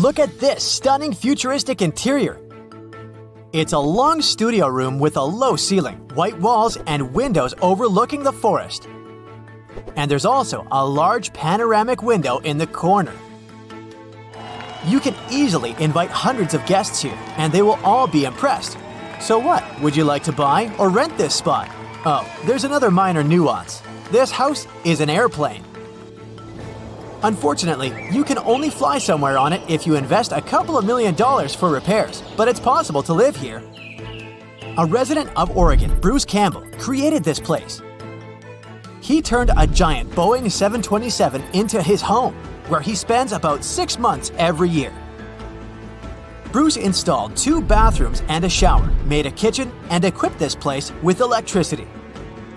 Look at this stunning futuristic interior. It's a long studio room with a low ceiling, white walls, and windows overlooking the forest. And there's also a large panoramic window in the corner. You can easily invite hundreds of guests here, and they will all be impressed. So what, would you like to buy or rent this spot? Oh, there's another minor nuance. This house is an airplane. Unfortunately, you can only fly somewhere on it if you invest a couple of $1 million for repairs, but it's possible to live here. A resident of Oregon, Bruce Campbell, created this place. He turned a giant Boeing 727 into his home, where he spends about 6 months every year. Bruce installed 2 bathrooms and a shower, made a kitchen, and equipped this place with electricity.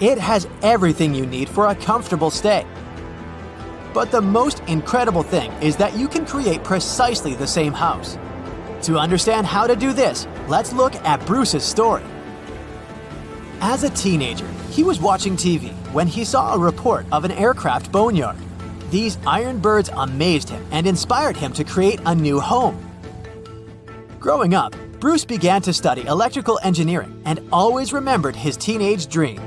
It has everything you need for a comfortable stay. But the most incredible thing is that you can create precisely the same house. To understand how to do this, let's look at Bruce's story. As a teenager, he was watching TV when he saw a report of an aircraft boneyard. These iron birds amazed him and inspired him to create a new home. Growing up, Bruce began to study electrical engineering and always remembered his teenage dream.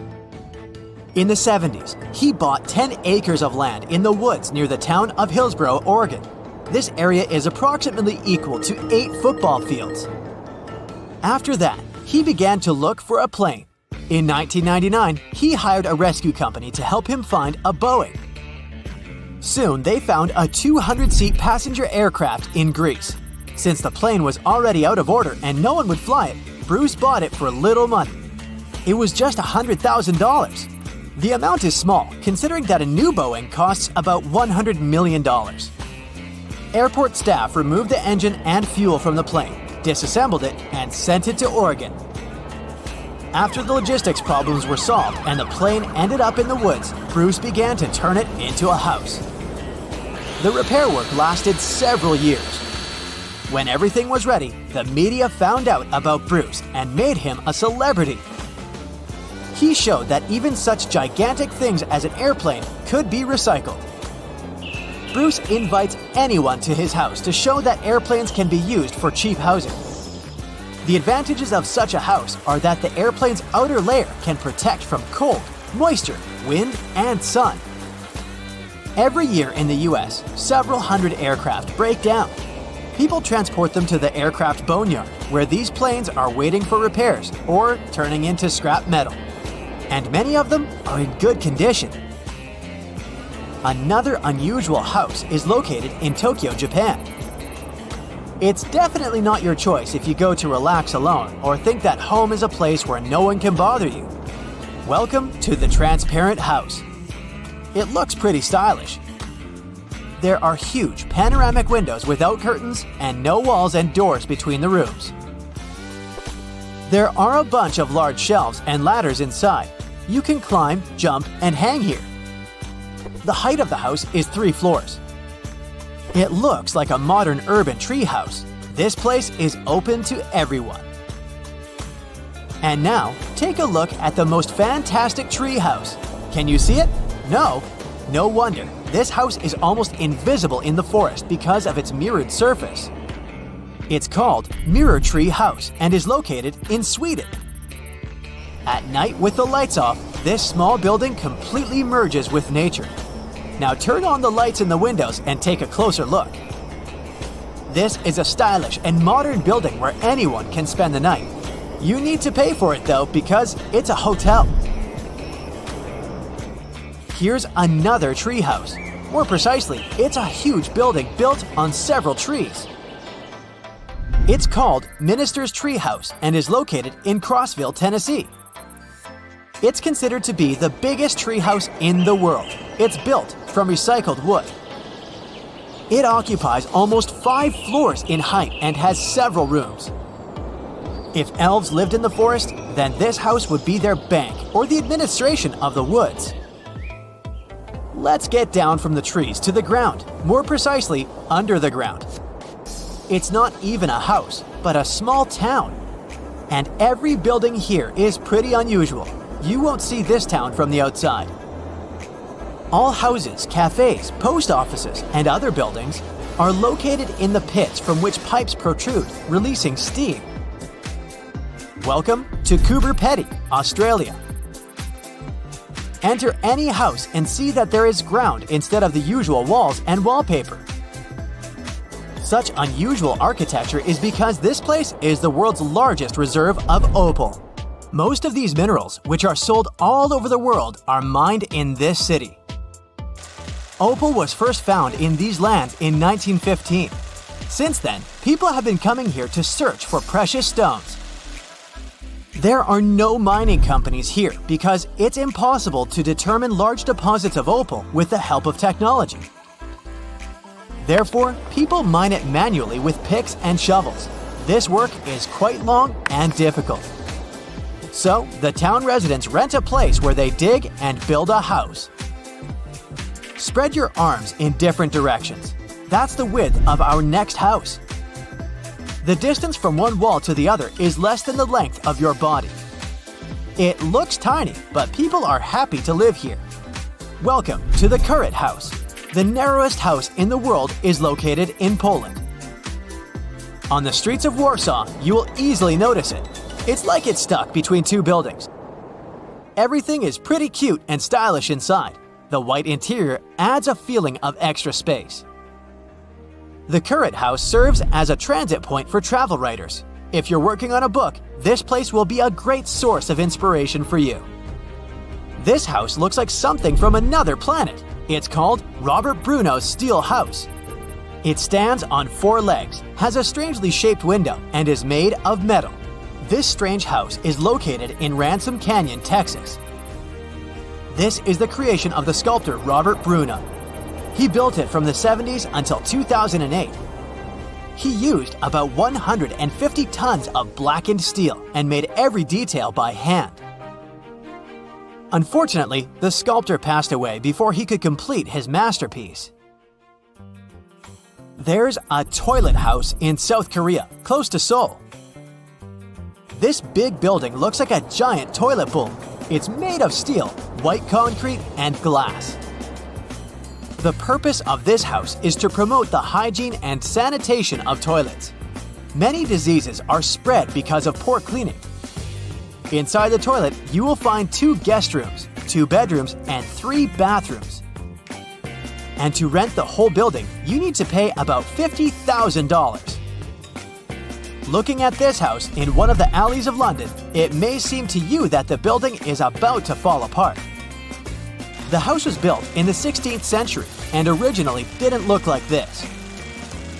In the 70s, he bought 10 acres of land in the woods near the town of Hillsboro, Oregon. This area is approximately equal to 8 football fields. After that, he began to look for a plane. In 1999, he hired a rescue company to help him find a Boeing. Soon, they found a 200-seat passenger aircraft in Greece. Since the plane was already out of order and no one would fly it, Bruce bought it for little money. It was just $100,000. The amount is small, considering that a new Boeing costs about $100 million. Airport staff removed the engine and fuel from the plane, disassembled it, and sent it to Oregon. After the logistics problems were solved and the plane ended up in the woods, Bruce began to turn it into a house. The repair work lasted several years. When everything was ready, the media found out about Bruce and made him a celebrity. He showed that even such gigantic things as an airplane could be recycled. Bruce invites anyone to his house to show that airplanes can be used for cheap housing. The advantages of such a house are that the airplane's outer layer can protect from cold, moisture, wind, and sun. Every year in the US, several hundred aircraft break down. People transport them to the aircraft boneyard, where these planes are waiting for repairs or turning into scrap metal. And many of them are in good condition. Another unusual house is located in Tokyo, Japan. It's definitely not your choice if you go to relax alone or think that home is a place where no one can bother you. Welcome to the transparent house. It looks pretty stylish. There are huge panoramic windows without curtains and no walls and doors between the rooms. There are a bunch of large shelves and ladders inside. You can climb, jump, and hang here. The height of the house is 3 floors. It looks like a modern urban tree house. This place is open to everyone. And now, take a look at the most fantastic tree house. Can you see it? No? No wonder. This house is almost invisible in the forest because of its mirrored surface. It's called Mirror Tree House and is located in Sweden. At night with the lights off, this small building completely merges with nature. Now turn on the lights in the windows and take a closer look. This is a stylish and modern building where anyone can spend the night. You need to pay for it though because it's a hotel. Here's another tree house. More precisely, it's a huge building built on several trees. It's called Minister's Tree House and is located in Crossville, Tennessee. It's considered to be the biggest treehouse in the world. It's built from recycled wood. It occupies almost 5 floors in height and has several rooms. If elves lived in the forest, then this house would be their bank or the administration of the woods. Let's get down from the trees to the ground, more precisely, under the ground. It's not even a house, but a small town. And every building here is pretty unusual. You won't see this town from the outside. All houses, cafes, post offices, and other buildings are located in the pits from which pipes protrude, releasing steam. Welcome to Coober Pedy, Australia. Enter any house and see that there is ground instead of the usual walls and wallpaper. Such unusual architecture is because this place is the world's largest reserve of opal. Most of these minerals, which are sold all over the world, are mined in this city. Opal was first found in these lands in 1915. Since then, people have been coming here to search for precious stones. There are no mining companies here because it's impossible to determine large deposits of opal with the help of technology. Therefore, people mine it manually with picks and shovels. This work is quite long and difficult. So, the town residents rent a place where they dig and build a house. Spread your arms in different directions. That's the width of our next house. The distance from one wall to the other is less than the length of your body. It looks tiny, but people are happy to live here. Welcome to the Current House. The narrowest house in the world is located in Poland. On the streets of Warsaw, you will easily notice it. It's like it's stuck between two buildings. Everything is pretty cute and stylish inside. The white interior adds a feeling of extra space. The Current House serves as a transit point for travel writers. If you're working on a book, this place will be a great source of inspiration for you. This house looks like something from another planet. It's called Robert Bruno's Steel House. It stands on 4 legs, has a strangely shaped window, and is made of metal. This strange house is located in Ransom Canyon, Texas. This is the creation of the sculptor Robert Bruno. He built it from the 70s until 2008. He used about 150 tons of blackened steel and made every detail by hand. Unfortunately, the sculptor passed away before he could complete his masterpiece. There's a toilet house in South Korea, close to Seoul. This big building looks like a giant toilet bowl. It's made of steel, white concrete, and glass. The purpose of this house is to promote the hygiene and sanitation of toilets. Many diseases are spread because of poor cleaning. Inside the toilet, you will find 2 guest rooms, 2 bedrooms, and 3 bathrooms. And to rent the whole building, you need to pay about $50,000. Looking at this house in one of the alleys of London, it may seem to you that the building is about to fall apart. The house was built in the 16th century and originally didn't look like this.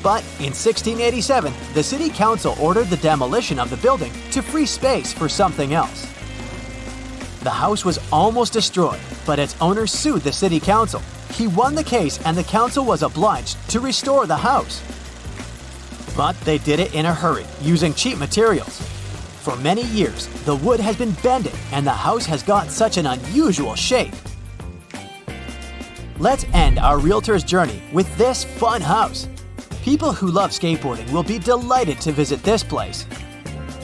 But in 1687, the city council ordered the demolition of the building to free space for something else. The house was almost destroyed, but its owner sued the city council. He won the case and the council was obliged to restore the house. But they did it in a hurry, using cheap materials. For many years, the wood has been bending and the house has got such an unusual shape. Let's end our realtor's journey with this fun house. People who love skateboarding will be delighted to visit this place.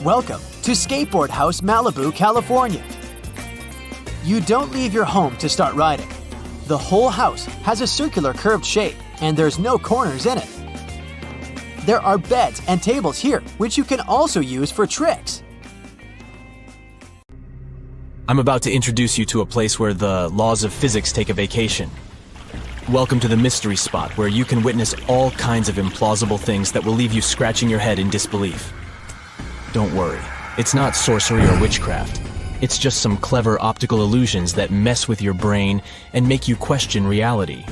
Welcome to Skateboard House Malibu, California. You don't leave your home to start riding. The whole house has a circular curved shape and there's no corners in it. There are beds and tables here, which you can also use for tricks. I'm about to introduce you to a place where the laws of physics take a vacation. Welcome to the mystery spot, where you can witness all kinds of implausible things that will leave you scratching your head in disbelief. Don't worry, it's not sorcery or witchcraft. It's just some clever optical illusions that mess with your brain and make you question reality.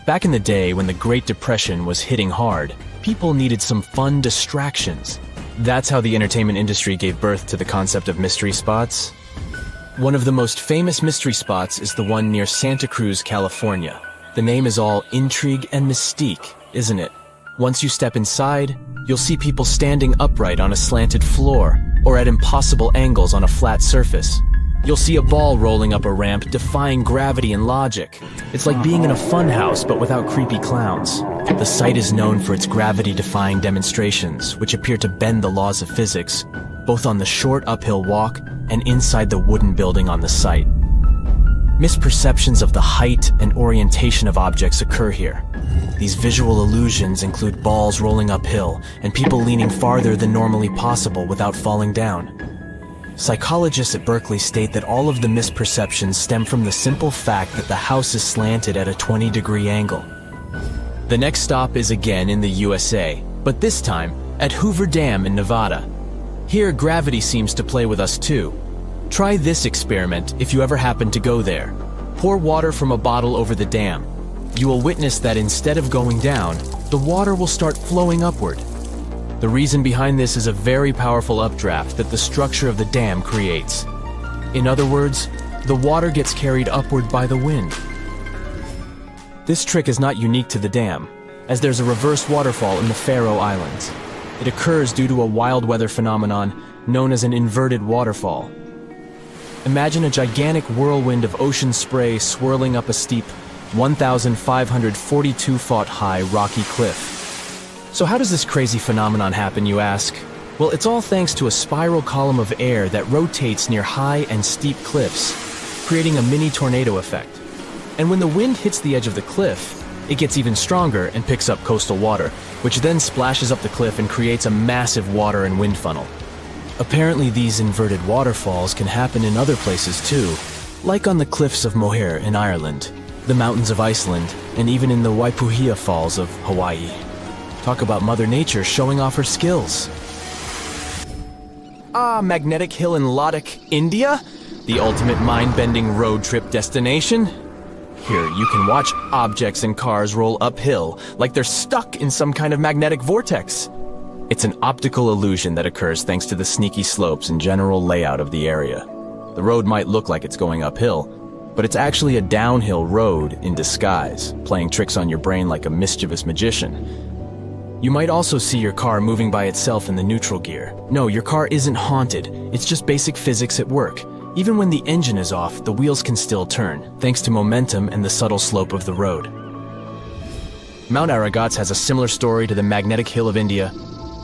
Back in the day when the Great Depression was hitting hard, people needed some fun distractions. That's how the entertainment industry gave birth to the concept of mystery spots. One of the most famous mystery spots is the one near Santa Cruz, California. The name is all intrigue and mystique, isn't it? Once you step inside, you'll see people standing upright on a slanted floor or at impossible angles on a flat surface. You'll see a ball rolling up a ramp defying gravity and logic. It's like being in a fun house but without creepy clowns. The site is known for its gravity-defying demonstrations, which appear to bend the laws of physics, both on the short uphill walk and inside the wooden building on the site. Misperceptions of the height and orientation of objects occur here. These visual illusions include balls rolling uphill and people leaning farther than normally possible without falling down. Psychologists at Berkeley state that all of the misperceptions stem from the simple fact that the house is slanted at a 20-degree angle. The next stop is again in the USA, but this time at Hoover Dam in Nevada. Here, gravity seems to play with us too. Try this experiment if you ever happen to go there. Pour water from a bottle over the dam. You will witness that instead of going down, the water will start flowing upward. The reason behind this is a very powerful updraft that the structure of the dam creates. In other words, the water gets carried upward by the wind. This trick is not unique to the dam, as there's a reverse waterfall in the Faroe Islands. It occurs due to a wild weather phenomenon known as an inverted waterfall. Imagine a gigantic whirlwind of ocean spray swirling up a steep, 1,542-foot high rocky cliff. So how does this crazy phenomenon happen, you ask? Well, it's all thanks to a spiral column of air that rotates near high and steep cliffs, creating a mini tornado effect. And when the wind hits the edge of the cliff, it gets even stronger and picks up coastal water, which then splashes up the cliff and creates a massive water and wind funnel. Apparently, these inverted waterfalls can happen in other places too, like on the cliffs of Moher in Ireland, the mountains of Iceland, and even in the Waipuhia Falls of Hawaii. Talk about Mother Nature showing off her skills. Magnetic Hill in Ladakh, India? The ultimate mind-bending road trip destination? Here, you can watch objects and cars roll uphill like they're stuck in some kind of magnetic vortex. It's an optical illusion that occurs thanks to the sneaky slopes and general layout of the area. The road might look like it's going uphill, but it's actually a downhill road in disguise, playing tricks on your brain like a mischievous magician. You might also see your car moving by itself in the neutral gear. No, your car isn't haunted. It's just basic physics at work. Even when the engine is off, the wheels can still turn, thanks to momentum and the subtle slope of the road. Mount Aragats has a similar story to the Magnetic Hill of India.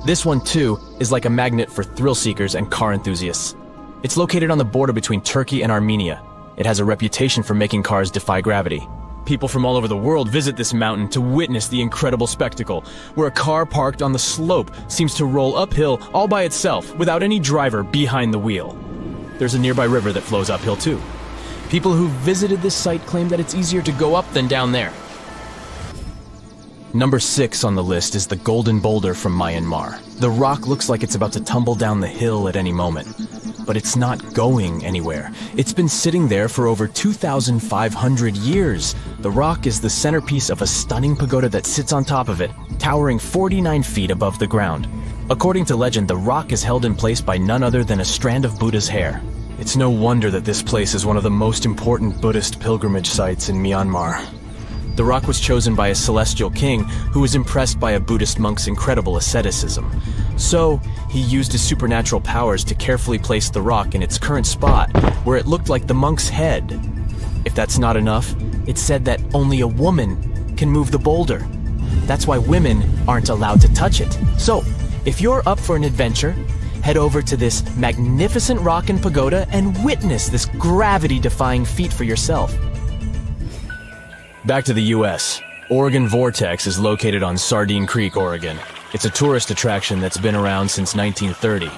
This one, too, is like a magnet for thrill seekers and car enthusiasts. It's located on the border between Turkey and Armenia. It has a reputation for making cars defy gravity. People from all over the world visit this mountain to witness the incredible spectacle, where a car parked on the slope seems to roll uphill all by itself without any driver behind the wheel. There's a nearby river that flows uphill too. People who visited this site claim that it's easier to go up than down there. Number 6 on the list is the Golden Boulder from Myanmar. The rock looks like it's about to tumble down the hill at any moment, but it's not going anywhere. It's been sitting there for over 2,500 years. The rock is the centerpiece of a stunning pagoda that sits on top of it, towering 49 feet above the ground. According to legend, the rock is held in place by none other than a strand of Buddha's hair. It's no wonder that this place is one of the most important Buddhist pilgrimage sites in Myanmar. The rock was chosen by a celestial king who was impressed by a Buddhist monk's incredible asceticism. So, he used his supernatural powers to carefully place the rock in its current spot, where it looked like the monk's head. If that's not enough, it's said that only a woman can move the boulder. That's why women aren't allowed to touch it. So, if you're up for an adventure, head over to this magnificent rock and pagoda and witness this gravity-defying feat for yourself. Back to the US. Oregon Vortex is located on Sardine Creek, Oregon. It's a tourist attraction that's been around since 1930.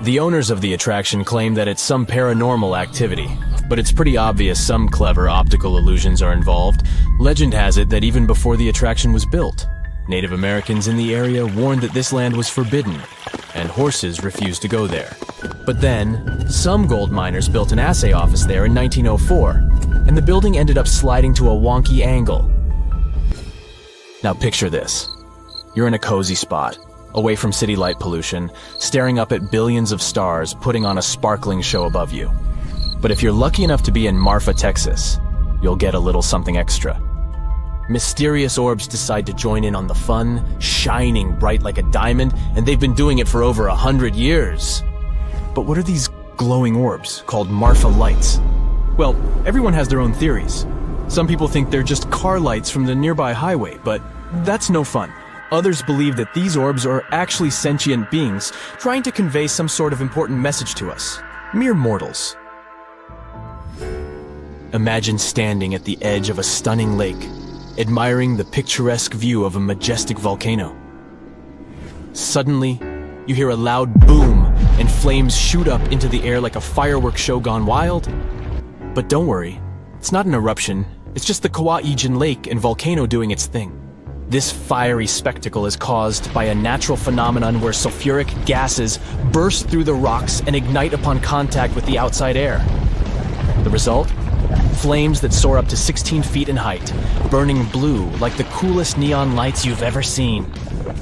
The owners of the attraction claim that it's some paranormal activity, but it's pretty obvious some clever optical illusions are involved. Legend has it that even before the attraction was built, Native Americans in the area warned that this land was forbidden, and horses refused to go there. But then, some gold miners built an assay office there in 1904, and the building ended up sliding to a wonky angle. Now picture this. You're in a cozy spot, away from city light pollution, staring up at billions of stars putting on a sparkling show above you. But if you're lucky enough to be in Marfa, Texas, you'll get a little something extra. Mysterious orbs decide to join in on the fun, shining bright like a diamond, and they've been doing it for over 100 years. But what are these glowing orbs called Marfa lights? Well, everyone has their own theories. Some people think they're just car lights from the nearby highway, but that's no fun. Others believe that these orbs are actually sentient beings trying to convey some sort of important message to us, mere mortals. Imagine standing at the edge of a stunning lake, admiring the picturesque view of a majestic volcano. Suddenly, you hear a loud boom, and flames shoot up into the air like a fireworks show gone wild. But don't worry, it's not an eruption, it's just the Kauai-Egan Lake and volcano doing its thing. This fiery spectacle is caused by a natural phenomenon where sulfuric gases burst through the rocks and ignite upon contact with the outside air. The result? Flames that soar up to 16 feet in height, burning blue like the coolest neon lights you've ever seen.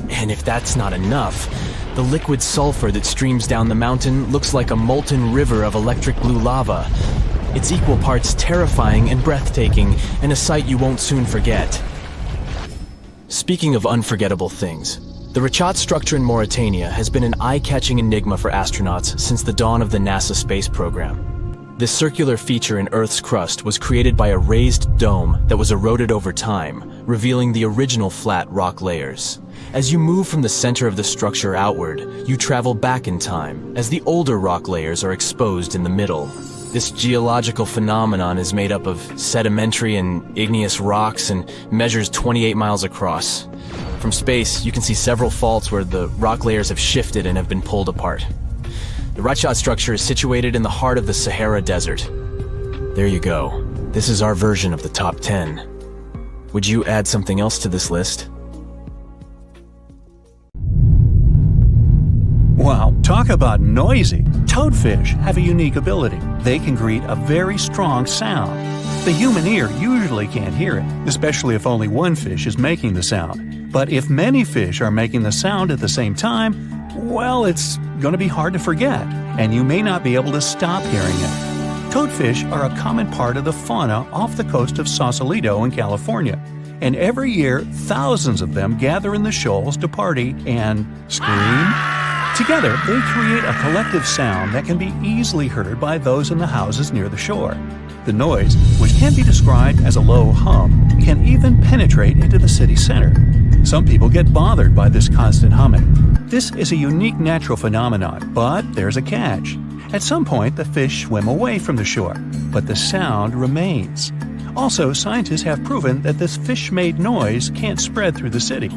And if that's not enough, the liquid sulfur that streams down the mountain looks like a molten river of electric blue lava. It's equal parts terrifying and breathtaking, and a sight you won't soon forget. Speaking of unforgettable things, the Richat structure in Mauritania has been an eye-catching enigma for astronauts since the dawn of the NASA space program. This circular feature in Earth's crust was created by a raised dome that was eroded over time, revealing the original flat rock layers. As you move from the center of the structure outward, you travel back in time, as the older rock layers are exposed in the middle. This geological phenomenon is made up of sedimentary and igneous rocks and measures 28 miles across. From space, you can see several faults where the rock layers have shifted and have been pulled apart. The Richat structure is situated in the heart of the Sahara Desert. There you go. This is our version of the top 10. Would you add something else to this list? Wow, talk about noisy! Toadfish have a unique ability. They can create a very strong sound. The human ear usually can't hear it, especially if only one fish is making the sound. But if many fish are making the sound at the same time, well, it's going to be hard to forget, and you may not be able to stop hearing it. Toadfish are a common part of the fauna off the coast of Sausalito in California, and every year thousands of them gather in the shoals to party and scream. Together, they create a collective sound that can be easily heard by those in the houses near the shore. The noise, which can be described as a low hum, can even penetrate into the city center. Some people get bothered by this constant humming. This is a unique natural phenomenon, but there's a catch. At some point, the fish swim away from the shore, but the sound remains. Also, scientists have proven that this fish-made noise can't spread through the city,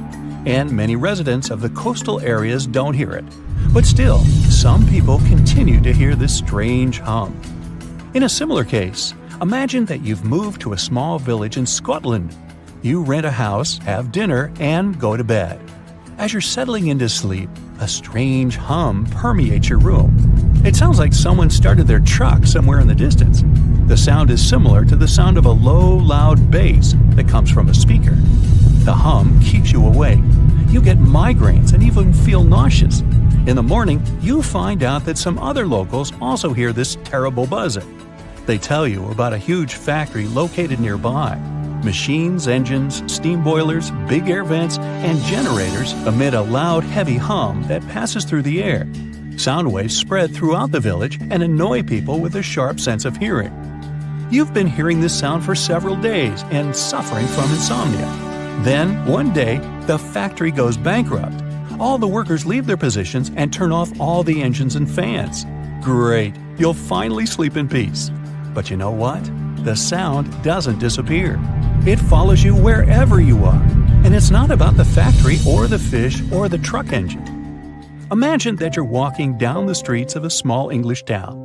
and many residents of the coastal areas don't hear it. But still, some people continue to hear this strange hum. In a similar case, imagine that you've moved to a small village in Scotland. You rent a house, have dinner, and go to bed. As you're settling into sleep, a strange hum permeates your room. It sounds like someone started their truck somewhere in the distance. The sound is similar to the sound of a low, loud bass that comes from a speaker. The hum keeps you awake. You get migraines and even feel nauseous. In the morning, you find out that some other locals also hear this terrible buzzing. They tell you about a huge factory located nearby. Machines, engines, steam boilers, big air vents, and generators emit a loud, heavy hum that passes through the air. Sound waves spread throughout the village and annoy people with a sharp sense of hearing. You've been hearing this sound for several days and suffering from insomnia. Then, one day, the factory goes bankrupt. All the workers leave their positions and turn off all the engines and fans. Great, you'll finally sleep in peace. But you know what? The sound doesn't disappear. It follows you wherever you are. And it's not about the factory or the fish or the truck engine. Imagine that you're walking down the streets of a small English town.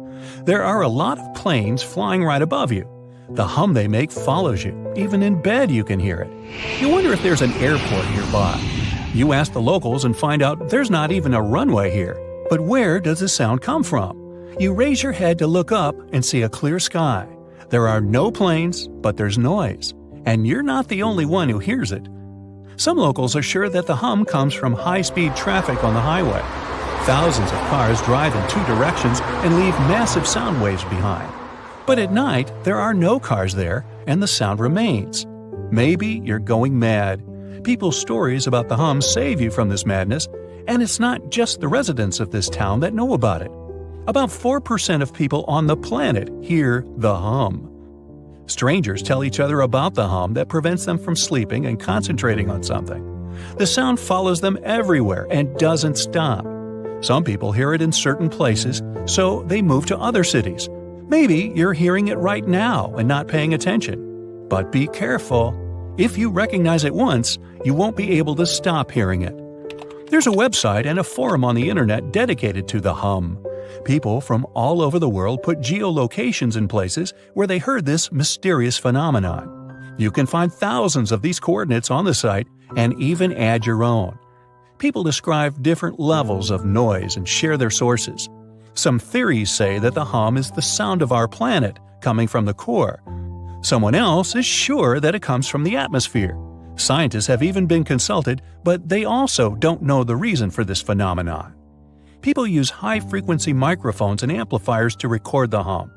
There are a lot of planes flying right above you. The hum they make follows you. Even in bed you can hear it. You wonder if there's an airport nearby. You ask the locals and find out there's not even a runway here. But where does the sound come from? You raise your head to look up and see a clear sky. There are no planes, but there's noise. And you're not the only one who hears it. Some locals are sure that the hum comes from high-speed traffic on the highway. Thousands of cars drive in two directions and leave massive sound waves behind. But at night, there are no cars there, and the sound remains. Maybe you're going mad. People's stories about the hum save you from this madness, and it's not just the residents of this town that know about it. About 4% of people on the planet hear the hum. Strangers tell each other about the hum that prevents them from sleeping and concentrating on something. The sound follows them everywhere and doesn't stop. Some people hear it in certain places, so they move to other cities. Maybe you're hearing it right now and not paying attention. But be careful. If you recognize it once, you won't be able to stop hearing it. There's a website and a forum on the internet dedicated to the hum. People from all over the world put geolocations in places where they heard this mysterious phenomenon. You can find thousands of these coordinates on the site and even add your own. People describe different levels of noise and share their sources. Some theories say that the hum is the sound of our planet coming from the core. Someone else is sure that it comes from the atmosphere. Scientists have even been consulted, but they also don't know the reason for this phenomenon. People use high-frequency microphones and amplifiers to record the hum.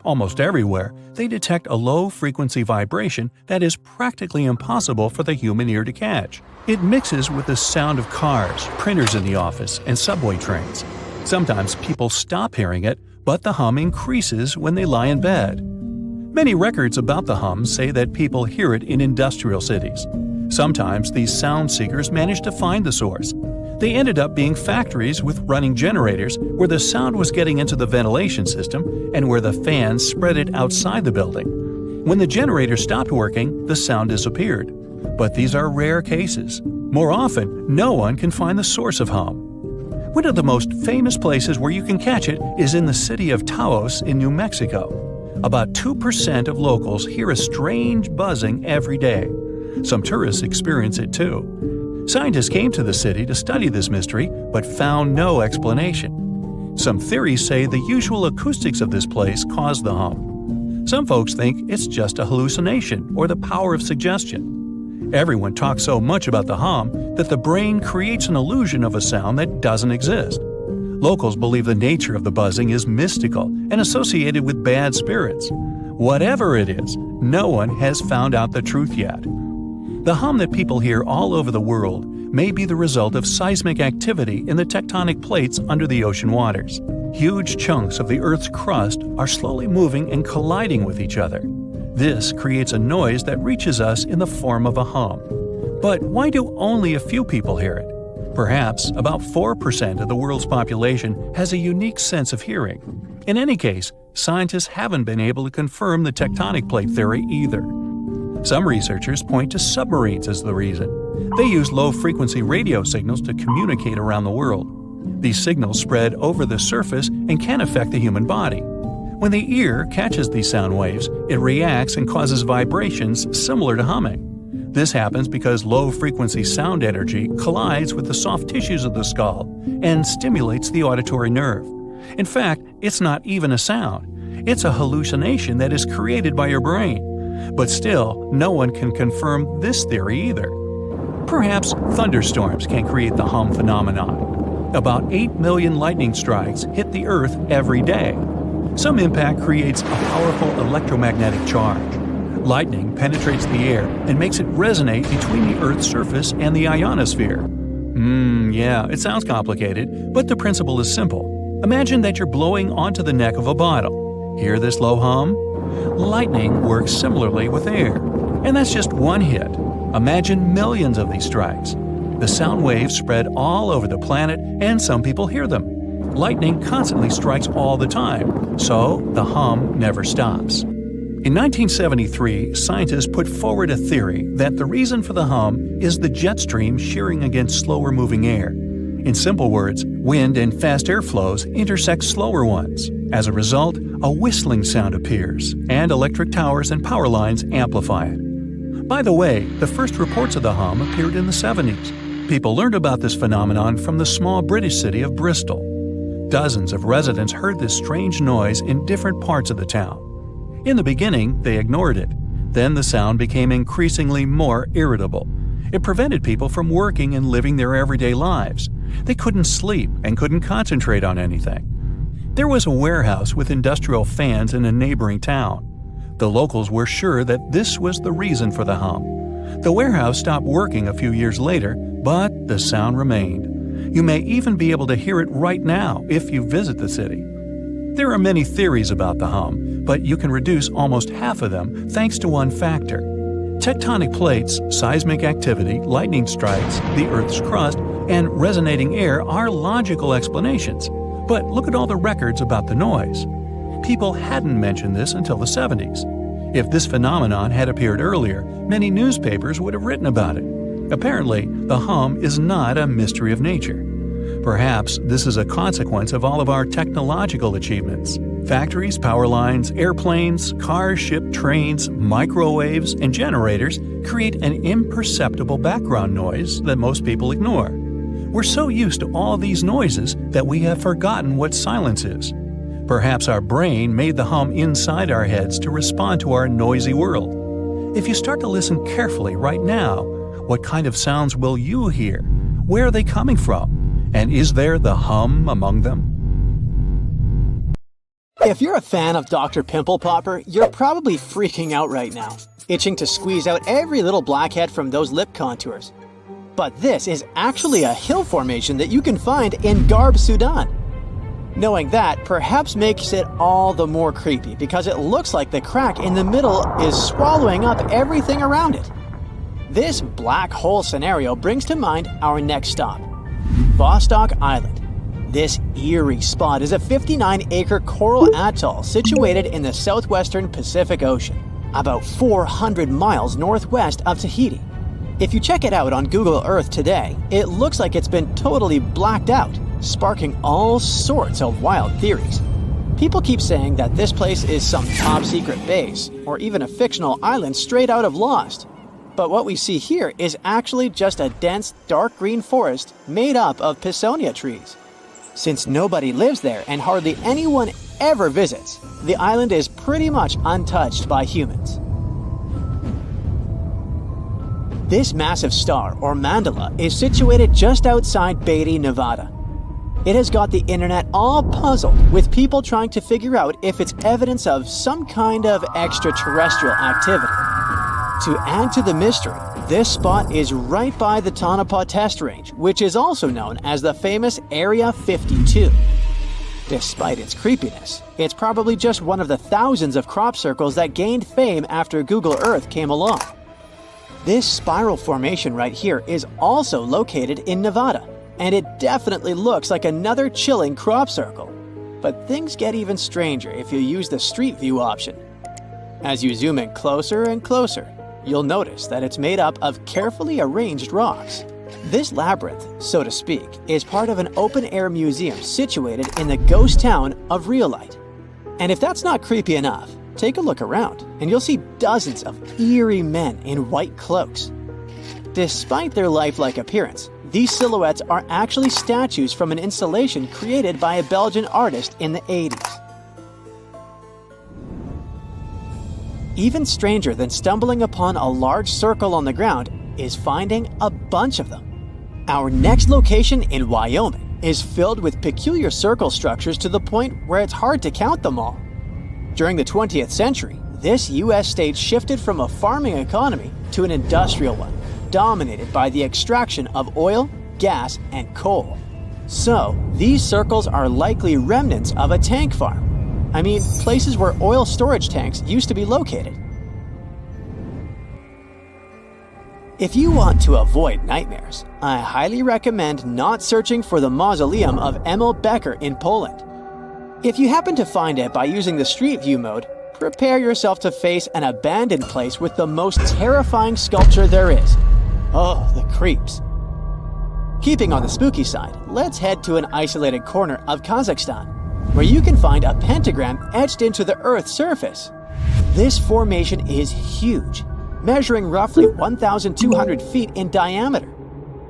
Almost everywhere, they detect a low-frequency vibration that is practically impossible for the human ear to catch. It mixes with the sound of cars, printers in the office, and subway trains. Sometimes people stop hearing it, but the hum increases when they lie in bed. Many records about the hum say that people hear it in industrial cities. Sometimes these sound seekers manage to find the source. They ended up being factories with running generators where the sound was getting into the ventilation system and where the fans spread it outside the building. When the generator stopped working, the sound disappeared. But these are rare cases. More often, no one can find the source of hum. One of the most famous places where you can catch it is in the city of Taos in New Mexico. About 2% of locals hear a strange buzzing every day. Some tourists experience it too. Scientists came to the city to study this mystery, but found no explanation. Some theories say the usual acoustics of this place cause the hum. Some folks think it's just a hallucination or the power of suggestion. Everyone talks so much about the hum that the brain creates an illusion of a sound that doesn't exist. Locals believe the nature of the buzzing is mystical and associated with bad spirits. Whatever it is, no one has found out the truth yet. The hum that people hear all over the world may be the result of seismic activity in the tectonic plates under the ocean waters. Huge chunks of the Earth's crust are slowly moving and colliding with each other. This creates a noise that reaches us in the form of a hum. But why do only a few people hear it? Perhaps about 4% of the world's population has a unique sense of hearing. In any case, scientists haven't been able to confirm the tectonic plate theory either. Some researchers point to submarines as the reason. They use low-frequency radio signals to communicate around the world. These signals spread over the surface and can affect the human body. When the ear catches these sound waves, it reacts and causes vibrations similar to humming. This happens because low-frequency sound energy collides with the soft tissues of the skull and stimulates the auditory nerve. In fact, it's not even a sound. It's a hallucination that is created by your brain. But still, no one can confirm this theory either. Perhaps thunderstorms can create the hum phenomenon. About 8 million lightning strikes hit the Earth every day. Some impact creates a powerful electromagnetic charge. Lightning penetrates the air and makes it resonate between the Earth's surface and the ionosphere. Yeah, it sounds complicated, but the principle is simple. Imagine that you're blowing onto the neck of a bottle. Hear this low hum? Lightning works similarly with air. And that's just one hit. Imagine millions of these strikes. The sound waves spread all over the planet, and some people hear them. Lightning constantly strikes all the time, so the hum never stops. In 1973, scientists put forward a theory that the reason for the hum is the jet stream shearing against slower-moving air. In simple words, wind and fast airflows intersect slower ones. As a result, a whistling sound appears, and electric towers and power lines amplify it. By the way, the first reports of the hum appeared in the 70s. People learned about this phenomenon from the small British city of Bristol. Dozens of residents heard this strange noise in different parts of the town. In the beginning, they ignored it. Then the sound became increasingly more irritable. It prevented people from working and living their everyday lives. They couldn't sleep and couldn't concentrate on anything. There was a warehouse with industrial fans in a neighboring town. The locals were sure that this was the reason for the hum. The warehouse stopped working a few years later, but the sound remained. You may even be able to hear it right now if you visit the city. There are many theories about the hum, but you can reduce almost half of them thanks to one factor. Tectonic plates, seismic activity, lightning strikes, the Earth's crust, and resonating air are logical explanations. But look at all the records about the noise. People hadn't mentioned this until the 70s. If this phenomenon had appeared earlier, many newspapers would have written about it. Apparently, the hum is not a mystery of nature. Perhaps this is a consequence of all of our technological achievements. Factories, power lines, airplanes, cars, ships, trains, microwaves, and generators create an imperceptible background noise that most people ignore. We're so used to all these noises that we have forgotten what silence is. Perhaps our brain made the hum inside our heads to respond to our noisy world. If you start to listen carefully right now, what kind of sounds will you hear? Where are they coming from? And is there the hum among them? If you're a fan of Dr. Pimple Popper, you're probably freaking out right now, itching to squeeze out every little blackhead from those lip contours. But this is actually a hill formation that you can find in Garb, Sudan. Knowing that perhaps makes it all the more creepy because it looks like the crack in the middle is swallowing up everything around it. This black hole scenario brings to mind our next stop, Vostok Island. This eerie spot is a 59-acre coral atoll situated in the southwestern Pacific Ocean, about 400 miles northwest of Tahiti. If you check it out on Google Earth today, it looks like it's been totally blacked out, sparking all sorts of wild theories. People keep saying that this place is some top-secret base, or even a fictional island straight out of Lost. But what we see here is actually just a dense, dark green forest made up of Pisonia trees. Since nobody lives there and hardly anyone ever visits, the island is pretty much untouched by humans. This massive star, or mandala, is situated just outside Beatty, Nevada. It has got the internet all puzzled, with people trying to figure out if it's evidence of some kind of extraterrestrial activity. To add to the mystery, this spot is right by the Tonopah Test Range, which is also known as the famous Area 52. Despite its creepiness, it's probably just one of the thousands of crop circles that gained fame after Google Earth came along. This spiral formation right here is also located in Nevada, and it definitely looks like another chilling crop circle. But things get even stranger if you use the Street View option. As you zoom in closer and closer, you'll notice that it's made up of carefully arranged rocks. This labyrinth, so to speak, is part of an open-air museum situated in the ghost town of Rhyolite. And if that's not creepy enough, take a look around and you'll see dozens of eerie men in white cloaks. Despite their lifelike appearance, these silhouettes are actually statues from an installation created by a Belgian artist in the 80s. Even stranger than stumbling upon a large circle on the ground is finding a bunch of them. Our next location in Wyoming is filled with peculiar circle structures to the point where it's hard to count them all. During the 20th century, this U.S. state shifted from a farming economy to an industrial one, dominated by the extraction of oil, gas, and coal. So, these circles are likely remnants of a tank farm. I mean, places where oil storage tanks used to be located. If you want to avoid nightmares, I highly recommend not searching for the mausoleum of Emil Becker in Poland. If you happen to find it by using the Street View mode, prepare yourself to face an abandoned place with the most terrifying sculpture there is. Oh, the creeps. Keeping on the spooky side, let's head to an isolated corner of Kazakhstan, where you can find a pentagram etched into the Earth's surface. This formation is huge, measuring roughly 1,200 feet in diameter.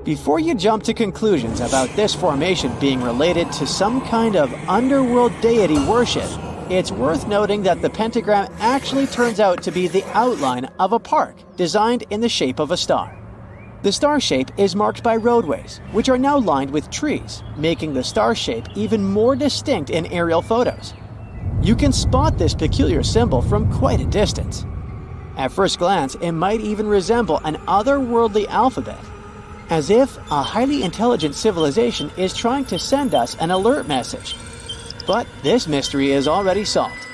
Before you jump to conclusions about this formation being related to some kind of underworld deity worship, it's worth noting that the pentagram actually turns out to be the outline of a park designed in the shape of a star. The star shape is marked by roadways, which are now lined with trees, making the star shape even more distinct in aerial photos. You can spot this peculiar symbol from quite a distance. At first glance, it might even resemble an otherworldly alphabet, as if a highly intelligent civilization is trying to send us an alert message. But this mystery is already solved.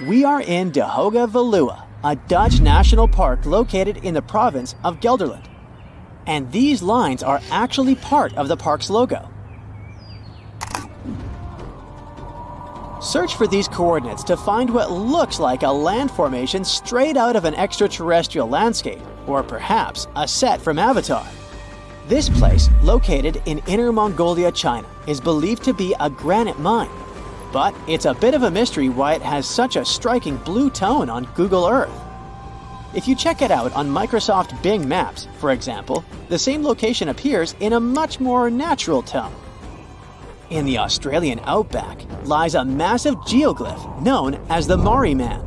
We are in De Hoge Veluwe, a Dutch national park located in the province of Gelderland. And these lines are actually part of the park's logo. Search for these coordinates to find what looks like a land formation straight out of an extraterrestrial landscape, or perhaps a set from Avatar. This place, located in Inner Mongolia, China, is believed to be a granite mine. But it's a bit of a mystery why it has such a striking blue tone on Google Earth. If you check it out on Microsoft Bing Maps, for example, the same location appears in a much more natural tone. In the Australian outback lies a massive geoglyph known as the Maori Man.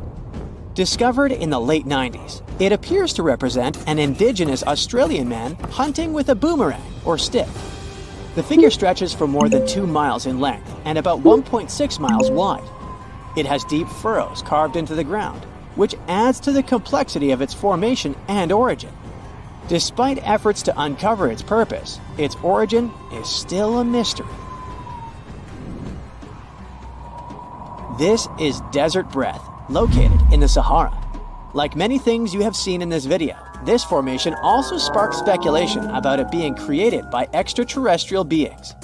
Discovered in the late 90s, it appears to represent an indigenous Australian man hunting with a boomerang or stick. The figure stretches for more than 2 miles in length and about 1.6 miles wide. It has deep furrows carved into the ground, which adds to the complexity of its formation and origin. Despite efforts to uncover its purpose, its origin is still a mystery. This is Desert Breath, located in the Sahara. Like many things you have seen in this video, this formation also sparked speculation about it being created by extraterrestrial beings.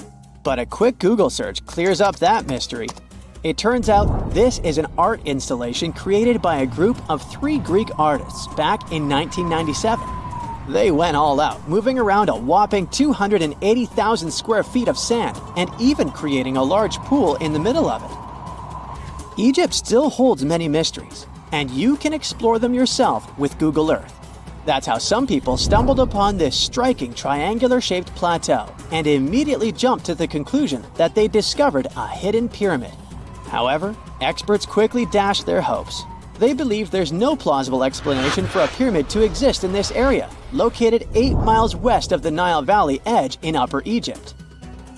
But a quick Google search clears up that mystery. It turns out this is an art installation created by a group of 3 Greek artists back in 1997. They went all out, moving around a whopping 280,000 square feet of sand and even creating a large pool in the middle of it. Egypt still holds many mysteries, and you can explore them yourself with Google Earth. That's how some people stumbled upon this striking triangular-shaped plateau and immediately jumped to the conclusion that they discovered a hidden pyramid. However, experts quickly dashed their hopes. They believe there's no plausible explanation for a pyramid to exist in this area, located 8 miles west of the Nile Valley edge in Upper Egypt.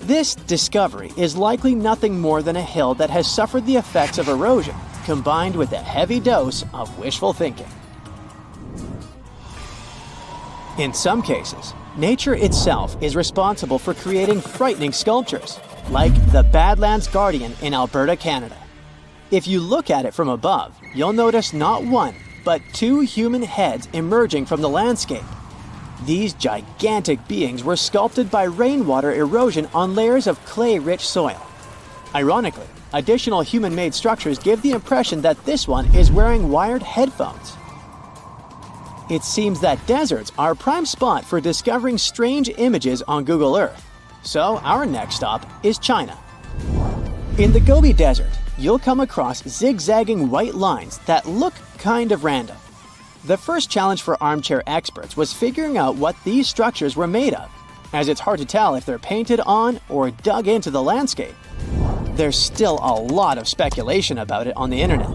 This discovery is likely nothing more than a hill that has suffered the effects of erosion, combined with a heavy dose of wishful thinking. In some cases, nature itself is responsible for creating frightening sculptures, like the Badlands Guardian in Alberta, Canada. If you look at it from above, you'll notice not one, but 2 human heads emerging from the landscape. These gigantic beings were sculpted by rainwater erosion on layers of clay-rich soil. Ironically, additional human-made structures give the impression that this one is wearing wired headphones. It seems that deserts are a prime spot for discovering strange images on Google Earth. So our next stop is China. In the Gobi Desert, you'll come across zigzagging white lines that look kind of random. The first challenge for armchair experts was figuring out what these structures were made of, as it's hard to tell if they're painted on or dug into the landscape. There's still a lot of speculation about it on the internet.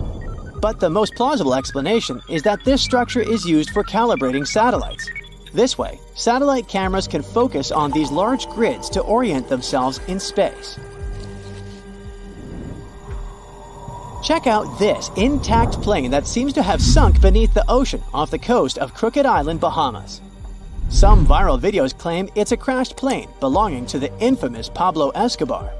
But the most plausible explanation is that this structure is used for calibrating satellites. This way, satellite cameras can focus on these large grids to orient themselves in space. Check out this intact plane that seems to have sunk beneath the ocean off the coast of Crooked Island, Bahamas. Some viral videos claim it's a crashed plane belonging to the infamous Pablo Escobar.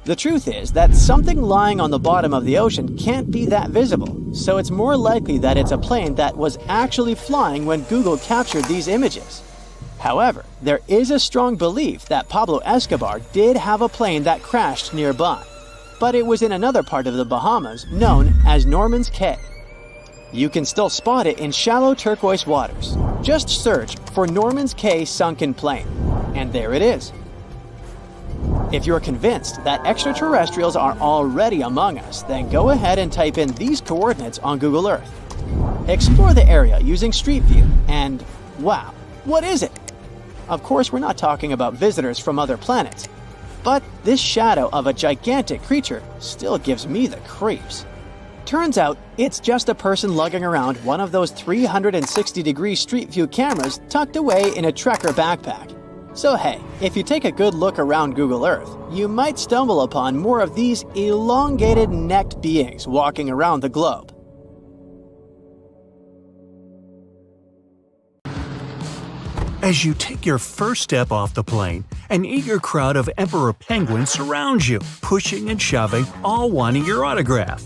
The truth is that something lying on the bottom of the ocean can't be that visible, so it's more likely that it's a plane that was actually flying when Google captured these images. However, there is a strong belief that Pablo Escobar did have a plane that crashed nearby, but it was in another part of the Bahamas known as Norman's Cay. You can still spot it in shallow turquoise waters. Just search for Norman's Cay sunken plane, and there it is. If you're convinced that extraterrestrials are already among us, then go ahead and type in these coordinates on Google Earth. Explore the area using Street View, and wow, what is it? Of course, we're not talking about visitors from other planets, but this shadow of a gigantic creature still gives me the creeps. Turns out, it's just a person lugging around one of those 360-degree Street View cameras tucked away in a trekker backpack. So hey, if you take a good look around Google Earth, you might stumble upon more of these elongated necked beings walking around the globe. As you take your first step off the plane, an eager crowd of emperor penguins surrounds you, pushing and shoving, all wanting your autograph.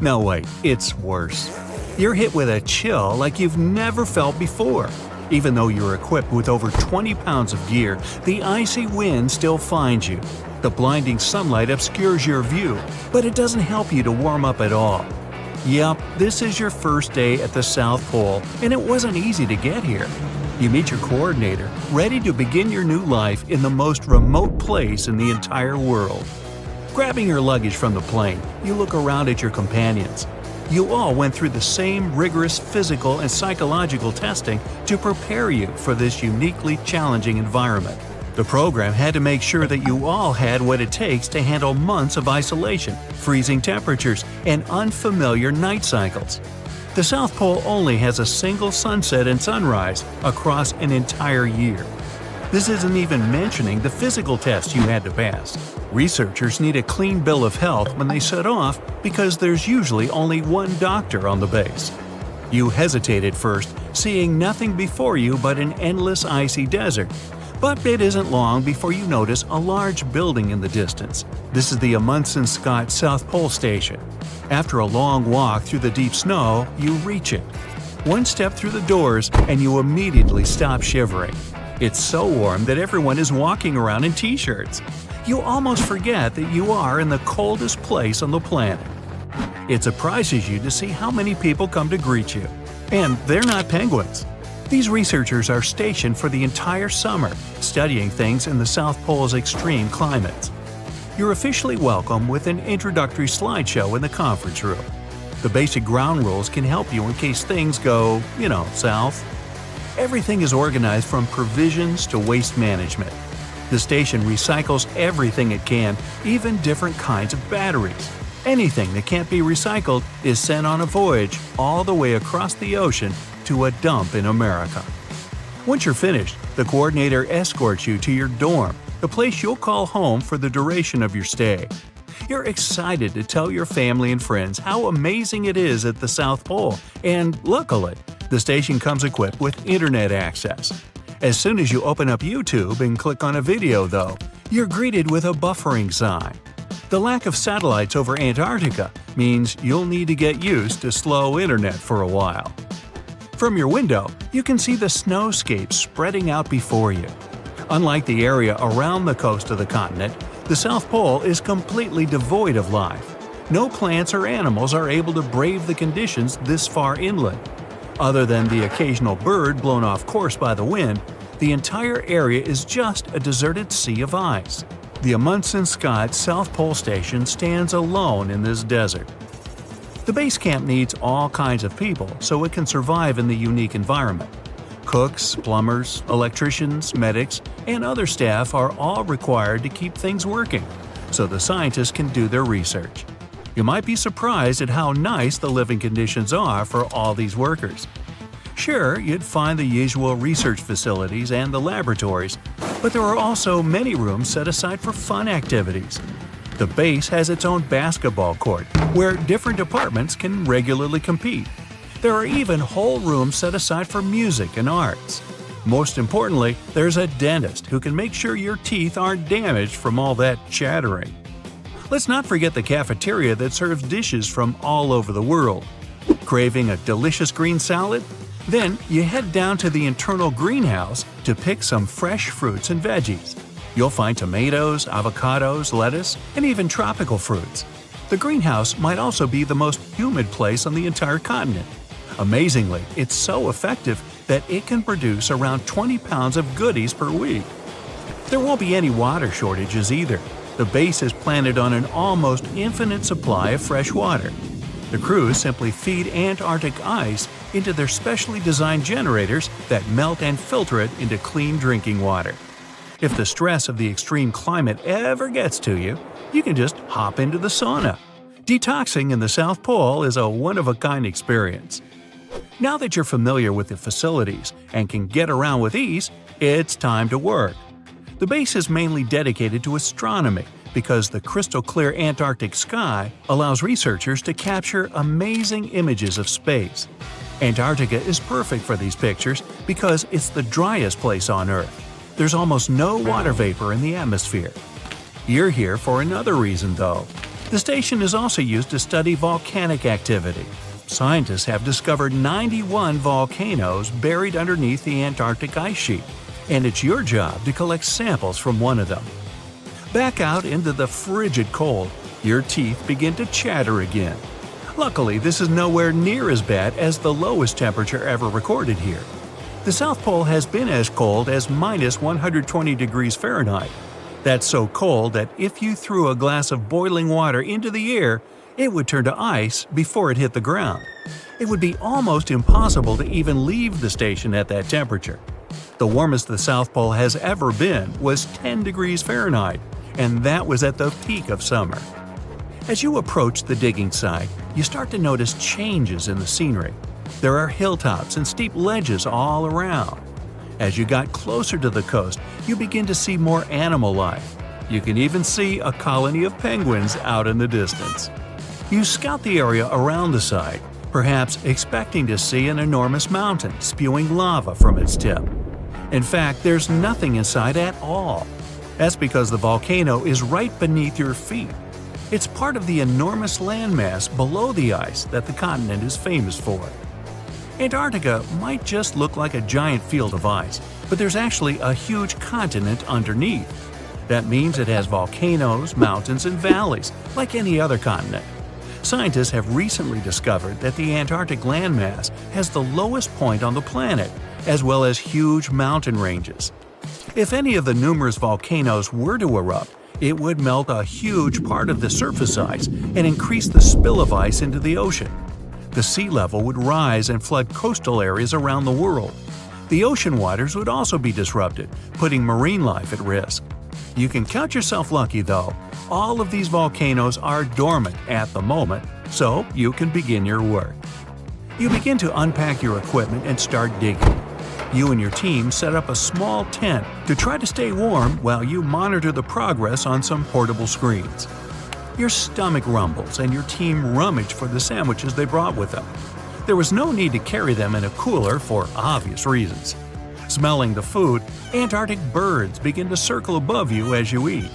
No wait, it's worse. You're hit with a chill like you've never felt before. Even though you're equipped with over 20 pounds of gear, the icy wind still finds you. The blinding sunlight obscures your view, but it doesn't help you to warm up at all. Yep, this is your first day at the South Pole, and it wasn't easy to get here. You meet your coordinator, ready to begin your new life in the most remote place in the entire world. Grabbing your luggage from the plane, you look around at your companions. You all went through the same rigorous physical and psychological testing to prepare you for this uniquely challenging environment. The program had to make sure that you all had what it takes to handle months of isolation, freezing temperatures, and unfamiliar night cycles. The South Pole only has a single sunset and sunrise across an entire year. This isn't even mentioning the physical tests you had to pass. Researchers need a clean bill of health when they set off because there's usually only one doctor on the base. You hesitate at first, seeing nothing before you but an endless icy desert. But it isn't long before you notice a large building in the distance. This is the Amundsen Scott South Pole Station. After a long walk through the deep snow, you reach it. One step through the doors and you immediately stop shivering. It's so warm that everyone is walking around in t-shirts. You almost forget that you are in the coldest place on the planet. It surprises you to see how many people come to greet you. And they're not penguins. These researchers are stationed for the entire summer, studying things in the South Pole's extreme climates. You're officially welcome with an introductory slideshow in the conference room. The basic ground rules can help you in case things go, south. Everything is organized from provisions to waste management. The station recycles everything it can, even different kinds of batteries. Anything that can't be recycled is sent on a voyage all the way across the ocean to a dump in America. Once you're finished, the coordinator escorts you to your dorm, the place you'll call home for the duration of your stay. You're excited to tell your family and friends how amazing it is at the South Pole, and luckily, the station comes equipped with internet access. As soon as you open up YouTube and click on a video, though, you're greeted with a buffering sign. The lack of satellites over Antarctica means you'll need to get used to slow internet for a while. From your window, you can see the snowscape spreading out before you. Unlike the area around the coast of the continent, the South Pole is completely devoid of life. No plants or animals are able to brave the conditions this far inland. Other than the occasional bird blown off course by the wind, the entire area is just a deserted sea of ice. The Amundsen Scott South Pole Station stands alone in this desert. The base camp needs all kinds of people so it can survive in the unique environment. Cooks, plumbers, electricians, medics, and other staff are all required to keep things working, so the scientists can do their research. You might be surprised at how nice the living conditions are for all these workers. Sure, you'd find the usual research facilities and the laboratories, but there are also many rooms set aside for fun activities. The base has its own basketball court, where different departments can regularly compete. There are even whole rooms set aside for music and arts. Most importantly, there's a dentist who can make sure your teeth aren't damaged from all that chattering. Let's not forget the cafeteria that serves dishes from all over the world. Craving a delicious green salad? Then you head down to the internal greenhouse to pick some fresh fruits and veggies. You'll find tomatoes, avocados, lettuce, and even tropical fruits. The greenhouse might also be the most humid place on the entire continent. Amazingly, it's so effective that it can produce around 20 pounds of goodies per week. There won't be any water shortages either. The base is planted on an almost infinite supply of fresh water. The crews simply feed Antarctic ice into their specially designed generators that melt and filter it into clean drinking water. If the stress of the extreme climate ever gets to you, you can just hop into the sauna. Detoxing in the South Pole is a one-of-a-kind experience. Now that you're familiar with the facilities and can get around with ease, it's time to work. The base is mainly dedicated to astronomy because the crystal-clear Antarctic sky allows researchers to capture amazing images of space. Antarctica is perfect for these pictures because it's the driest place on Earth. There's almost no water vapor in the atmosphere. You're here for another reason, though. The station is also used to study volcanic activity. Scientists have discovered 91 volcanoes buried underneath the Antarctic ice sheet, and it's your job to collect samples from one of them. Back out into the frigid cold, your teeth begin to chatter again. Luckily, this is nowhere near as bad as the lowest temperature ever recorded here. The South Pole has been as cold as minus 120 degrees Fahrenheit. That's so cold that if you threw a glass of boiling water into the air, it would turn to ice before it hit the ground. It would be almost impossible to even leave the station at that temperature. The warmest the South Pole has ever been was 10 degrees Fahrenheit, and that was at the peak of summer. As you approach the digging site, you start to notice changes in the scenery. There are hilltops and steep ledges all around. As you got closer to the coast, you begin to see more animal life. You can even see a colony of penguins out in the distance. You scout the area around the site, perhaps expecting to see an enormous mountain spewing lava from its tip. In fact, there's nothing inside at all. That's because the volcano is right beneath your feet. It's part of the enormous landmass below the ice that the continent is famous for. Antarctica might just look like a giant field of ice, but there's actually a huge continent underneath. That means it has volcanoes, mountains, and valleys, like any other continent. Scientists have recently discovered that the Antarctic landmass has the lowest point on the planet, as well as huge mountain ranges. If any of the numerous volcanoes were to erupt, it would melt a huge part of the surface ice and increase the spill of ice into the ocean. The sea level would rise and flood coastal areas around the world. The ocean waters would also be disrupted, putting marine life at risk. You can count yourself lucky, though. All of these volcanoes are dormant at the moment, so you can begin your work. You begin to unpack your equipment and start digging. You and your team set up a small tent to try to stay warm while you monitor the progress on some portable screens. Your stomach rumbles and your team rummage for the sandwiches they brought with them. There was no need to carry them in a cooler for obvious reasons. Smelling the food, Antarctic birds begin to circle above you as you eat.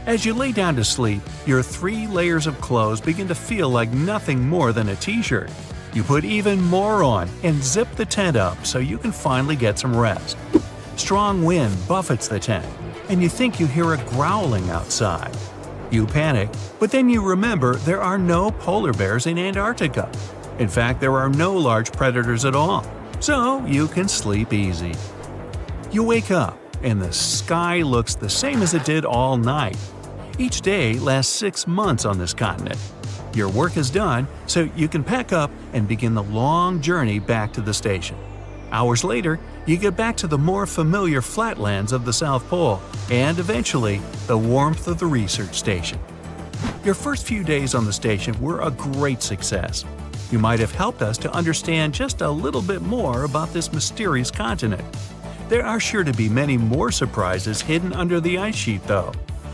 As you lay down to sleep, your 3 layers of clothes begin to feel like nothing more than a t-shirt. You put even more on and zip the tent up so you can finally get some rest. Strong wind buffets the tent, and you think you hear a growling outside. You panic, but then you remember there are no polar bears in Antarctica. In fact, there are no large predators at all, so you can sleep easy. You wake up, and the sky looks the same as it did all night. Each day lasts 6 months on this continent. Your work is done, so you can pack up and begin the long journey back to the station. Hours later, you get back to the more familiar flatlands of the South Pole and, eventually, the warmth of the research station. Your first few days on the station were a great success. You might have helped us to understand just a little bit more about this mysterious continent. There are sure to be many more surprises hidden under the ice sheet, though.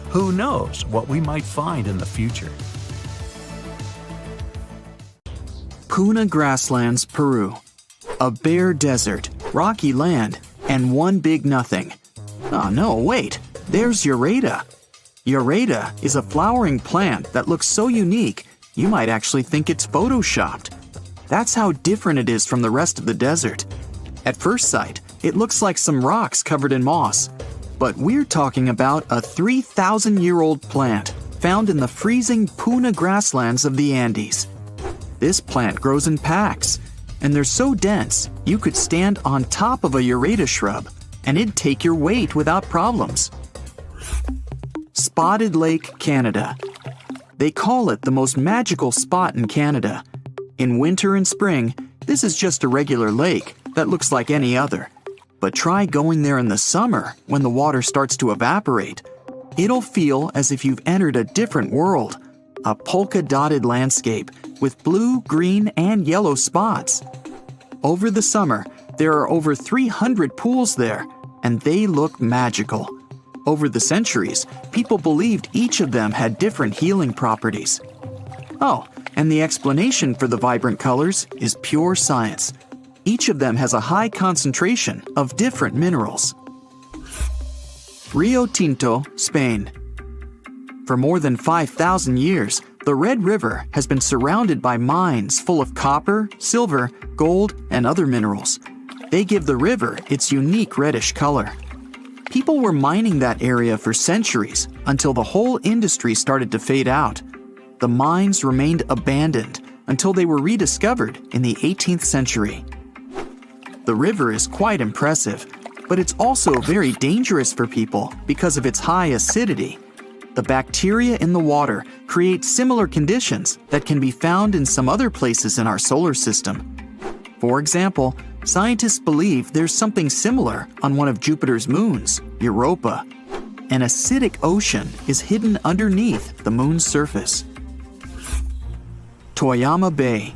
Who knows what we might find in the future? Puna Grasslands, Peru. A bare desert, rocky land, and one big nothing. Oh no, wait, there's Ureta. Ureta is a flowering plant that looks so unique, you might actually think it's photoshopped. That's how different it is from the rest of the desert. At first sight, it looks like some rocks covered in moss. But we're talking about a 3,000-year-old plant found in the freezing Puna grasslands of the Andes. This plant grows in packs, and they're so dense you could stand on top of a Ureta shrub, and it'd take your weight without problems. Spotted Lake, Canada. They call it the most magical spot in Canada. In winter and spring, this is just a regular lake that looks like any other. But try going there in the summer when the water starts to evaporate. It'll feel as if you've entered a different world, a polka-dotted landscape with blue, green, and yellow spots. Over the summer, there are over 300 pools there, and they look magical. Over the centuries, people believed each of them had different healing properties. Oh, and the explanation for the vibrant colors is pure science. Each of them has a high concentration of different minerals. Rio Tinto, Spain. For more than 5,000 years, The Red River has been surrounded by mines full of copper, silver, gold, and other minerals. They give the river its unique reddish color. People were mining that area for centuries until the whole industry started to fade out. The mines remained abandoned until they were rediscovered in the 18th century. The river is quite impressive, but it's also very dangerous for people because of its high acidity. The bacteria in the water create similar conditions that can be found in some other places in our solar system. For example, scientists believe there's something similar on one of Jupiter's moons, Europa. An acidic ocean is hidden underneath the moon's surface. Toyama Bay.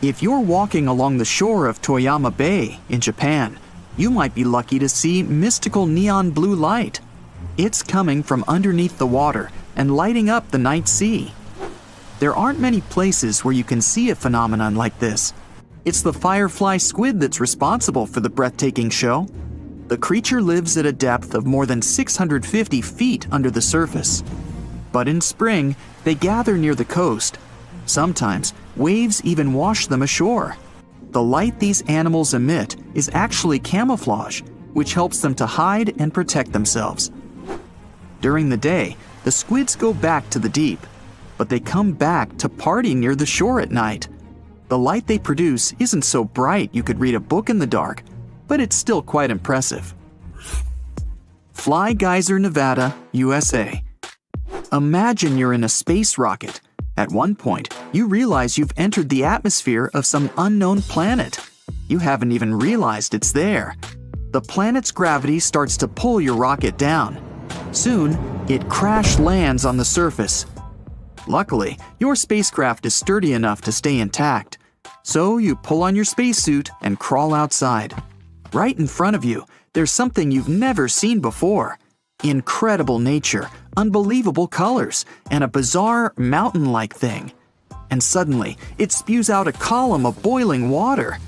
If you're walking along the shore of Toyama Bay in Japan, you might be lucky to see mystical neon blue light. It's coming from underneath the water and lighting up the night sea. There aren't many places where you can see a phenomenon like this. It's the firefly squid that's responsible for the breathtaking show. The creature lives at a depth of more than 650 feet under the surface. But in spring, they gather near the coast. Sometimes, waves even wash them ashore. The light these animals emit is actually camouflage, which helps them to hide and protect themselves. During the day, the squids go back to the deep, but they come back to party near the shore at night. The light they produce isn't so bright you could read a book in the dark, but it's still quite impressive. Fly Geyser, Nevada, USA. Imagine you're in a space rocket. At one point, you realize you've entered the atmosphere of some unknown planet. You haven't even realized it's there. The planet's gravity starts to pull your rocket down. Soon, it crash lands on the surface. Luckily, your spacecraft is sturdy enough to stay intact. So you pull on your spacesuit and crawl outside. Right in front of you, there's something you've never seen before. Incredible nature, unbelievable colors, and a bizarre mountain-like thing. And suddenly, it spews out a column of boiling water.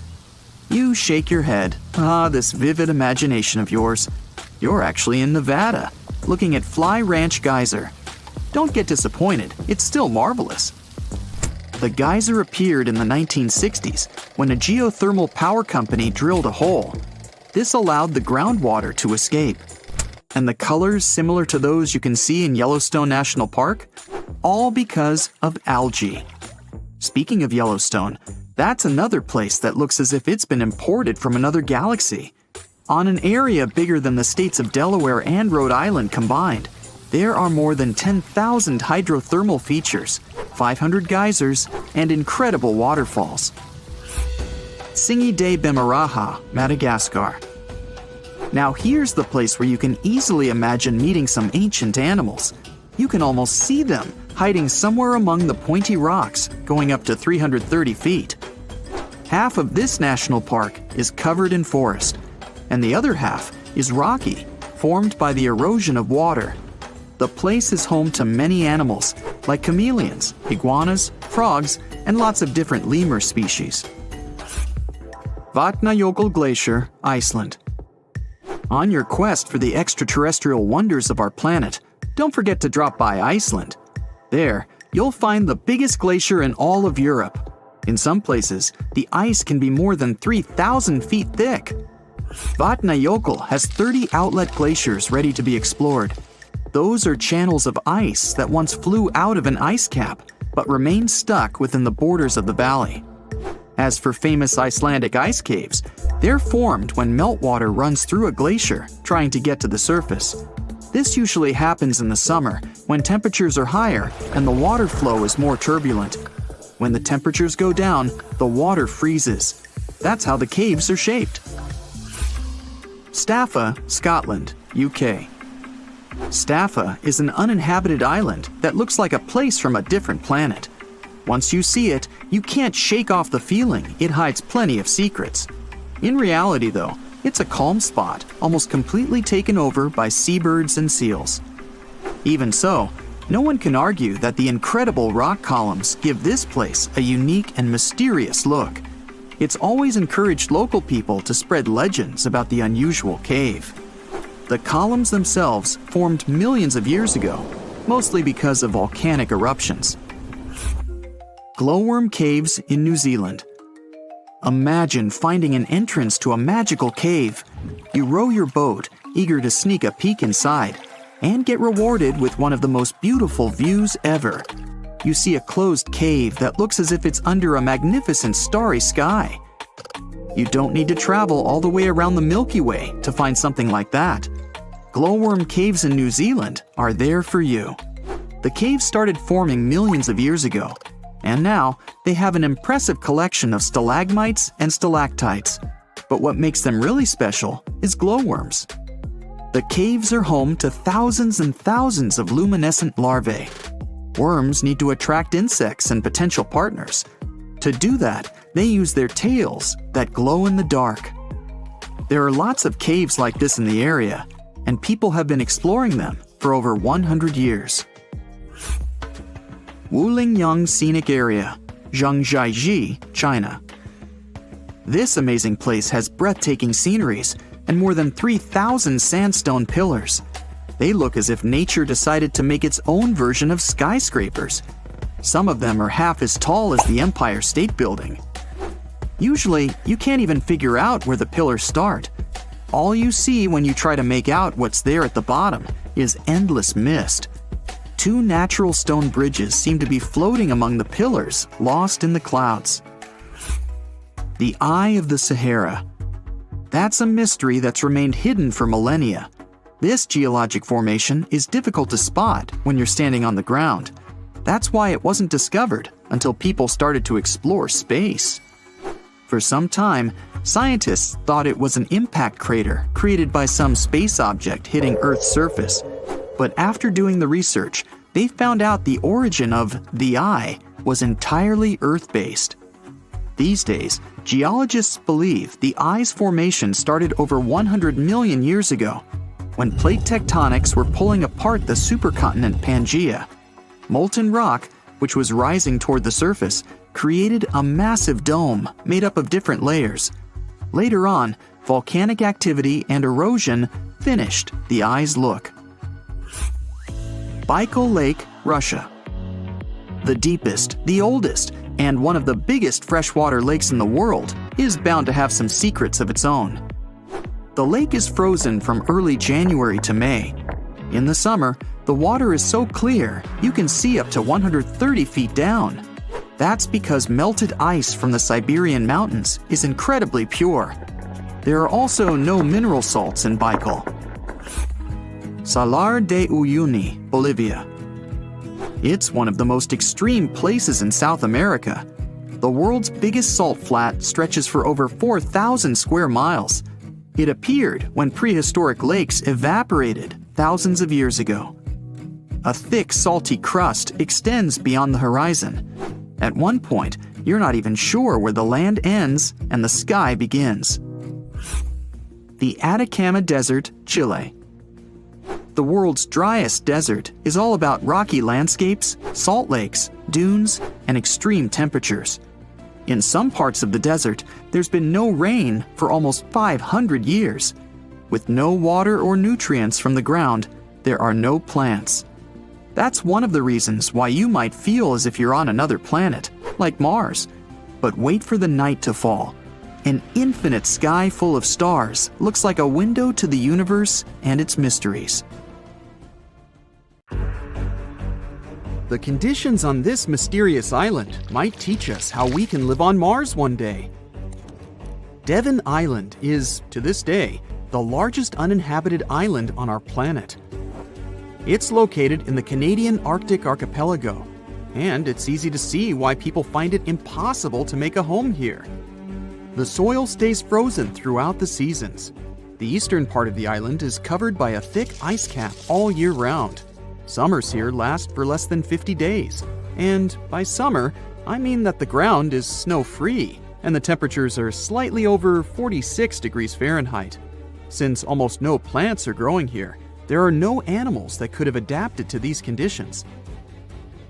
You shake your head. This vivid imagination of yours. You're actually in Nevada, looking at Fly Ranch Geyser. Don't get disappointed, it's still marvelous. The geyser appeared in the 1960s when a geothermal power company drilled a hole. This allowed the groundwater to escape. And the colors similar to those you can see in Yellowstone National Park? All because of algae. Speaking of Yellowstone, that's another place that looks as if it's been imported from another galaxy. On an area bigger than the states of Delaware and Rhode Island combined, there are more than 10,000 hydrothermal features, 500 geysers, and incredible waterfalls. Singi de Bemaraha, Madagascar. Now here's the place where you can easily imagine meeting some ancient animals. You can almost see them hiding somewhere among the pointy rocks, going up to 330 feet. Half of this national park is covered in forest, and the other half is rocky, formed by the erosion of water. The place is home to many animals, like chameleons, iguanas, frogs, and lots of different lemur species. Vatnajökull Glacier, Iceland. On your quest for the extraterrestrial wonders of our planet, don't forget to drop by Iceland. There, you'll find the biggest glacier in all of Europe. In some places, the ice can be more than 3,000 feet thick. Vatnajökull has 30 outlet glaciers ready to be explored. Those are channels of ice that once flew out of an ice cap, but remained stuck within the borders of the valley. As for famous Icelandic ice caves, they're formed when meltwater runs through a glacier, trying to get to the surface. This usually happens in the summer, when temperatures are higher and the water flow is more turbulent. When the temperatures go down, the water freezes. That's how the caves are shaped. Staffa, Scotland, UK. Staffa is an uninhabited island that looks like a place from a different planet. Once you see it, you can't shake off the feeling it hides plenty of secrets. In reality, though, it's a calm spot, almost completely taken over by seabirds and seals. Even so, no one can argue that the incredible rock columns give this place a unique and mysterious look. It's always encouraged local people to spread legends about the unusual cave. The columns themselves formed millions of years ago. mostly because of volcanic eruptions. Glowworm caves in New Zealand. Imagine finding an entrance to a magical cave. You row your boat, eager to sneak a peek inside, and get rewarded with one of the most beautiful views ever. You see a closed cave that looks as if it's under a magnificent starry sky. You don't need to travel all the way around the Milky Way to find something like that. Glowworm caves in New Zealand are there for you. The caves started forming millions of years ago, and now they have an impressive collection of stalagmites and stalactites. But what makes them really special is glowworms. The caves are home to thousands and thousands of luminescent larvae. Worms need to attract insects and potential partners. To do that, they use their tails that glow in the dark. There are lots of caves like this in the area, and people have been exploring them for over 100 years. Wulingyang Scenic Area, Zhangjiajie, China. This amazing place has breathtaking sceneries and more than 3,000 sandstone pillars. They look as if nature decided to make its own version of skyscrapers. Some of them are half as tall as the Empire State Building. Usually, you can't even figure out where the pillars start. All you see when you try to make out what's there at the bottom is endless mist. 2 natural stone bridges seem to be floating among the pillars, lost in the clouds. The Eye of the Sahara. That's a mystery that's remained hidden for millennia. This geologic formation is difficult to spot when you're standing on the ground. That's why it wasn't discovered until people started to explore space. For some time, scientists thought it was an impact crater created by some space object hitting Earth's surface. But after doing the research, they found out the origin of the eye was entirely Earth-based. These days, geologists believe the eye's formation started over 100 million years ago, when plate tectonics were pulling apart the supercontinent Pangaea. Molten rock, which was rising toward the surface, created a massive dome made up of different layers. Later on, volcanic activity and erosion finished the eye's look. Baikal Lake, Russia. The deepest, the oldest, and one of the biggest freshwater lakes in the world is bound to have some secrets of its own. The lake is frozen from early January to May. In the summer, the water is so clear you can see up to 130 feet down. That's because melted ice from the Siberian mountains is incredibly pure. There are also no mineral salts in Baikal. Salar de Uyuni, Bolivia. It's one of the most extreme places in South America. The world's biggest salt flat stretches for over 4,000 square miles. It appeared when prehistoric lakes evaporated thousands of years ago. A thick, salty crust extends beyond the horizon. At one point, you're not even sure where the land ends and the sky begins. The Atacama Desert, Chile. The world's driest desert is all about rocky landscapes, salt lakes, dunes, and extreme temperatures. In some parts of the desert, there's been no rain for almost 500 years. With no water or nutrients from the ground, there are no plants. That's one of the reasons why you might feel as if you're on another planet, like Mars. But wait for the night to fall. An infinite sky full of stars looks like a window to the universe and its mysteries. The conditions on this mysterious island might teach us how we can live on Mars one day. Devon Island is, to this day, the largest uninhabited island on our planet. It's located in the Canadian Arctic archipelago, and it's easy to see why people find it impossible to make a home here. The soil stays frozen throughout the seasons. The eastern part of the island is covered by a thick ice cap all year round. Summers here last for less than 50 days. And by summer, I mean that the ground is snow-free and the temperatures are slightly over 46 degrees Fahrenheit. Since almost no plants are growing here, there are no animals that could have adapted to these conditions.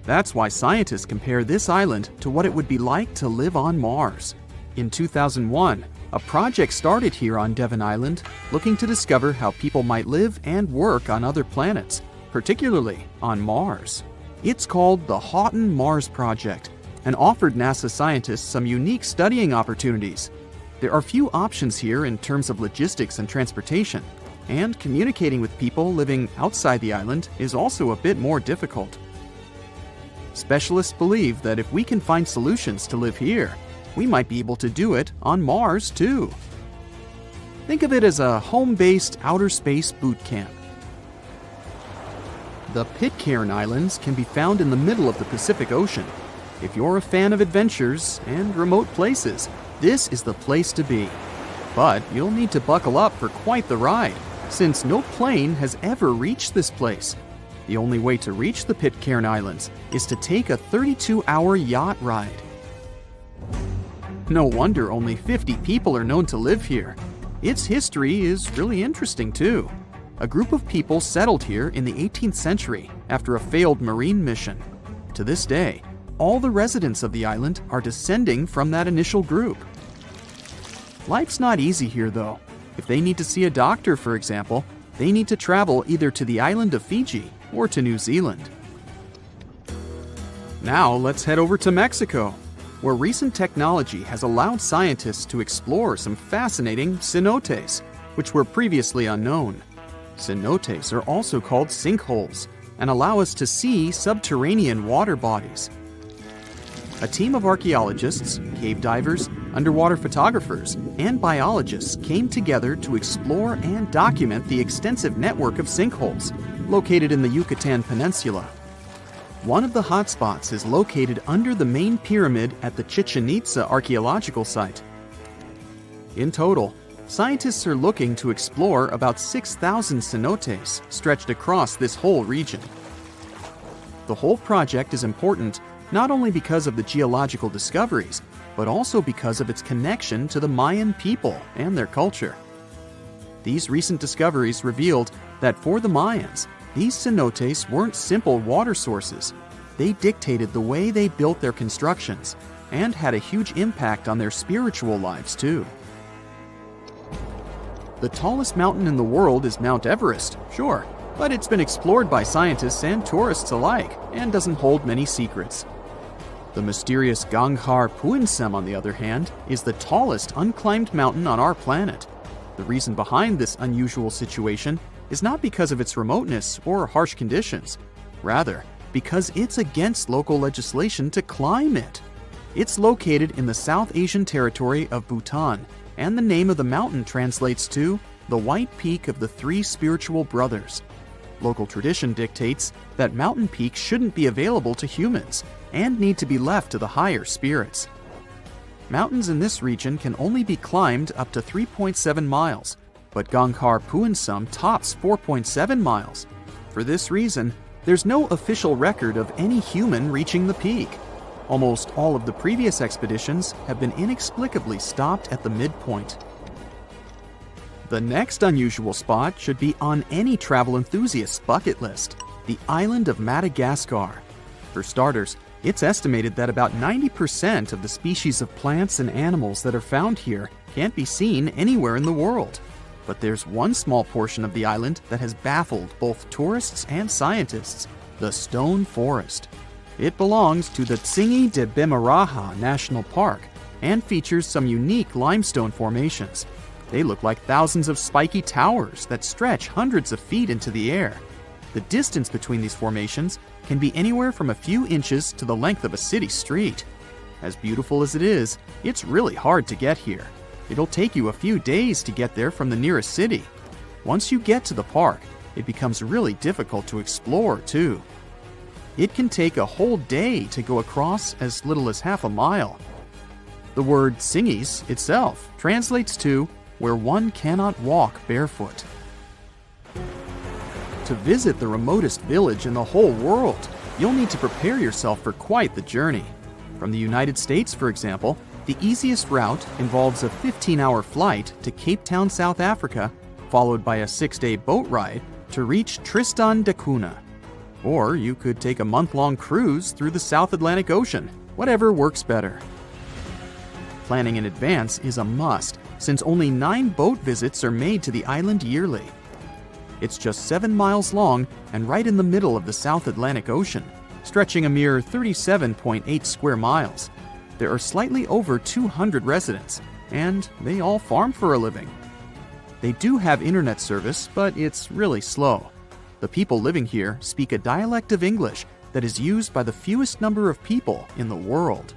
That's why scientists compare this island to what it would be like to live on Mars. In 2001, a project started here on Devon Island looking to discover how people might live and work on other planets. particularly on Mars. It's called the Houghton Mars Project and offered NASA scientists some unique studying opportunities. There are few options here in terms of logistics and transportation, and communicating with people living outside the island is also a bit more difficult. Specialists believe that if we can find solutions to live here, we might be able to do it on Mars too. Think of it as a home-based outer space boot camp. The Pitcairn Islands can be found in the middle of the Pacific Ocean. If you're a fan of adventures and remote places, this is the place to be. But you'll need to buckle up for quite the ride, since no plane has ever reached this place. The only way to reach the Pitcairn Islands is to take a 32-hour yacht ride. No wonder only 50 people are known to live here. Its history is really interesting too. A group of people settled here in the 18th century after a failed marine mission. To this day, all the residents of the island are descending from that initial group. Life's not easy here though. If they need to see a doctor, for example, they need to travel either to the island of Fiji or to New Zealand. Now let's head over to Mexico, where recent technology has allowed scientists to explore some fascinating cenotes, which were previously unknown. Cenotes are also called sinkholes and allow us to see subterranean water bodies. A team of archaeologists, cave divers, underwater photographers, and biologists came together to explore and document the extensive network of sinkholes located in the Yucatan Peninsula. One of the hotspots is located under the main pyramid at the Chichen Itza archaeological site. In total, scientists are looking to explore about 6,000 cenotes stretched across this whole region. The whole project is important not only because of the geological discoveries, but also because of its connection to the Mayan people and their culture. These recent discoveries revealed that for the Mayans, these cenotes weren't simple water sources. They dictated the way they built their constructions and had a huge impact on their spiritual lives too. The tallest mountain in the world is Mount Everest, sure, but it's been explored by scientists and tourists alike and doesn't hold many secrets. The mysterious Ganghar Puensum, on the other hand, is the tallest unclimbed mountain on our planet. The reason behind this unusual situation is not because of its remoteness or harsh conditions. Rather, because it's against local legislation to climb it. It's located in the South Asian territory of Bhutan, and the name of the mountain translates to the White Peak of the Three Spiritual Brothers. Local tradition dictates that mountain peaks shouldn't be available to humans and need to be left to the higher spirits. Mountains in this region can only be climbed up to 3.7 miles, but Ganghar Puensum tops 4.7 miles. For this reason, there's no official record of any human reaching the peak. Almost all of the previous expeditions have been inexplicably stopped at the midpoint. The next unusual spot should be on any travel enthusiast's bucket list, the island of Madagascar. For starters, it's estimated that about 90% of the species of plants and animals that are found here can't be seen anywhere in the world. But there's one small portion of the island that has baffled both tourists and scientists, the stone forest. It belongs to the Tsingy de Bemaraha National Park and features some unique limestone formations. They look like thousands of spiky towers that stretch hundreds of feet into the air. The distance between these formations can be anywhere from a few inches to the length of a city street. As beautiful as it is, it's really hard to get here. It'll take you a few days to get there from the nearest city. Once you get to the park, it becomes really difficult to explore too. It can take a whole day to go across as little as half a mile. The word Tsingys itself translates to where one cannot walk barefoot. To visit the remotest village in the whole world, you'll need to prepare yourself for quite the journey. From the United States, for example, the easiest route involves a 15-hour flight to Cape Town, South Africa, followed by a 6-day boat ride to reach Tristan da Cunha. Or you could take a month-long cruise through the South Atlantic Ocean, whatever works better. Planning in advance is a must, since only 9 boat visits are made to the island yearly. It's just 7 miles long and right in the middle of the South Atlantic Ocean, stretching a mere 37.8 square miles. There are slightly over 200 residents, and they all farm for a living. They do have internet service, but it's really slow. The people living here speak a dialect of English that is used by the fewest number of people in the world.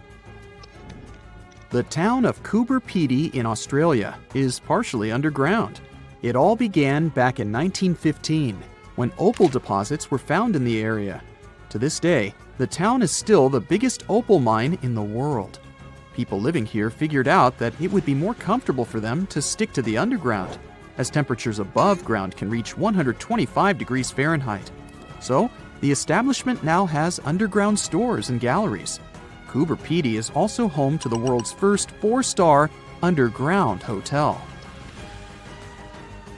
The town of Coober Pedy in Australia is partially underground. It all began back in 1915, when opal deposits were found in the area. To this day, the town is still the biggest opal mine in the world. People living here figured out that it would be more comfortable for them to stick to the underground, as temperatures above ground can reach 125 degrees Fahrenheit. So, the establishment now has underground stores and galleries. Coober Pedy is also home to the world's first 4-star underground hotel.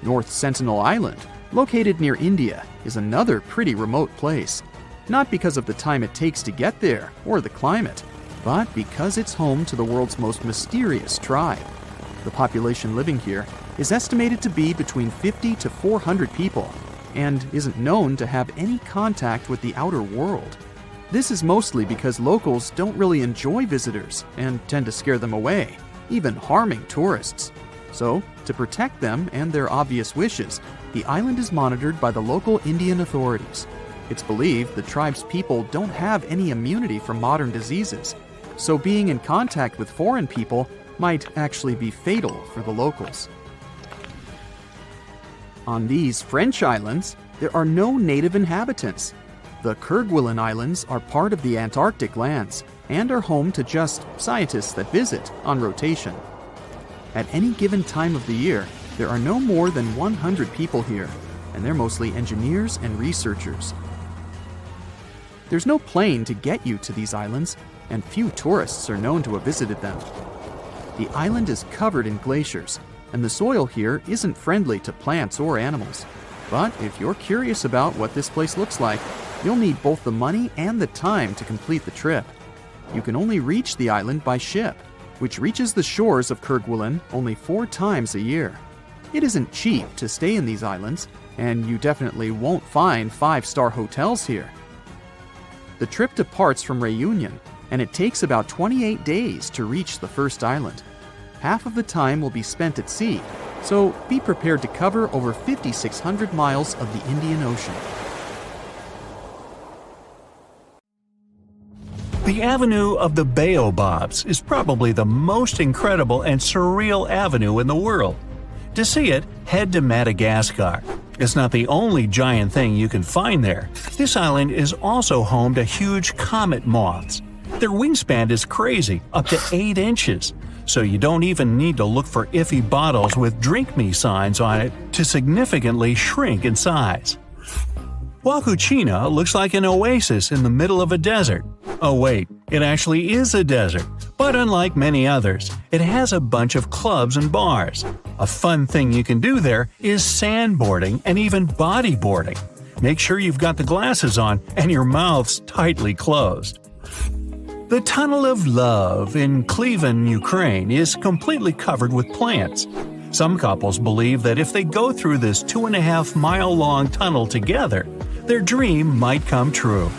North Sentinel Island, located near India, is another pretty remote place. Not because of the time it takes to get there or the climate, but because it's home to the world's most mysterious tribe. The population living here is estimated to be between 50 to 400 people and isn't known to have any contact with the outer world. This is mostly because locals don't really enjoy visitors and tend to scare them away, even harming tourists. So, to protect them and their obvious wishes, the island is monitored by the local Indian authorities. It's believed the tribe's people don't have any immunity from modern diseases, so being in contact with foreign people might actually be fatal for the locals. On these French islands, there are no native inhabitants. The Kerguelen Islands are part of the Antarctic lands and are home to just scientists that visit on rotation. At any given time of the year, there are no more than 100 people here, and they're mostly engineers and researchers. There's no plane to get you to these islands, and few tourists are known to have visited them. The island is covered in glaciers, and the soil here isn't friendly to plants or animals. But if you're curious about what this place looks like, you'll need both the money and the time to complete the trip. You can only reach the island by ship, which reaches the shores of Kerguelen only 4 times a year. It isn't cheap to stay in these islands, and you definitely won't find 5-star hotels here. The trip departs from Réunion, and it takes about 28 days to reach the first island. Half of the time will be spent at sea, so be prepared to cover over 5,600 miles of the Indian Ocean. The Avenue of the Baobabs is probably the most incredible and surreal avenue in the world. To see it, head to Madagascar. It's not the only giant thing you can find there. This island is also home to huge comet moths. Their wingspan is crazy, up to 8 inches, so you don't even need to look for iffy bottles with "Drink Me" signs on it to significantly shrink in size. Huacuchina looks like an oasis in the middle of a desert. Oh wait, it actually is a desert, but unlike many others, it has a bunch of clubs and bars. A fun thing you can do there is sandboarding and even bodyboarding. Make sure you've got the glasses on and your mouth's tightly closed. The Tunnel of Love in Klivan, Ukraine is completely covered with plants. Some couples believe that if they go through this 2.5-mile-long tunnel together, their dream might come true.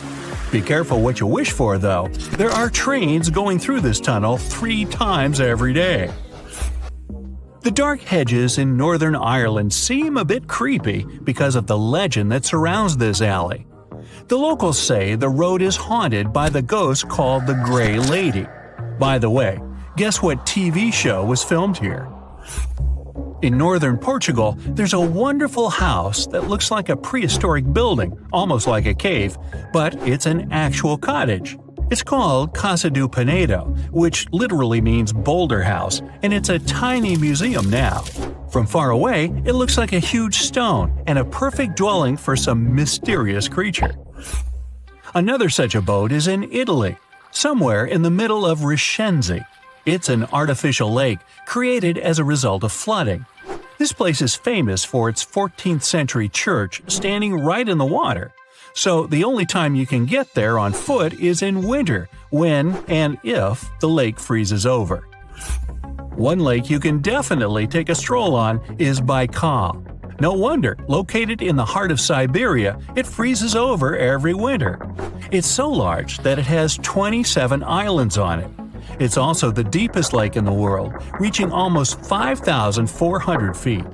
Be careful what you wish for, though. There are trains going through this tunnel 3 times every day. The dark hedges in Northern Ireland seem a bit creepy because of the legend that surrounds this alley. The locals say the road is haunted by the ghost called the Grey Lady. By the way, guess what TV show was filmed here? In northern Portugal, there's a wonderful house that looks like a prehistoric building, almost like a cave, but it's an actual cottage. It's called Casa do Penedo, which literally means boulder house, and it's a tiny museum now. From far away, it looks like a huge stone and a perfect dwelling for some mysterious creature. Another such abode is in Italy, somewhere in the middle of Rishenzi. It's an artificial lake created as a result of flooding. This place is famous for its 14th century church standing right in the water. So the only time you can get there on foot is in winter, when and if the lake freezes over. One lake you can definitely take a stroll on is Baikal. No wonder, located in the heart of Siberia, it freezes over every winter. It's so large that it has 27 islands on it. It's also the deepest lake in the world, reaching almost 5,400 feet.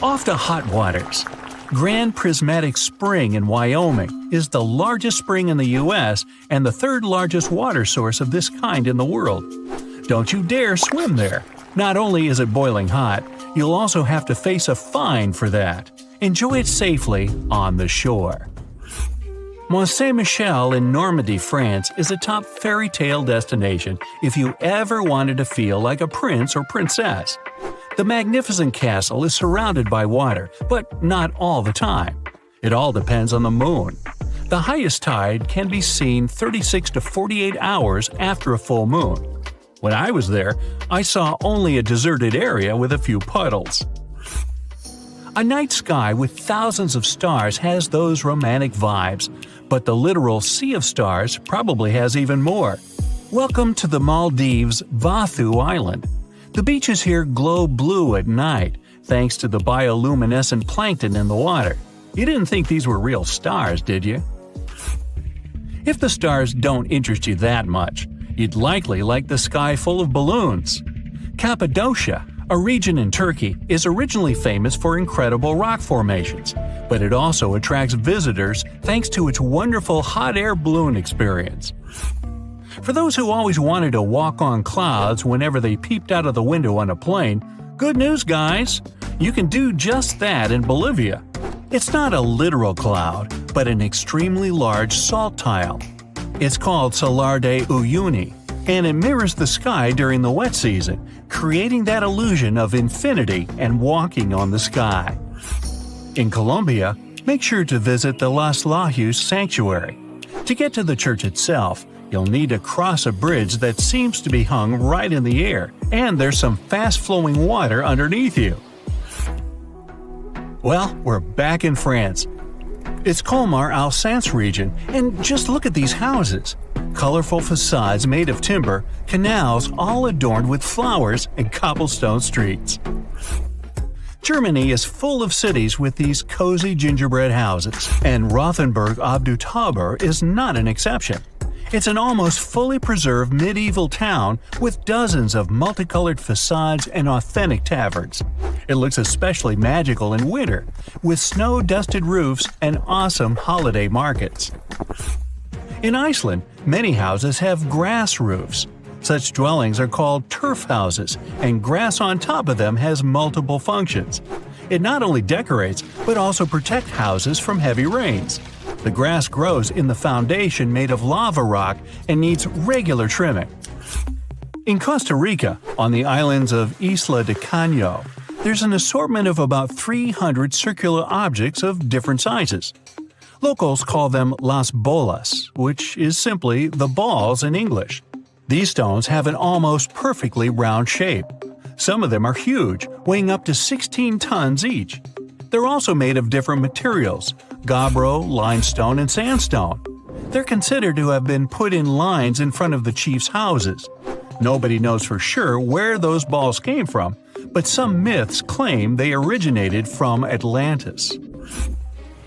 Off to hot waters. Grand Prismatic Spring in Wyoming is the largest spring in the U.S. and the third largest water source of this kind in the world. Don't you dare swim there. Not only is it boiling hot, you'll also have to face a fine for that. Enjoy it safely on the shore. Mont Saint-Michel in Normandy, France is a top fairy tale destination if you ever wanted to feel like a prince or princess. The magnificent castle is surrounded by water, but not all the time. It all depends on the moon. The highest tide can be seen 36 to 48 hours after a full moon. When I was there, I saw only a deserted area with a few puddles. A night sky with thousands of stars has those romantic vibes, but the literal sea of stars probably has even more. Welcome to the Maldives' Vathu Island. The beaches here glow blue at night, thanks to the bioluminescent plankton in the water. You didn't think these were real stars, did you? If the stars don't interest you that much, you'd likely like the sky full of balloons. Cappadocia, a region in Turkey, is originally famous for incredible rock formations, but it also attracts visitors thanks to its wonderful hot air balloon experience. For those who always wanted to walk on clouds whenever they peeped out of the window on a plane, good news, guys! You can do just that in Bolivia. It's not a literal cloud, but an extremely large salt tile. It's called Salar de Uyuni, and it mirrors the sky during the wet season, creating that illusion of infinity and walking on the sky. In Colombia, make sure to visit the Las Lajas Sanctuary. To get to the church itself, you'll need to cross a bridge that seems to be hung right in the air, and there's some fast-flowing water underneath you. Well, we're back in France. It's Colmar-Alsace region, and just look at these houses. Colorful facades made of timber, canals all adorned with flowers, and cobblestone streets. Germany is full of cities with these cozy gingerbread houses, and Rothenburg ob der Tauber is not an exception. It's an almost fully preserved medieval town with dozens of multicolored facades and authentic taverns. It looks especially magical in winter, with snow-dusted roofs and awesome holiday markets. In Iceland, many houses have grass roofs. Such dwellings are called turf houses, and grass on top of them has multiple functions. It not only decorates, but also protects houses from heavy rains. The grass grows in the foundation made of lava rock and needs regular trimming. In Costa Rica, on the islands of Isla de Caño, there's an assortment of about 300 circular objects of different sizes. Locals call them las bolas, which is simply the balls in English. These stones have an almost perfectly round shape. Some of them are huge, weighing up to 16 tons each. They're also made of different materials: gabbro, limestone, and sandstone. They're considered to have been put in lines in front of the chief's houses. Nobody knows for sure where those balls came from, but some myths claim they originated from Atlantis.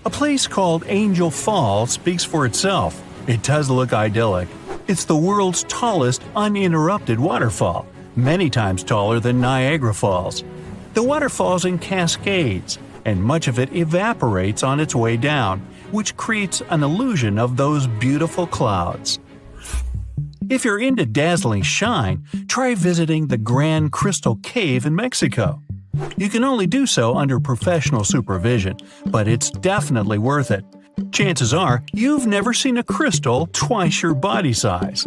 A place called Angel Falls speaks for itself. It does look idyllic. It's the world's tallest uninterrupted waterfall, many times taller than Niagara Falls. The water falls in cascades, and much of it evaporates on its way down, which creates an illusion of those beautiful clouds. If you're into dazzling shine, try visiting the Grand Crystal Cave in Mexico. You can only do so under professional supervision, but it's definitely worth it. Chances are you've never seen a crystal twice your body size.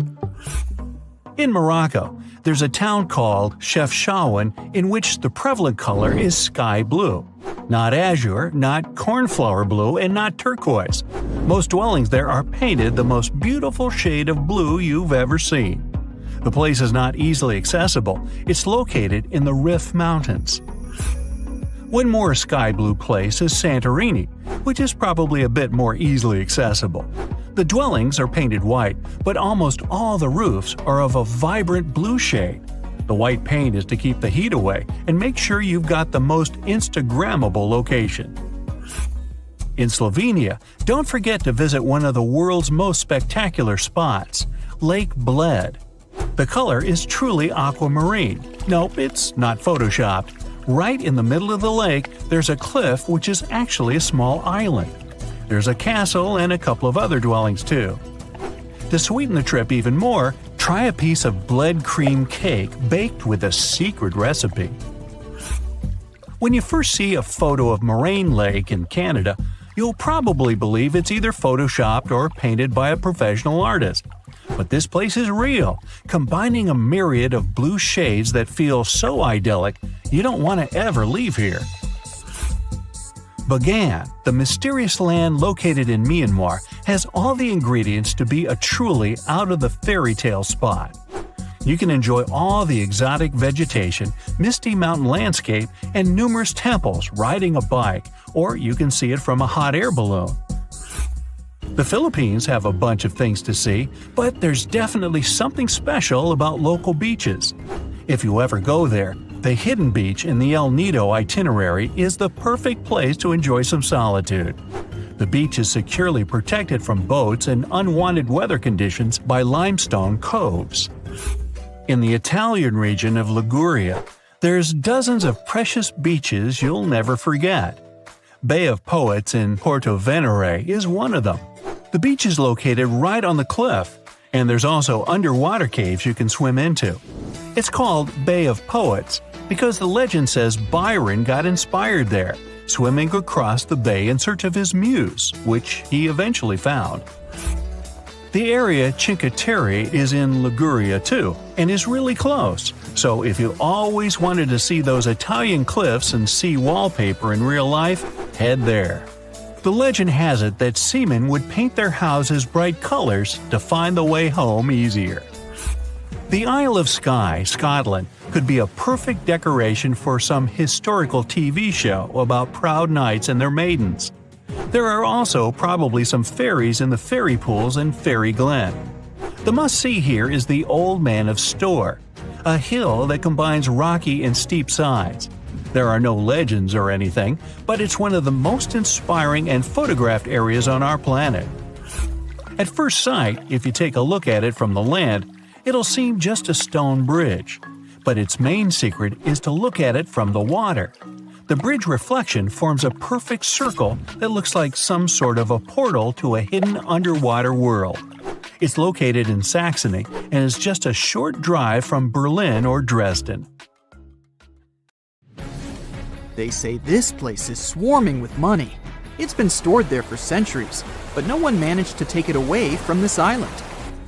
In Morocco, there's a town called Chefchaouen in which the prevalent color is sky blue. Not azure, not cornflower blue, and not turquoise. Most dwellings there are painted the most beautiful shade of blue you've ever seen. The place is not easily accessible. It's located in the Rif Mountains. One more sky blue place is Santorini, which is probably a bit more easily accessible. The dwellings are painted white, but almost all the roofs are of a vibrant blue shade. The white paint is to keep the heat away and make sure you've got the most Instagrammable location. In Slovenia, don't forget to visit one of the world's most spectacular spots, Lake Bled. The color is truly aquamarine. Nope, it's not photoshopped. Right in the middle of the lake, there's a cliff which is actually a small island. There's a castle and a couple of other dwellings too. To sweeten the trip even more, try a piece of Bled cream cake baked with a secret recipe. When you first see a photo of Moraine Lake in Canada, you'll probably believe it's either photoshopped or painted by a professional artist. But this place is real, combining a myriad of blue shades that feel so idyllic you don't want to ever leave here. Bagan, the mysterious land located in Myanmar, has all the ingredients to be a truly out-of-the-fairy-tale spot. You can enjoy all the exotic vegetation, misty mountain landscape, and numerous temples riding a bike, or you can see it from a hot air balloon. The Philippines have a bunch of things to see, but there's definitely something special about local beaches. If you ever go there, the hidden beach in the El Nido itinerary is the perfect place to enjoy some solitude. The beach is securely protected from boats and unwanted weather conditions by limestone coves. In the Italian region of Liguria, there's dozens of precious beaches you'll never forget. Bay of Poets in Porto Venere is one of them. The beach is located right on the cliff, and there's also underwater caves you can swim into. It's called Bay of Poets because the legend says Byron got inspired there, swimming across the bay in search of his muse, which he eventually found. The area Cinque Terre is in Liguria too, and is really close, so if you always wanted to see those Italian cliffs and sea wallpaper in real life, head there. The legend has it that seamen would paint their houses bright colors to find the way home easier. The Isle of Skye, Scotland, could be a perfect decoration for some historical TV show about proud knights and their maidens. There are also probably some fairies in the fairy pools in Fairy Glen. The must-see here is the Old Man of Storr, a hill that combines rocky and steep sides. There are no legends or anything, but it's one of the most inspiring and photographed areas on our planet. At first sight, if you take a look at it from the land, it'll seem just a stone bridge. But its main secret is to look at it from the water. The bridge reflection forms a perfect circle that looks like some sort of a portal to a hidden underwater world. It's located in Saxony and is just a short drive from Berlin or Dresden. They say this place is swarming with money. It's been stored there for centuries, but no one managed to take it away from this island.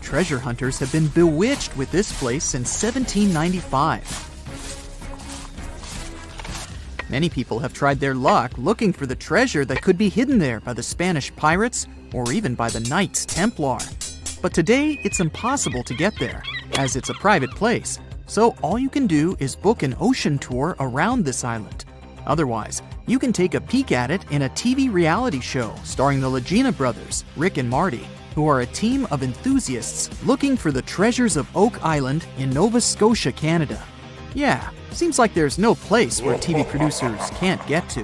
Treasure hunters have been bewitched with this place since 1795. Many people have tried their luck looking for the treasure that could be hidden there by the Spanish pirates or even by the Knights Templar. But today, it's impossible to get there, as it's a private place, so all you can do is book an ocean tour around this island. Otherwise, you can take a peek at it in a TV reality show starring the Legina brothers, Rick and Marty, who are a team of enthusiasts looking for the treasures of Oak Island in Nova Scotia, Canada. Yeah, seems like there's no place where TV producers can't get to.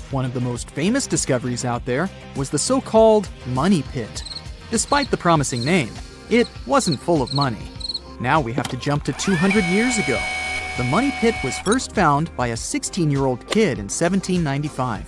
One of the most famous discoveries out there was the so-called Money Pit. Despite the promising name, it wasn't full of money. Now we have to jump to 200 years ago. The Money Pit was first found by a 16-year-old kid in 1795.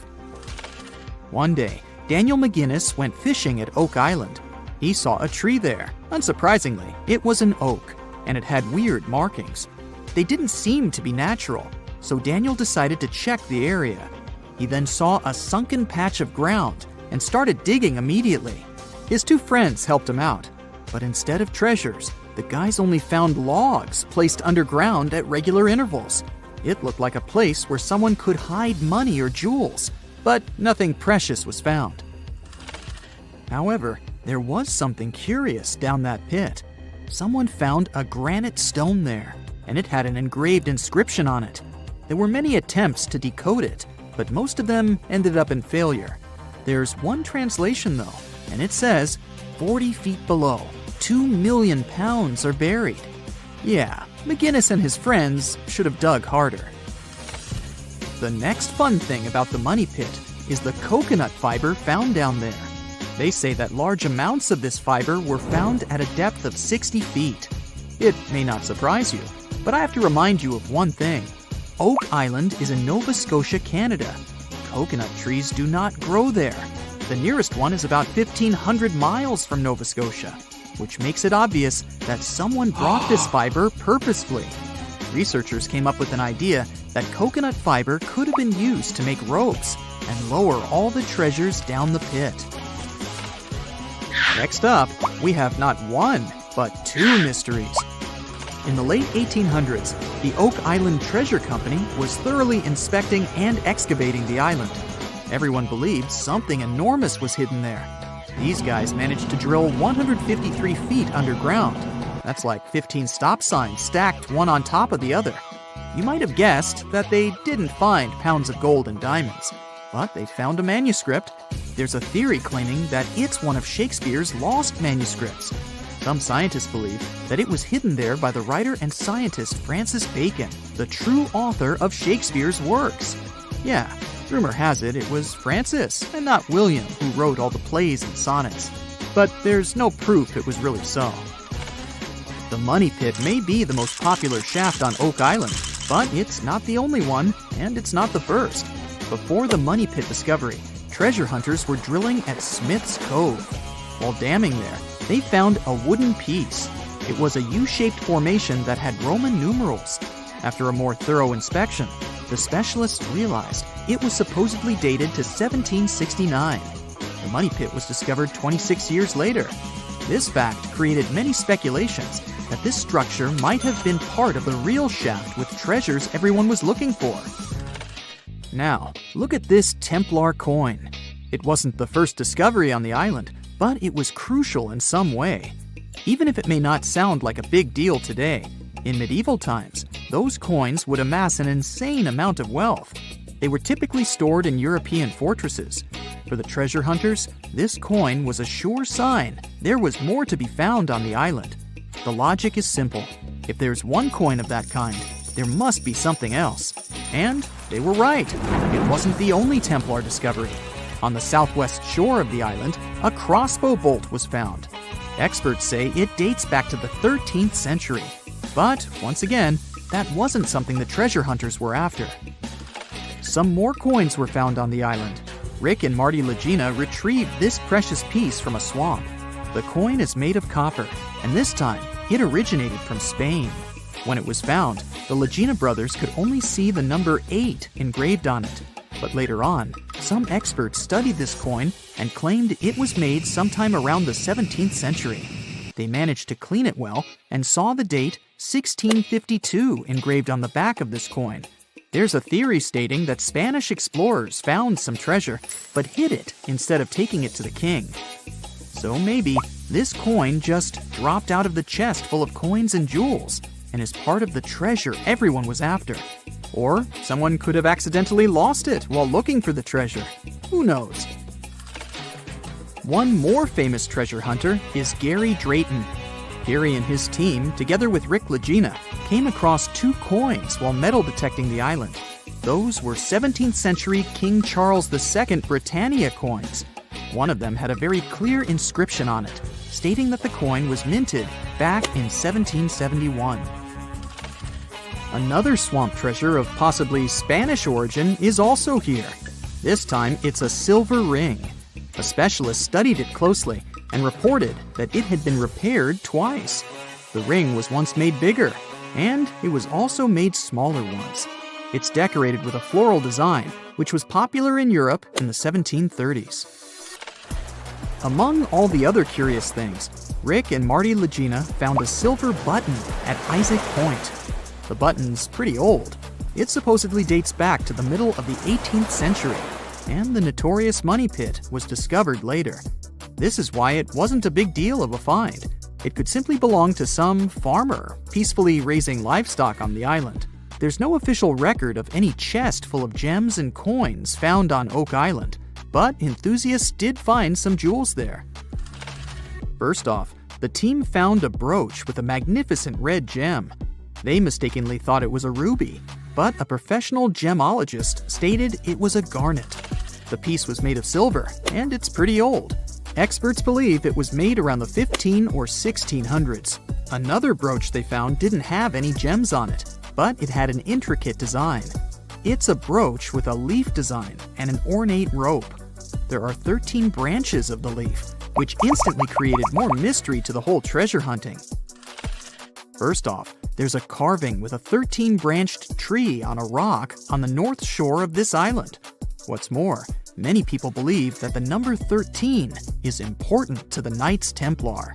One day, Daniel McGinnis went fishing at Oak Island. He saw a tree there. Unsurprisingly, it was an oak, and it had weird markings. They didn't seem to be natural, so Daniel decided to check the area. He then saw a sunken patch of ground and started digging immediately. His two friends helped him out, but instead of treasures, the guys only found logs placed underground at regular intervals. It looked like a place where someone could hide money or jewels, but nothing precious was found. However, there was something curious down that pit. Someone found a granite stone there, and it had an engraved inscription on it. There were many attempts to decode it, but most of them ended up in failure. There's one translation though, and it says, 40 feet below, 2 million pounds are buried. Yeah, McGinnis and his friends should have dug harder. The next fun thing about the money pit is the coconut fiber found down there. They say that large amounts of this fiber were found at a depth of 60 feet. It may not surprise you, but I have to remind you of one thing. Oak Island is in Nova Scotia, Canada. Coconut trees do not grow there. The nearest one is about 1,500 miles from Nova Scotia, which makes it obvious that someone brought this fiber purposefully. Researchers came up with an idea that coconut fiber could have been used to make ropes and lower all the treasures down the pit. Next up, we have not one, but two mysteries. In the late 1800s, the Oak Island Treasure Company was thoroughly inspecting and excavating the island. Everyone believed something enormous was hidden there. These guys managed to drill 153 feet underground. That's like 15 stop signs stacked one on top of the other. You might have guessed that they didn't find pounds of gold and diamonds, but they found a manuscript. There's a theory claiming that it's one of Shakespeare's lost manuscripts. Some scientists believe that it was hidden there by the writer and scientist Francis Bacon, the true author of Shakespeare's works. Yeah, rumor has it it was Francis and not William who wrote all the plays and sonnets. But there's no proof it was really so. The Money Pit may be the most popular shaft on Oak Island, but it's not the only one, and it's not the first. Before the Money Pit discovery, treasure hunters were drilling at Smith's Cove. While damming there, they found a wooden piece. It was a U-shaped formation that had Roman numerals. After a more thorough inspection, the specialists realized it was supposedly dated to 1769. The Money Pit was discovered 26 years later. This fact created many speculations that this structure might have been part of the real shaft with treasures everyone was looking for. Now, look at this Templar coin. It wasn't the first discovery on the island, but it was crucial in some way. Even if it may not sound like a big deal today, in medieval times, those coins would amass an insane amount of wealth. They were typically stored in European fortresses. For the treasure hunters, this coin was a sure sign there was more to be found on the island. The logic is simple. If there's one coin of that kind, there must be something else. And they were right. It wasn't the only Templar discovery. On the southwest shore of the island, a crossbow bolt was found. Experts say it dates back to the 13th century. But, once again, that wasn't something the treasure hunters were after. Some more coins were found on the island. Rick and Marty Legina retrieved this precious piece from a swamp. The coin is made of copper, and this time, it originated from Spain. When it was found, the Legina brothers could only see the number 8 engraved on it. But later on, some experts studied this coin and claimed it was made sometime around the 17th century. They managed to clean it well and saw the date 1652 engraved on the back of this coin. There's a theory stating that Spanish explorers found some treasure but hid it instead of taking it to the king. So maybe this coin just dropped out of the chest full of coins and jewels and is part of the treasure everyone was after. Or someone could have accidentally lost it while looking for the treasure. Who knows? One more famous treasure hunter is Gary Drayton. Gary and his team, together with Rick Legina, came across 2 coins while metal detecting the island. Those were 17th century King Charles II Britannia coins. One of them had a very clear inscription on it, stating that the coin was minted back in 1771. Another swamp treasure of possibly Spanish origin is also here. This time, it's a silver ring. A specialist studied it closely and reported that it had been repaired twice. The ring was once made bigger, and it was also made smaller once. It's decorated with a floral design, which was popular in Europe in the 1730s. Among all the other curious things, Rick and Marty Legina found a silver button at Isaac Point. The button's pretty old. It supposedly dates back to the middle of the 18th century, and the notorious Money Pit was discovered later. This is why it wasn't a big deal of a find. It could simply belong to some farmer peacefully raising livestock on the island. There's no official record of any chest full of gems and coins found on Oak Island, but enthusiasts did find some jewels there. First off, the team found a brooch with a magnificent red gem. They mistakenly thought it was a ruby, but a professional gemologist stated it was a garnet. The piece was made of silver, and it's pretty old. Experts believe it was made around the 15 or 1600s. Another brooch they found didn't have any gems on it, but it had an intricate design. It's a brooch with a leaf design and an ornate rope. There are 13 branches of the leaf, which instantly created more mystery to the whole treasure hunting. First off, there's a carving with a 13-branched tree on a rock on the north shore of this island. What's more, many people believe that the number 13 is important to the Knights Templar.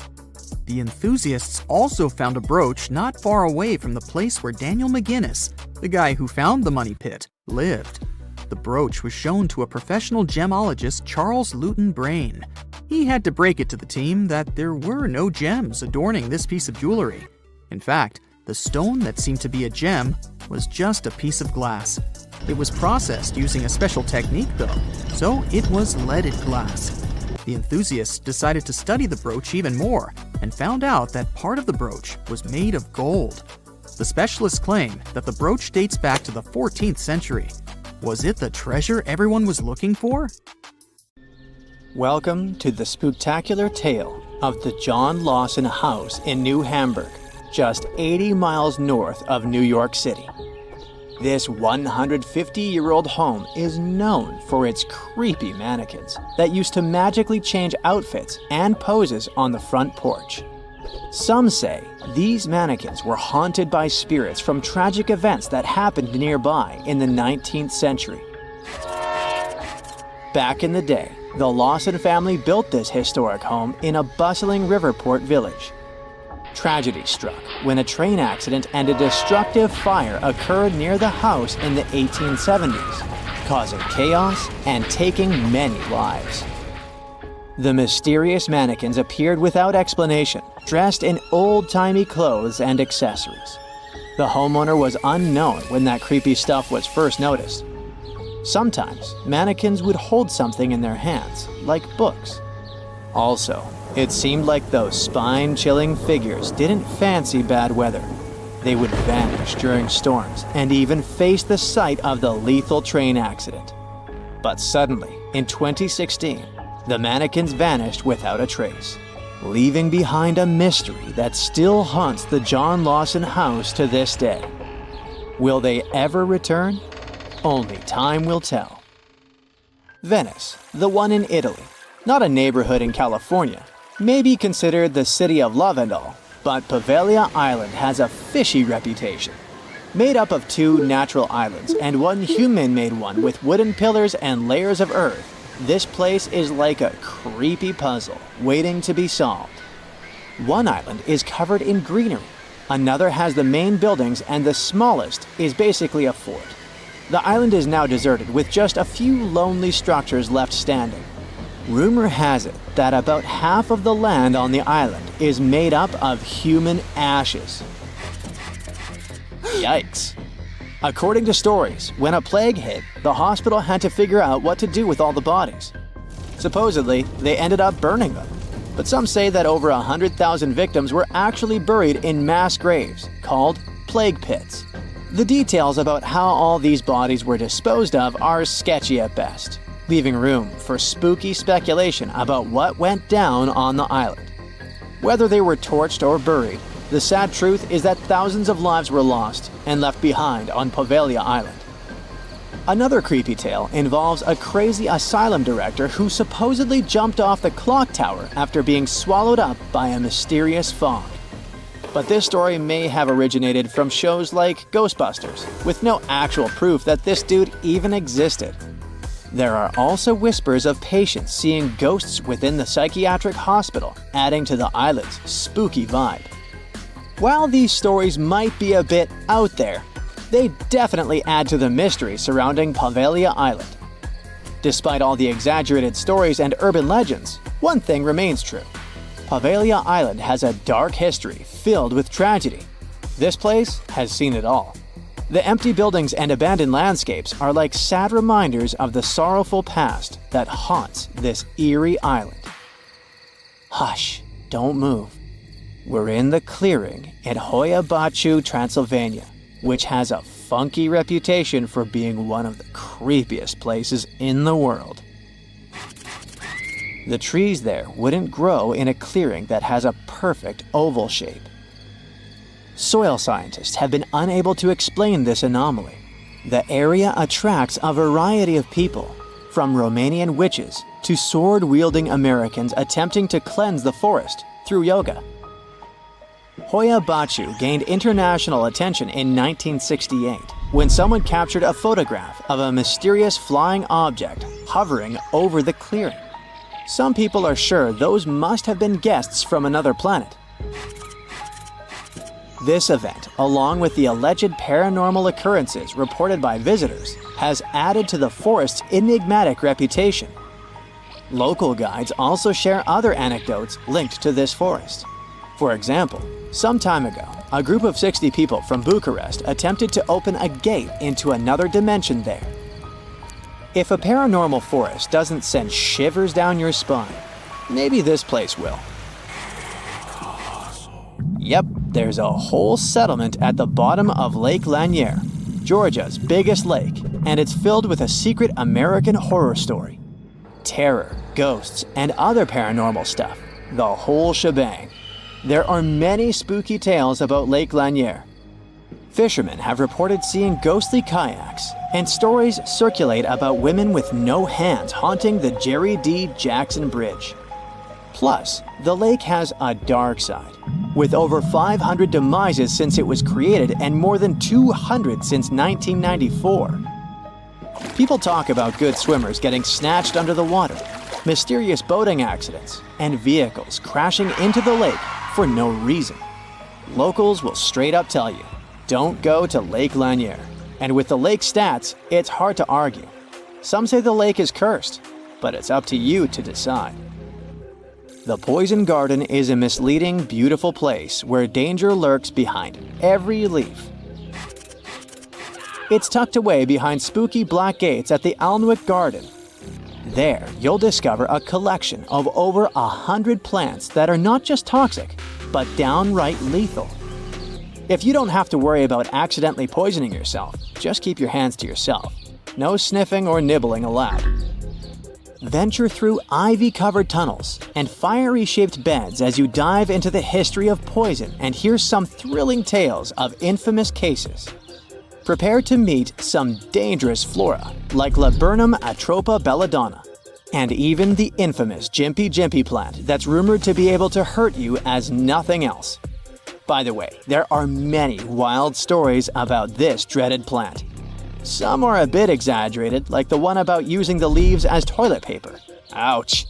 The enthusiasts also found a brooch not far away from the place where Daniel McGinnis, the guy who found the money pit, lived. The brooch was shown to a professional gemologist, Charles Luton Brain. He had to break it to the team that there were no gems adorning this piece of jewelry. In fact, the stone that seemed to be a gem was just a piece of glass. It was processed using a special technique though, so it was leaded glass. The enthusiasts decided to study the brooch even more and found out that part of the brooch was made of gold. The specialists claim that the brooch dates back to the 14th century. Was it the treasure everyone was looking for? Welcome to the spooktacular tale of the John Lawson House in New Hamburg, just 80 miles north of New York City. This 150-year-old home is known for its creepy mannequins that used to magically change outfits and poses on the front porch. Some say these mannequins were haunted by spirits from tragic events that happened nearby in the 19th century. Back in the day, the Lawson family built this historic home in a bustling Riverport village. Tragedy struck when a train accident and a destructive fire occurred near the house in the 1870s, causing chaos and taking many lives. The mysterious mannequins appeared without explanation, dressed in old-timey clothes and accessories. The homeowner was unknown when that creepy stuff was first noticed. Sometimes, mannequins would hold something in their hands, like books. Also, it seemed like those spine-chilling figures didn't fancy bad weather. They would vanish during storms and even face the sight of the lethal train accident. But suddenly, in 2016, the mannequins vanished without a trace, leaving behind a mystery that still haunts the John Lawson house to this day. Will they ever return? Only time will tell. Venice, the one in Italy, not a neighborhood in California, may be considered the city of love and all, but Poveglia Island has a fishy reputation. Made up of 2 natural islands and 1 human-made one with wooden pillars and layers of earth, this place is like a creepy puzzle waiting to be solved. One island is covered in greenery, another has the main buildings, and the smallest is basically a fort. The island is now deserted with just a few lonely structures left standing. Rumor has it that about half of the land on the island is made up of human ashes. Yikes. According to stories, when a plague hit, the hospital had to figure out what to do with all the bodies. Supposedly, they ended up burning them, but some say that over 100,000 victims were actually buried in mass graves, called plague pits. The details about how all these bodies were disposed of are sketchy at best, leaving room for spooky speculation about what went down on the island. Whether they were torched or buried, the sad truth is that thousands of lives were lost and left behind on Poveglia Island. Another creepy tale involves a crazy asylum director who supposedly jumped off the clock tower after being swallowed up by a mysterious fog. But this story may have originated from shows like Ghostbusters, with no actual proof that this dude even existed. There are also whispers of patients seeing ghosts within the psychiatric hospital, adding to the island's spooky vibe. While these stories might be a bit out there, they definitely add to the mystery surrounding Poveglia Island. Despite all the exaggerated stories and urban legends, one thing remains true. Poveglia Island has a dark history filled with tragedy. This place has seen it all. The empty buildings and abandoned landscapes are like sad reminders of the sorrowful past that haunts this eerie island. Hush, don't move. We're in the clearing in Hoya Baciu, Transylvania, which has a funky reputation for being one of the creepiest places in the world. The trees there wouldn't grow in a clearing that has a perfect oval shape. Soil scientists have been unable to explain this anomaly. The area attracts a variety of people, from Romanian witches to sword-wielding Americans attempting to cleanse the forest through yoga. Hoya Baciu gained international attention in 1968 when someone captured a photograph of a mysterious flying object hovering over the clearing. Some people are sure those must have been guests from another planet. This event, along with the alleged paranormal occurrences reported by visitors, has added to the forest's enigmatic reputation. Local guides also share other anecdotes linked to this forest. For example, some time ago, a group of 60 people from Bucharest attempted to open a gate into another dimension there. If a paranormal forest doesn't send shivers down your spine, maybe this place will. Yep, there's a whole settlement at the bottom of Lake Lanier, Georgia's biggest lake, and it's filled with a secret American horror story. Terror, ghosts, and other paranormal stuff. The whole shebang. There are many spooky tales about Lake Lanier. Fishermen have reported seeing ghostly kayaks, and stories circulate about women with no hands haunting the Jerry D. Jackson Bridge. Plus, the lake has a dark side, with over 500 demises since it was created and more than 200 since 1994. People talk about good swimmers getting snatched under the water, mysterious boating accidents, and vehicles crashing into the lake for no reason. Locals will straight up tell you, don't go to Lake Lanier. And with the lake stats, it's hard to argue. Some say the lake is cursed, but it's up to you to decide. The Poison Garden is a misleading, beautiful place where danger lurks behind every leaf. It's tucked away behind spooky black gates at the Alnwick Garden. There, you'll discover a collection of over 100 plants that are not just toxic, but downright lethal. If you don't have to worry about accidentally poisoning yourself, just keep your hands to yourself. No sniffing or nibbling allowed. Venture through ivy-covered tunnels and fiery-shaped beds as you dive into the history of poison and hear some thrilling tales of infamous cases. Prepare to meet some dangerous flora like Laburnum atropa belladonna, and even the infamous Jimpy Jimpy plant that's rumored to be able to hurt you as nothing else. By the way, there are many wild stories about this dreaded plant. Some are a bit exaggerated, like the one about using the leaves as toilet paper. Ouch.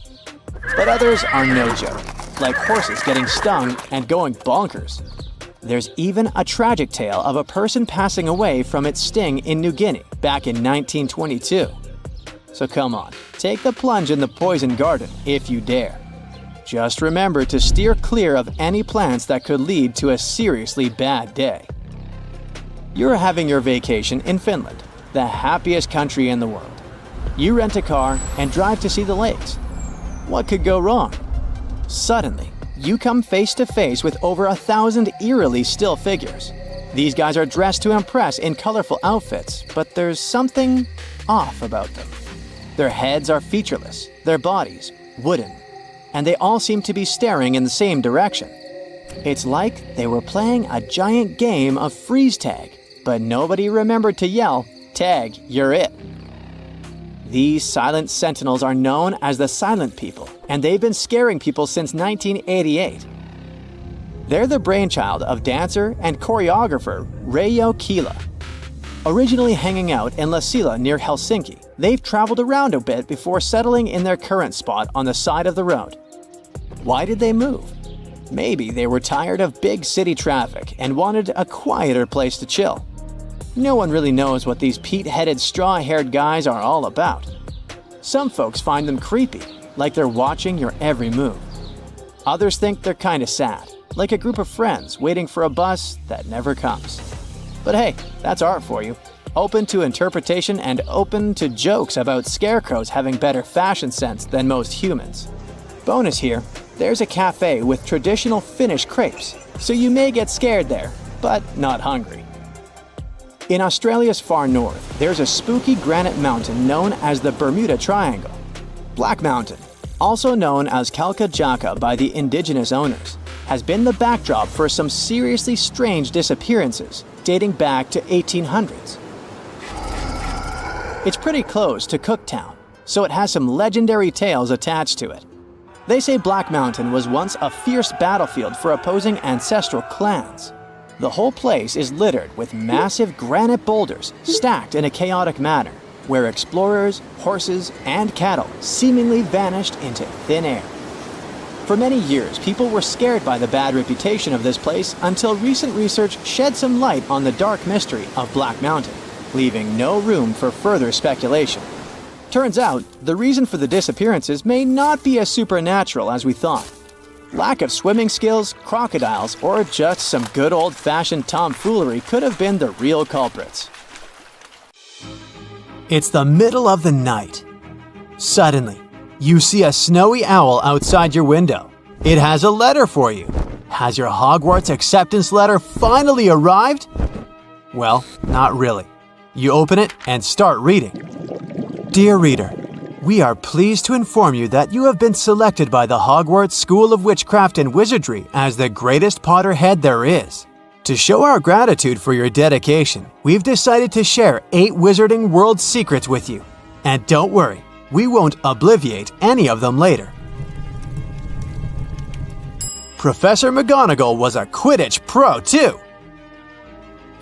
But others are no joke, like horses getting stung and going bonkers. There's even a tragic tale of a person passing away from its sting in New Guinea back in 1922. So come on, take the plunge in the Poison Garden if you dare. Just remember to steer clear of any plants that could lead to a seriously bad day. You're having your vacation in Finland, the happiest country in the world. You rent a car and drive to see the lakes. What could go wrong? Suddenly, you come face to face with over 1,000 eerily still figures. These guys are dressed to impress in colorful outfits, but there's something off about them. Their heads are featureless, their bodies wooden, and they all seem to be staring in the same direction. It's like they were playing a giant game of freeze tag, but nobody remembered to yell, "Tag, you're it." These silent sentinels are known as the Silent People, and they've been scaring people since 1988. They're the brainchild of dancer and choreographer Reijo Kila. Originally hanging out in Lasila near Helsinki, they've traveled around a bit before settling in their current spot on the side of the road. Why did they move? Maybe they were tired of big city traffic and wanted a quieter place to chill. No one really knows what these peat-headed, straw-haired guys are all about. Some folks find them creepy, like they're watching your every move. Others think they're kinda sad, like a group of friends waiting for a bus that never comes. But hey, that's art for you. Open to interpretation and open to jokes about scarecrows having better fashion sense than most humans. Bonus here, there's a cafe with traditional Finnish crepes, so you may get scared there, but not hungry. In Australia's far north, there's a spooky granite mountain known as the Bermuda Triangle. Black Mountain, also known as Kalkajaka by the indigenous owners, has been the backdrop for some seriously strange disappearances dating back to 1800s. It's pretty close to Cooktown, so it has some legendary tales attached to it. They say Black Mountain was once a fierce battlefield for opposing ancestral clans. The whole place is littered with massive granite boulders stacked in a chaotic manner, where explorers, horses, and cattle seemingly vanished into thin air. For many years, people were scared by the bad reputation of this place until recent research shed some light on the dark mystery of Black Mountain, leaving no room for further speculation. Turns out, the reason for the disappearances may not be as supernatural as we thought. Lack of swimming skills, crocodiles, or just some good old-fashioned tomfoolery could have been the real culprits. It's the middle of the night. Suddenly, you see a snowy owl outside your window. It has a letter for you. Has your Hogwarts acceptance letter finally arrived? Well, not really. You open it and start reading. Dear reader, we are pleased to inform you that you have been selected by the Hogwarts School of Witchcraft and Wizardry as the greatest Potterhead there is. To show our gratitude for your dedication, we've decided to share 8 Wizarding World secrets with you. And don't worry, we won't obliviate any of them later. Professor McGonagall was a Quidditch pro too.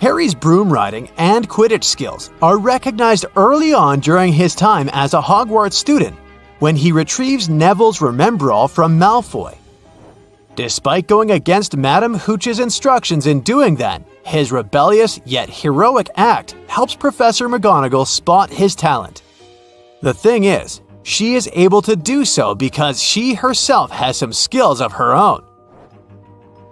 Harry's broom riding and Quidditch skills are recognized early on during his time as a Hogwarts student, when he retrieves Neville's Remembrall from Malfoy. Despite going against Madame Hooch's instructions in doing that, his rebellious yet heroic act helps Professor McGonagall spot his talent. The thing is, she is able to do so because she herself has some skills of her own.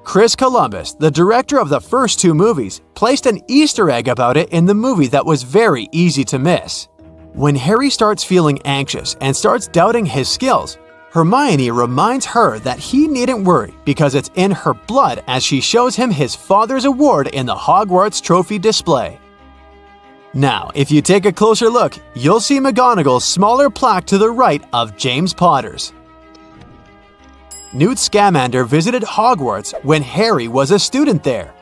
Chris Columbus, the director of the first 2 movies, placed an Easter egg about it in the movie that was very easy to miss. When Harry starts feeling anxious and starts doubting his skills, Hermione reminds her that he needn't worry because it's in her blood as she shows him his father's award in the Hogwarts trophy display. Now, if you take a closer look, you'll see McGonagall's smaller plaque to the right of James Potter's. Newt Scamander visited Hogwarts when Harry was a student there.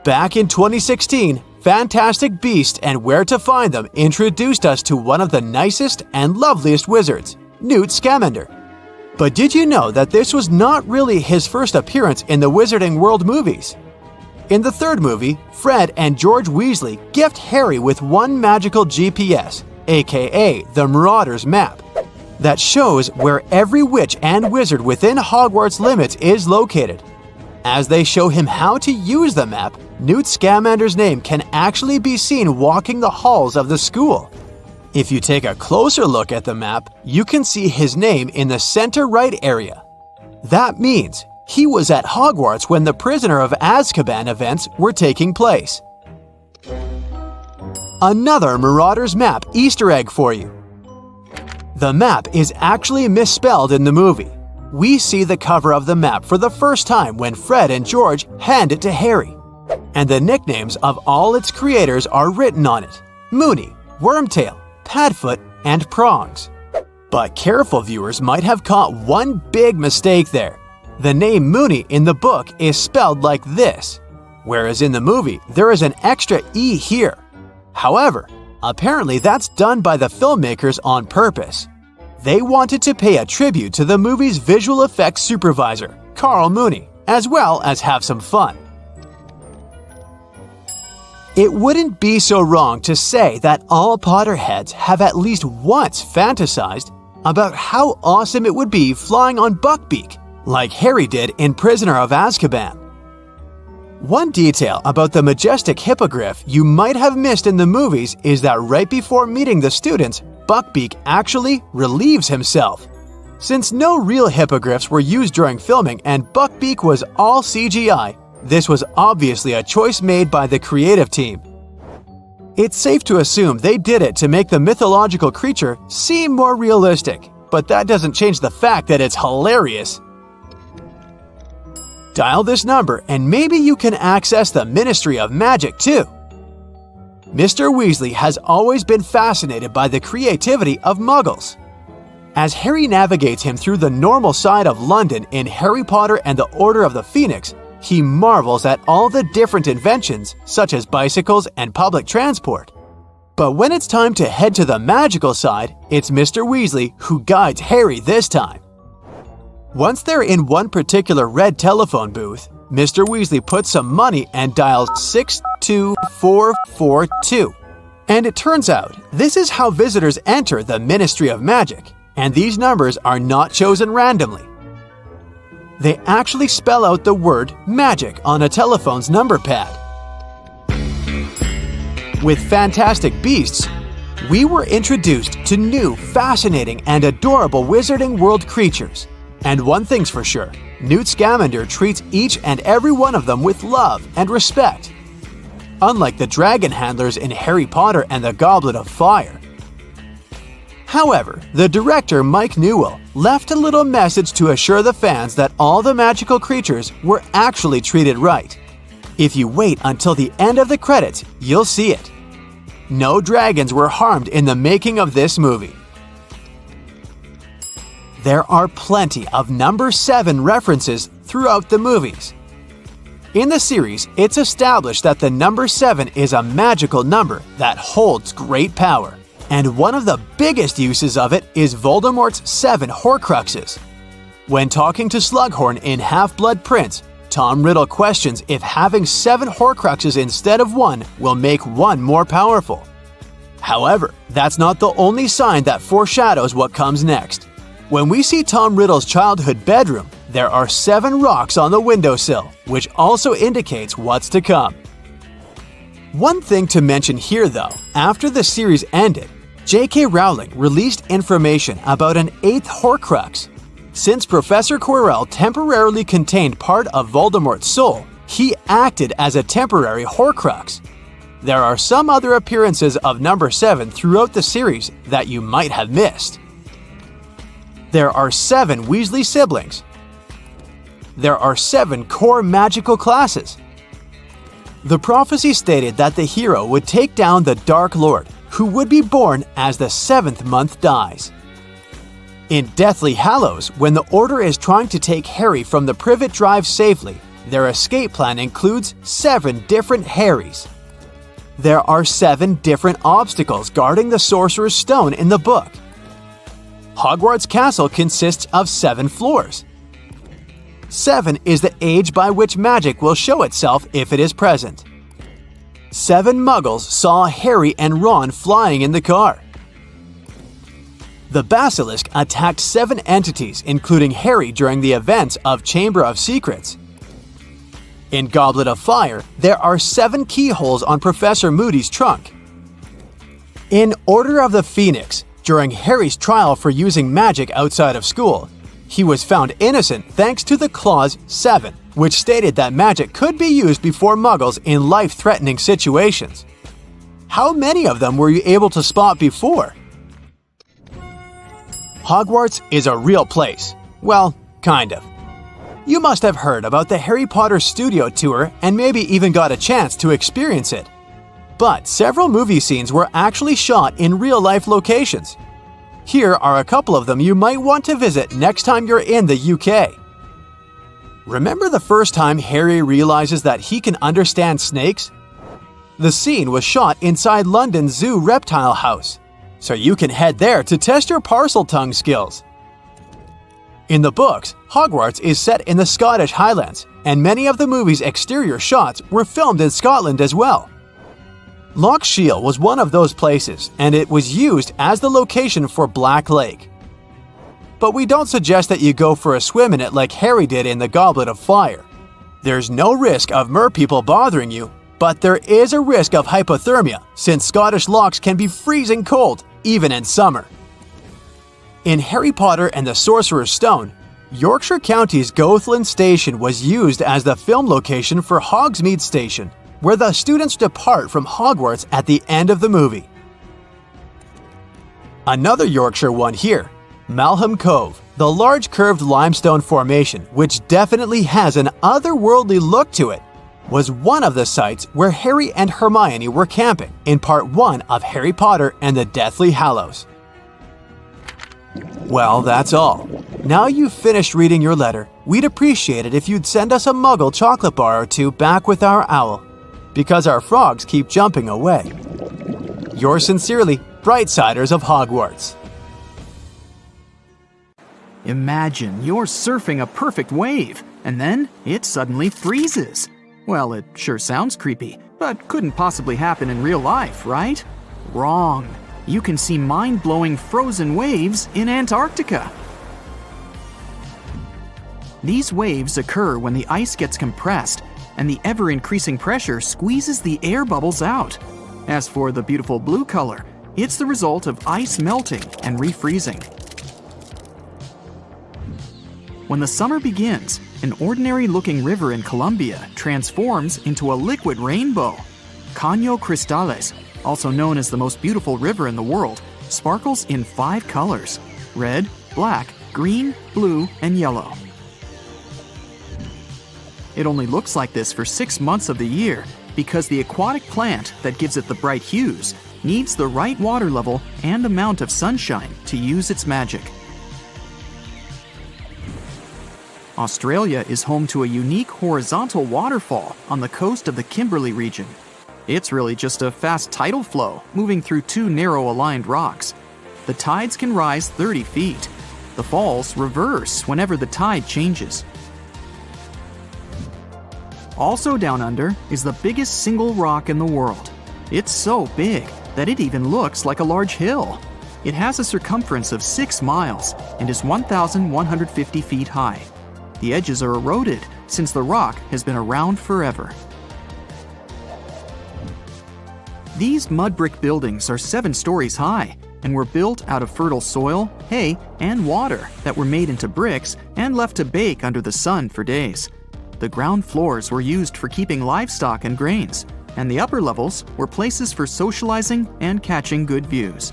Back in 2016, Fantastic Beasts and Where to Find Them introduced us to one of the nicest and loveliest wizards, Newt Scamander. But did you know that this was not really his first appearance in the Wizarding World movies? In the 3rd movie, Fred and George Weasley gift Harry with one magical GPS, aka the Marauder's Map, that shows where every witch and wizard within Hogwarts limits is located. As they show him how to use the map, Newt Scamander's name can actually be seen walking the halls of the school. If you take a closer look at the map, you can see his name in the center right area. That means he was at Hogwarts when the Prisoner of Azkaban events were taking place. Another Marauder's Map Easter egg for you. The map is actually misspelled in the movie. We see the cover of the map for the first time when Fred and George hand it to Harry. And the nicknames of all its creators are written on it: Moony, Wormtail, Padfoot, and Prongs. But careful viewers might have caught one big mistake there. The name Moony in the book is spelled like this, whereas in the movie there is an extra E here. However, apparently that's done by the filmmakers on purpose. They wanted to pay a tribute to the movie's visual effects supervisor, Carl Mooney, as well as have some fun. It wouldn't be so wrong to say that all Potterheads have at least once fantasized about how awesome it would be flying on Buckbeak, like Harry did in Prisoner of Azkaban. One detail about the majestic hippogriff you might have missed in the movies is that right before meeting the students, Buckbeak actually relieves himself. Since no real hippogriffs were used during filming and Buckbeak was all CGI, this was obviously a choice made by the creative team. It's safe to assume they did it to make the mythological creature seem more realistic, but that doesn't change the fact that it's hilarious. Dial this number and maybe you can access the Ministry of Magic too. Mr. Weasley has always been fascinated by the creativity of Muggles. As Harry navigates him through the normal side of London in Harry Potter and the Order of the Phoenix, he marvels at all the different inventions, such as bicycles and public transport. But when it's time to head to the magical side, it's Mr. Weasley who guides Harry this time. Once they're in one particular red telephone booth, Mr. Weasley puts some money and dials 62442. And it turns out, this is how visitors enter the Ministry of Magic, and these numbers are not chosen randomly. They actually spell out the word magic on a telephone's number pad. With Fantastic Beasts, we were introduced to new, fascinating, and adorable Wizarding World creatures. And one thing's for sure, Newt Scamander treats each and every one of them with love and respect. Unlike the dragon handlers in Harry Potter and the Goblet of Fire. However, the director Mike Newell left a little message to assure the fans that all the magical creatures were actually treated right. If you wait until the end of the credits, you'll see it. No dragons were harmed in the making of this movie. There are plenty of number 7 references throughout the movies. In the series, it's established that the number 7 is a magical number that holds great power, and one of the biggest uses of it is Voldemort's 7 Horcruxes. When talking to Slughorn in Half-Blood Prince, Tom Riddle questions if having 7 Horcruxes instead of 1 will make one more powerful. However, that's not the only sign that foreshadows what comes next. When we see Tom Riddle's childhood bedroom, there are 7 rocks on the windowsill, which also indicates what's to come. One thing to mention here though, after the series ended, J.K. Rowling released information about an 8th Horcrux. Since Professor Quirrell temporarily contained part of Voldemort's soul, he acted as a temporary Horcrux. There are some other appearances of number 7 throughout the series that you might have missed. There are 7 Weasley siblings. There are 7 core magical classes. The prophecy stated that the hero would take down the Dark Lord, who would be born as the 7th month dies. In Deathly Hallows, when the Order is trying to take Harry from the Privet Drive safely, their escape plan includes 7 different Harrys. There are 7 different obstacles guarding the Sorcerer's Stone in the book. Hogwarts Castle consists of 7 floors. 7 is the age by which magic will show itself if it is present. 7 Muggles saw Harry and Ron flying in the car. The Basilisk attacked 7 entities, including Harry during the events of Chamber of Secrets. In Goblet of Fire, there are 7 keyholes on Professor Moody's trunk. In Order of the Phoenix, during Harry's trial for using magic outside of school, he was found innocent thanks to the clause 7, which stated that magic could be used before Muggles in life-threatening situations. How many of them were you able to spot before? Hogwarts is a real place. Well, kind of. You must have heard about the Harry Potter studio tour and maybe even got a chance to experience it. But several movie scenes were actually shot in real-life locations. Here are a couple of them you might want to visit next time you're in the UK. Remember the first time Harry realizes that he can understand snakes? The scene was shot inside London's Zoo Reptile House, so you can head there to test your Parseltongue skills. In the books, Hogwarts is set in the Scottish Highlands, and many of the movie's exterior shots were filmed in Scotland as well. Loch Shiel was one of those places, and it was used as the location for Black Lake. But we don't suggest that you go for a swim in it like Harry did in the Goblet of Fire. There's no risk of merpeople bothering you, but there is a risk of hypothermia since Scottish lochs can be freezing cold, even in summer. In Harry Potter and the Sorcerer's Stone, Yorkshire County's Goathland Station was used as the film location for Hogsmeade Station, where the students depart from Hogwarts at the end of the movie. Another Yorkshire one here, Malham Cove, The large curved limestone formation, which definitely has an otherworldly look to it, was one of the sites where Harry and Hermione were camping in Part 1 of Harry Potter and the Deathly Hallows. Well, that's all. Now you've finished reading your letter, we'd appreciate it if you'd send us a Muggle chocolate bar or two back with our owl, because our frogs keep jumping away. Yours sincerely, Brightsiders of Hogwarts. Imagine you're surfing a perfect wave, and then it suddenly freezes. Well, it sure sounds creepy, but couldn't possibly happen in real life, right? Wrong. You can see mind-blowing frozen waves in Antarctica. These waves occur when the ice gets compressed, and the ever-increasing pressure squeezes the air bubbles out. As for the beautiful blue color, it's the result of ice melting and refreezing. When the summer begins, an ordinary-looking river in Colombia transforms into a liquid rainbow. Caño Cristales, also known as the most beautiful river in the world, sparkles in 5 colors: red, black, green, blue, and yellow. It only looks like this for 6 months of the year because the aquatic plant that gives it the bright hues needs the right water level and amount of sunshine to use its magic. Australia is home to a unique horizontal waterfall on the coast of the Kimberley region. It's really just a fast tidal flow moving through 2 narrow aligned rocks. The tides can rise 30 feet. The falls reverse whenever the tide changes. Also down under is the biggest single rock in the world. It's so big that it even looks like a large hill. It has a circumference of 6 miles and is 1,150 feet high. The edges are eroded since the rock has been around forever. These mud brick buildings are 7 stories high and were built out of fertile soil, hay, and water that were made into bricks and left to bake under the sun for days. The ground floors were used for keeping livestock and grains, and the upper levels were places for socializing and catching good views.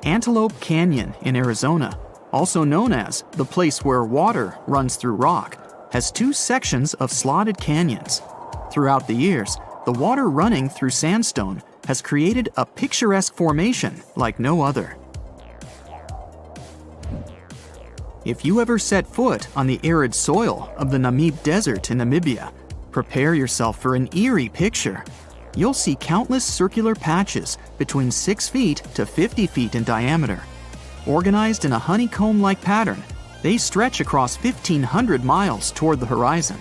Antelope Canyon in Arizona, also known as the place where water runs through rock, has 2 sections of slotted canyons. Throughout the years, the water running through sandstone has created a picturesque formation like no other. If you ever set foot on the arid soil of the Namib Desert in Namibia, prepare yourself for an eerie picture. You'll see countless circular patches between 6 feet to 50 feet in diameter. Organized in a honeycomb-like pattern, they stretch across 1,500 miles toward the horizon.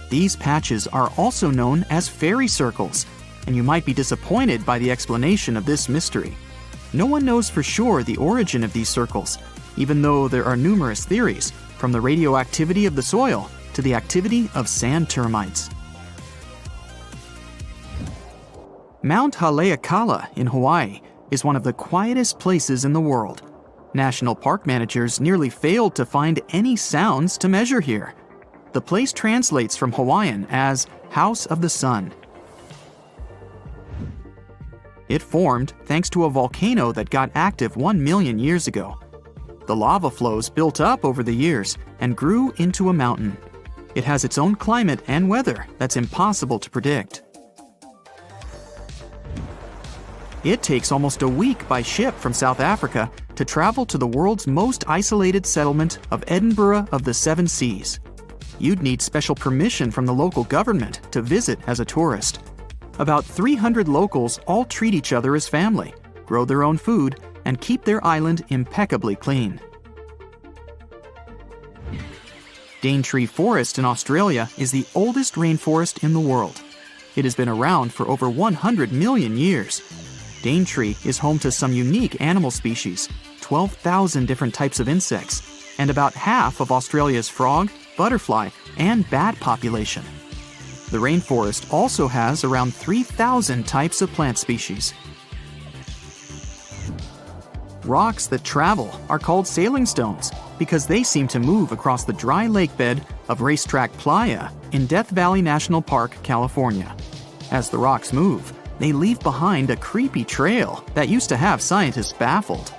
These patches are also known as fairy circles, and you might be disappointed by the explanation of this mystery. No one knows for sure the origin of these circles, even though there are numerous theories, from the radioactivity of the soil to the activity of sand termites. Mount Haleakala in Hawaii is one of the quietest places in the world. National park managers nearly failed to find any sounds to measure here. The place translates from Hawaiian as House of the Sun. It formed thanks to a volcano that got active 1 million years ago. The lava flows built up over the years and grew into a mountain. It has its own climate and weather that's impossible to predict. It takes almost a week by ship from South Africa to travel to the world's most isolated settlement of Edinburgh of the Seven Seas. You'd need special permission from the local government to visit as a tourist. About 300 locals all treat each other as family, grow their own food, and keep their island impeccably clean. Daintree Forest in Australia is the oldest rainforest in the world. It has been around for over 100 million years. Daintree is home to some unique animal species, 12,000 different types of insects, and about half of Australia's frog, butterfly, and bat population. The rainforest also has around 3,000 types of plant species. Rocks that travel are called sailing stones because they seem to move across the dry lake bed of Racetrack Playa in Death Valley National Park, California. As the rocks move, they leave behind a creepy trail that used to have scientists baffled.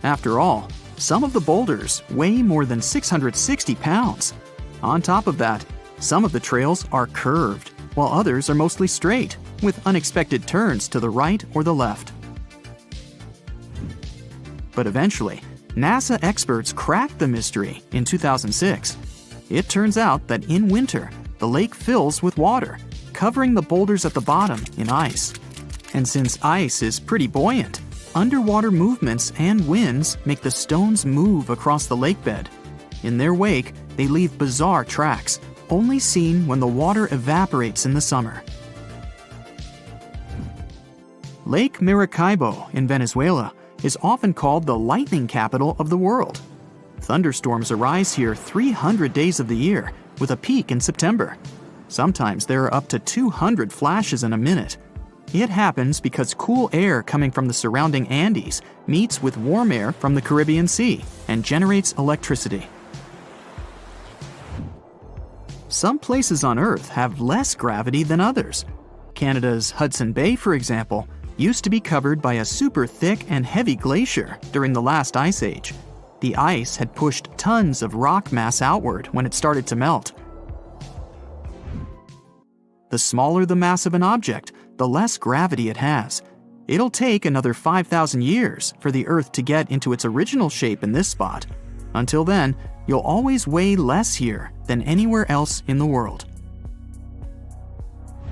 After all, some of the boulders weigh more than 660 pounds. On top of that, some of the trails are curved, while others are mostly straight, with unexpected turns to the right or the left. But eventually, NASA experts cracked the mystery in 2006. It turns out that in winter, the lake fills with water, covering the boulders at the bottom in ice. And since ice is pretty buoyant, underwater movements and winds make the stones move across the lake bed. In their wake, they leave bizarre tracks, only seen when the water evaporates in the summer. Lake Maracaibo in Venezuela is often called the lightning capital of the world. Thunderstorms arise here 300 days of the year, with a peak in September. Sometimes there are up to 200 flashes in a minute. It happens because cool air coming from the surrounding Andes meets with warm air from the Caribbean Sea and generates electricity. Some places on Earth have less gravity than others. Canada's Hudson Bay, for example, used to be covered by a super thick and heavy glacier during the last ice age. The ice had pushed tons of rock mass outward when it started to melt. The smaller the mass of an object, the less gravity it has. It'll take another 5,000 years for the Earth to get into its original shape in this spot. Until then, you'll always weigh less here than anywhere else in the world.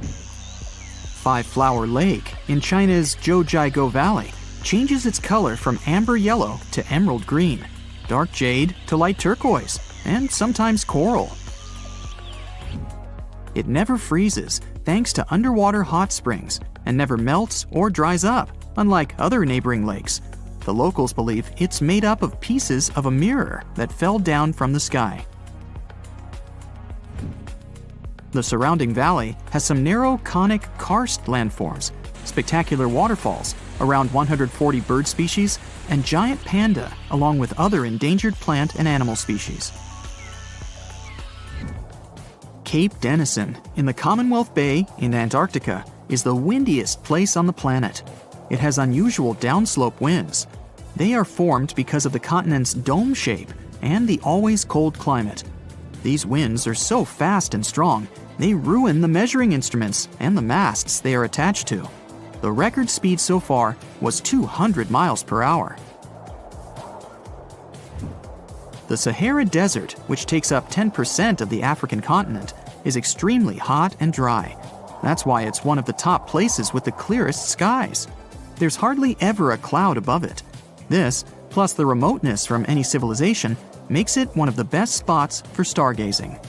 Five Flower Lake in China's Zhoujiago Valley changes its color from amber yellow to emerald green, dark jade to light turquoise, and sometimes coral. It never freezes thanks to underwater hot springs and never melts or dries up, unlike other neighboring lakes. The locals believe it's made up of pieces of a mirror that fell down from the sky. The surrounding valley has some narrow conic karst landforms, spectacular waterfalls, around 140 bird species, and giant panda, along with other endangered plant and animal species. Cape Denison in the Commonwealth Bay in Antarctica is the windiest place on the planet. It has unusual downslope winds. They are formed because of the continent's dome shape and the always cold climate. These winds are so fast and strong, they ruin the measuring instruments and the masts they are attached to. The record speed so far was 200 miles per hour. The Sahara Desert, which takes up 10% of the African continent, is extremely hot and dry. That's why it's one of the top places with the clearest skies. There's hardly ever a cloud above it. This, plus the remoteness from any civilization, makes it one of the best spots for stargazing.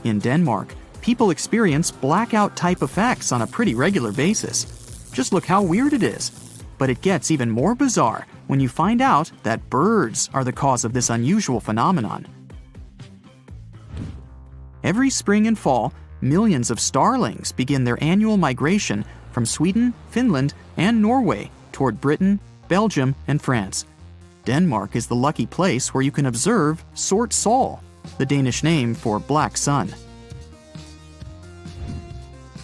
In Denmark, people experience blackout-type effects on a pretty regular basis. Just look how weird it is. But it gets even more bizarre when you find out that birds are the cause of this unusual phenomenon. Every spring and fall, millions of starlings begin their annual migration from Sweden, Finland, and Norway toward Britain, Belgium, and France. Denmark is the lucky place where you can observe Sort Sol, the Danish name for black sun.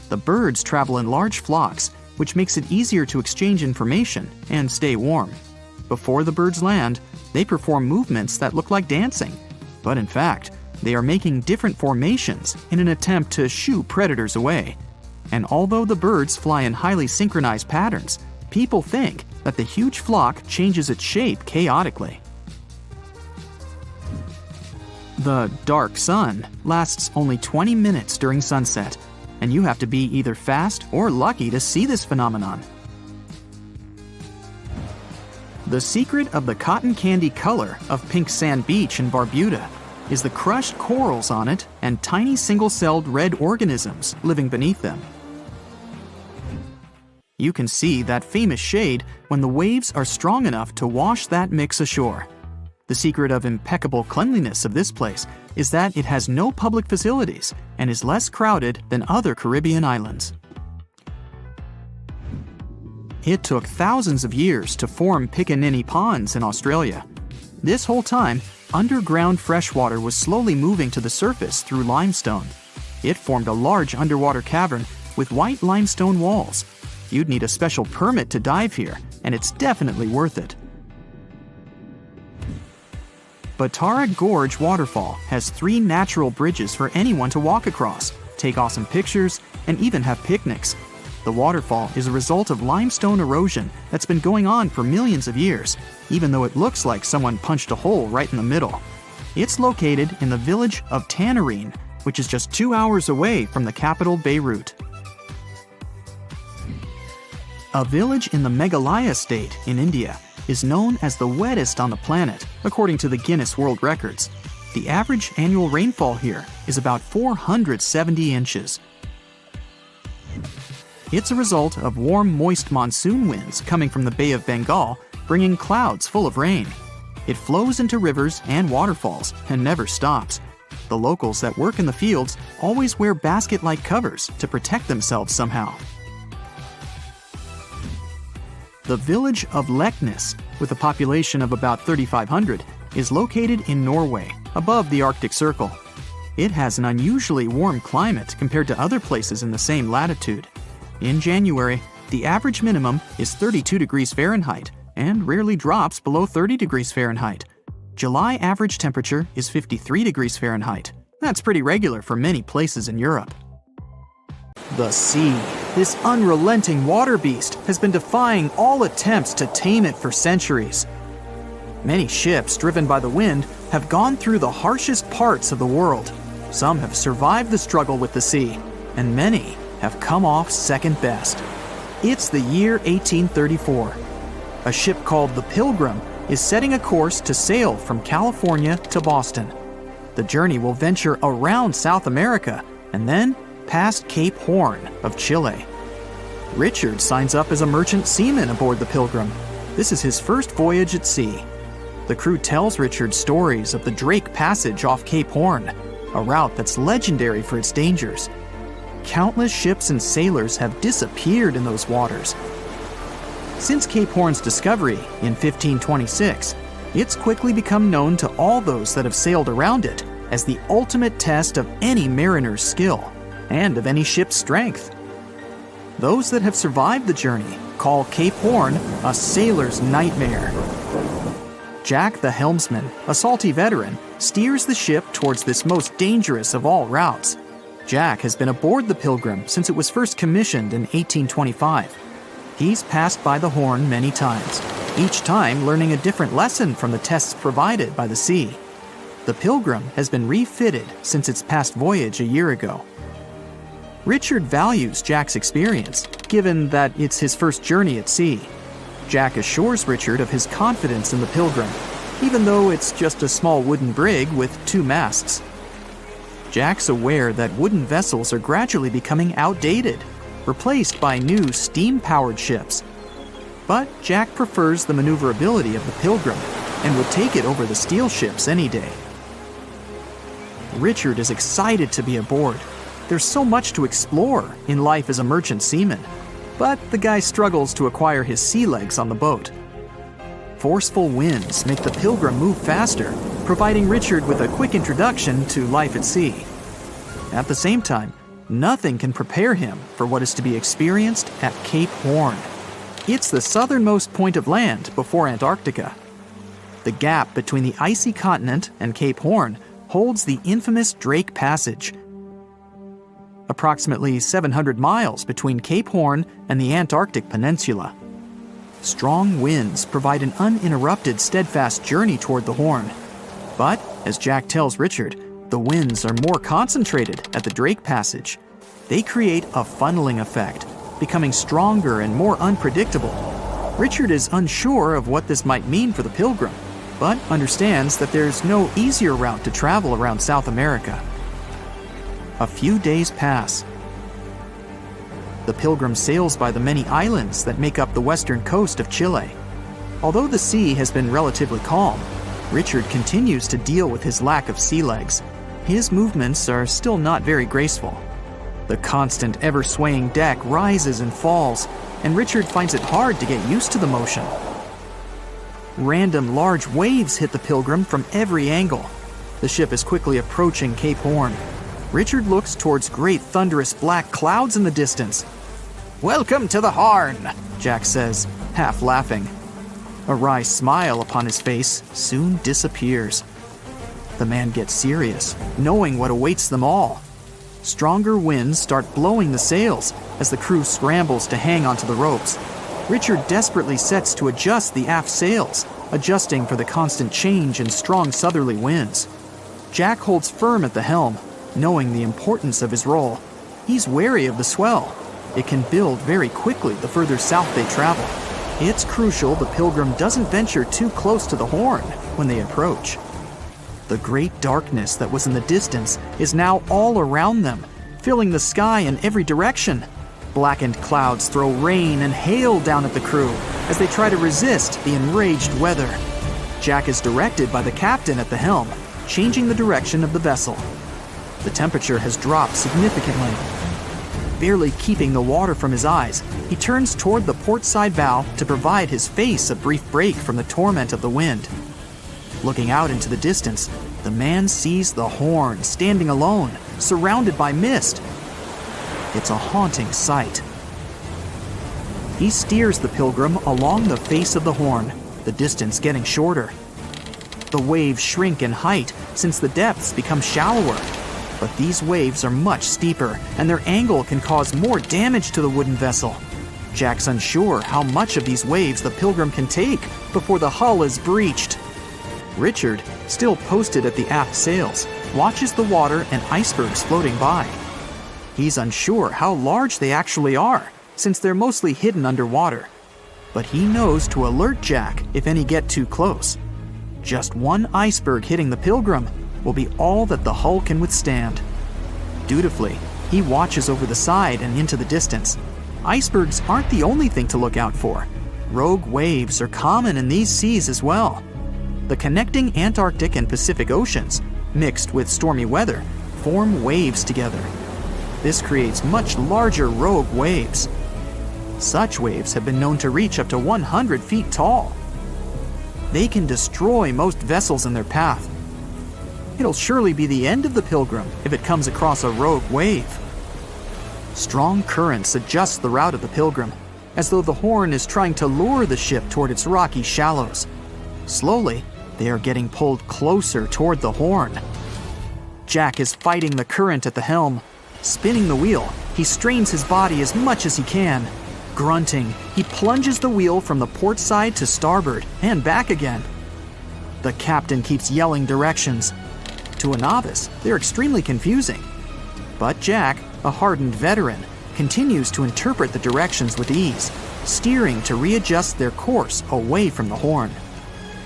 The birds travel in large flocks, which makes it easier to exchange information and stay warm. Before the birds land, they perform movements that look like dancing, but in fact, they are making different formations in an attempt to shoo predators away. And although the birds fly in highly synchronized patterns, people think that the huge flock changes its shape chaotically. The dark sun lasts only 20 minutes during sunset, and you have to be either fast or lucky to see this phenomenon. The secret of the cotton candy color of Pink Sand Beach in Barbuda is the crushed corals on it and tiny single-celled red organisms living beneath them. You can see that famous shade when the waves are strong enough to wash that mix ashore. The secret of impeccable cleanliness of this place is that it has no public facilities and is less crowded than other Caribbean islands. It took thousands of years to form Picaninny Ponds in Australia. This whole time, underground freshwater was slowly moving to the surface through limestone. It formed a large underwater cavern with white limestone walls. You'd need a special permit to dive here, and it's definitely worth it. Batara Gorge Waterfall has 3 natural bridges for anyone to walk across, take awesome pictures, and even have picnics. The waterfall is a result of limestone erosion that's been going on for millions of years, even though it looks like someone punched a hole right in the middle. It's located in the village of Tanarine, which is just 2 hours away from the capital Beirut. A village in the Meghalaya state in India is known as the wettest on the planet, according to the Guinness World Records. The average annual rainfall here is about 470 inches. It's a result of warm, moist monsoon winds coming from the Bay of Bengal, bringing clouds full of rain. It flows into rivers and waterfalls and never stops. The locals that work in the fields always wear basket-like covers to protect themselves somehow. The village of Leknes, with a population of about 3,500, is located in Norway, above the Arctic Circle. It has an unusually warm climate compared to other places in the same latitude. In January, the average minimum is 32 degrees Fahrenheit and rarely drops below 30 degrees Fahrenheit. July average temperature is 53 degrees Fahrenheit. That's pretty regular for many places in Europe. The sea, this unrelenting water beast, has been defying all attempts to tame it for centuries. Many ships driven by the wind have gone through the harshest parts of the world. Some have survived the struggle with the sea, and many have come off second best. It's the year 1834. A ship called the Pilgrim is setting a course to sail from California to Boston. The journey will venture around South America and then past Cape Horn of Chile. Richard signs up as a merchant seaman aboard the Pilgrim. This is his first voyage at sea. The crew tells Richard stories of the Drake Passage off Cape Horn, a route that's legendary for its dangers. Countless ships and sailors have disappeared in those waters. Since Cape Horn's discovery in 1526, it's quickly become known to all those that have sailed around it as the ultimate test of any mariner's skill and of any ship's strength. Those that have survived the journey call Cape Horn a sailor's nightmare. Jack the helmsman, a salty veteran, steers the ship towards this most dangerous of all routes. Jack has been aboard the Pilgrim since it was first commissioned in 1825. He's passed by the Horn many times, each time learning a different lesson from the tests provided by the sea. The Pilgrim has been refitted since its past voyage a year ago. Richard values Jack's experience, given that it's his first journey at sea. Jack assures Richard of his confidence in the Pilgrim, even though it's just a small wooden brig with 2 masts. Jack's aware that wooden vessels are gradually becoming outdated, replaced by new steam-powered ships. But Jack prefers the maneuverability of the Pilgrim and would take it over the steel ships any day. Richard is excited to be aboard. There's so much to explore in life as a merchant seaman, but the guy struggles to acquire his sea legs on the boat. Forceful winds make the Pilgrim move faster, providing Richard with a quick introduction to life at sea. At the same time, nothing can prepare him for what is to be experienced at Cape Horn. It's the southernmost point of land before Antarctica. The gap between the icy continent and Cape Horn holds the infamous Drake Passage. Approximately 700 miles between Cape Horn and the Antarctic Peninsula. Strong winds provide an uninterrupted, steadfast journey toward the Horn. But, as Jack tells Richard, the winds are more concentrated at the Drake Passage. They create a funneling effect, becoming stronger and more unpredictable. Richard is unsure of what this might mean for the Pilgrim, but understands that there's no easier route to travel around South America. A few days pass. The Pilgrim sails by the many islands that make up the western coast of Chile. Although the sea has been relatively calm, Richard continues to deal with his lack of sea legs. His movements are still not very graceful. The constant, ever-swaying deck rises and falls, and Richard finds it hard to get used to the motion. Random large waves hit the Pilgrim from every angle. The ship is quickly approaching Cape Horn. Richard looks towards great thunderous black clouds in the distance. "Welcome to the Horn," Jack says, half laughing. A wry smile upon his face soon disappears. The man gets serious, knowing what awaits them all. Stronger winds start blowing the sails as the crew scrambles to hang onto the ropes. Richard desperately sets to adjust the aft sails, adjusting for the constant change in strong southerly winds. Jack holds firm at the helm, knowing the importance of his role. He's wary of the swell. It can build very quickly the further south they travel. It's crucial the Pilgrim doesn't venture too close to the Horn when they approach. The great darkness that was in the distance is now all around them, filling the sky in every direction. Blackened clouds throw rain and hail down at the crew as they try to resist the enraged weather. Jack is directed by the captain at the helm, changing the direction of the vessel. The temperature has dropped significantly. Barely keeping the water from his eyes, he turns toward the port side bow to provide his face a brief break from the torment of the wind. Looking out into the distance, the man sees the Horn standing alone, surrounded by mist. It's a haunting sight. He steers the Pilgrim along the face of the Horn, the distance getting shorter. The waves shrink in height since the depths become shallower. But these waves are much steeper, and their angle can cause more damage to the wooden vessel. Jack's unsure how much of these waves the Pilgrim can take before the hull is breached. Richard, still posted at the aft sails, watches the water and icebergs floating by. He's unsure how large they actually are, since they're mostly hidden underwater. But he knows to alert Jack if any get too close. Just one iceberg hitting the Pilgrim will be all that the hull can withstand. Dutifully, he watches over the side and into the distance. Icebergs aren't the only thing to look out for. Rogue waves are common in these seas as well. The connecting Antarctic and Pacific Oceans, mixed with stormy weather, form waves together. This creates much larger rogue waves. Such waves have been known to reach up to 100 feet tall. They can destroy most vessels in their path. It'll surely be the end of the Pilgrim if it comes across a rogue wave. Strong currents adjust the route of the Pilgrim, as though the Horn is trying to lure the ship toward its rocky shallows. Slowly, they are getting pulled closer toward the Horn. Jack is fighting the current at the helm. Spinning the wheel, he strains his body as much as he can. Grunting, he plunges the wheel from the port side to starboard and back again. The captain keeps yelling directions. To a novice, they're extremely confusing. But Jack, a hardened veteran, continues to interpret the directions with ease, steering to readjust their course away from the Horn.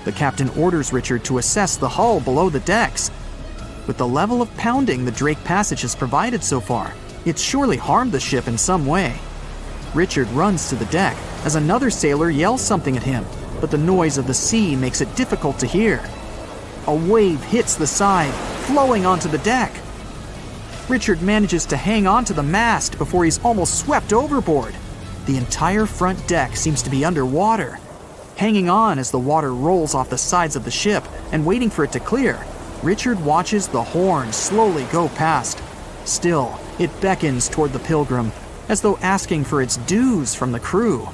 The captain orders Richard to assess the hull below the decks. With the level of pounding the Drake Passage has provided so far, it's surely harmed the ship in some way. Richard runs to the deck as another sailor yells something at him, but the noise of the sea makes it difficult to hear. A wave hits the side, flowing onto the deck. Richard manages to hang on to the mast before he's almost swept overboard. The entire front deck seems to be underwater. Hanging on as the water rolls off the sides of the ship and waiting for it to clear, Richard watches the Horn slowly go past. Still, it beckons toward the Pilgrim, as though asking for its dues from the crew.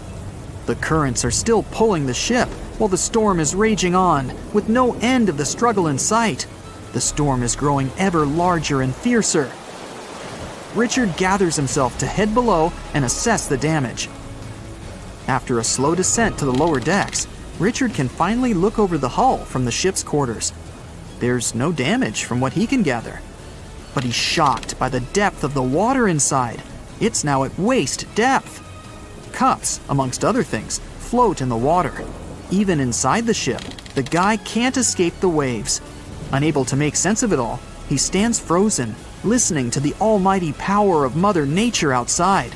The currents are still pulling the ship, while the storm is raging on, with no end of the struggle in sight. The storm is growing ever larger and fiercer. Richard gathers himself to head below and assess the damage. After a slow descent to the lower decks, Richard can finally look over the hull from the ship's quarters. There's no damage from what he can gather. But he's shocked by the depth of the water inside. It's now at waist depth. Cups, amongst other things, float in the water. Even inside the ship, the guy can't escape the waves. Unable to make sense of it all, he stands frozen, listening to the almighty power of Mother Nature outside.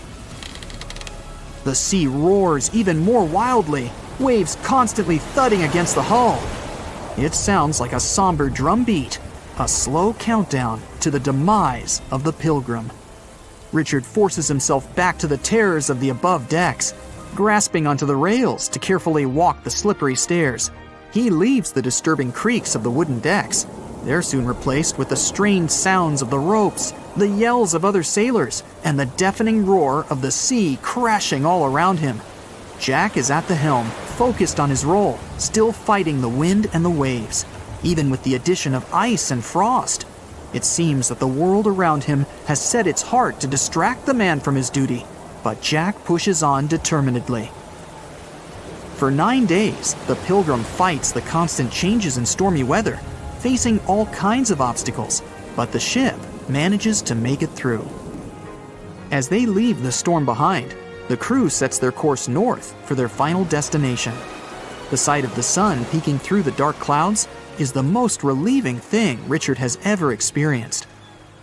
The sea roars even more wildly, waves constantly thudding against the hull. It sounds like a somber drumbeat, a slow countdown to the demise of the Pilgrim. Richard forces himself back to the terrors of the above decks, grasping onto the rails to carefully walk the slippery stairs. He leaves the disturbing creaks of the wooden decks. They're soon replaced with the strained sounds of the ropes, the yells of other sailors, and the deafening roar of the sea crashing all around him. Jack is at the helm, focused on his role, still fighting the wind and the waves, even with the addition of ice and frost. It seems that the world around him has set its heart to distract the man from his duty, but Jack pushes on determinedly. For 9 days, the Pilgrim fights the constant changes in stormy weather, facing all kinds of obstacles, but the ship manages to make it through. As they leave the storm behind, the crew sets their course north for their final destination. The sight of the sun peeking through the dark clouds is the most relieving thing Richard has ever experienced.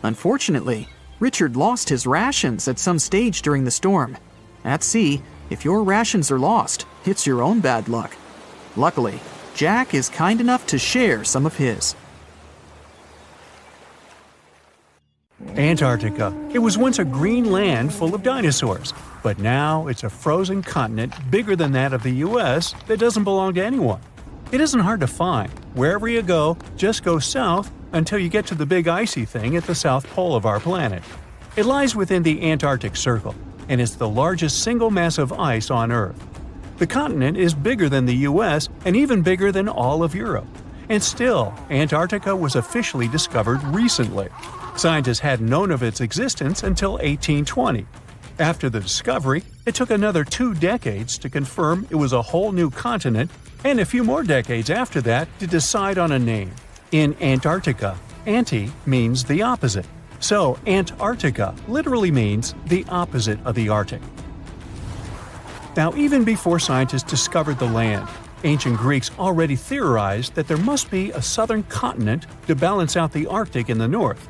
Unfortunately, Richard lost his rations at some stage during the storm. At sea, if your rations are lost, it's your own bad luck. Luckily, Jack is kind enough to share some of his. Antarctica. It was once a green land full of dinosaurs, but now it's a frozen continent bigger than that of the US that doesn't belong to anyone. It isn't hard to find. Wherever you go, just go south until you get to the big icy thing at the south pole of our planet. It lies within the Antarctic Circle, and it's the largest single mass of ice on Earth. The continent is bigger than the US and even bigger than all of Europe. And still, Antarctica was officially discovered recently. Scientists hadn't known of its existence until 1820. After the discovery, it took another 2 decades to confirm it was a whole new continent, and a few more decades after that to decide on a name. In Antarctica, anti means the opposite. So Antarctica literally means the opposite of the Arctic. Now, even before scientists discovered the land, ancient Greeks already theorized that there must be a southern continent to balance out the Arctic in the north.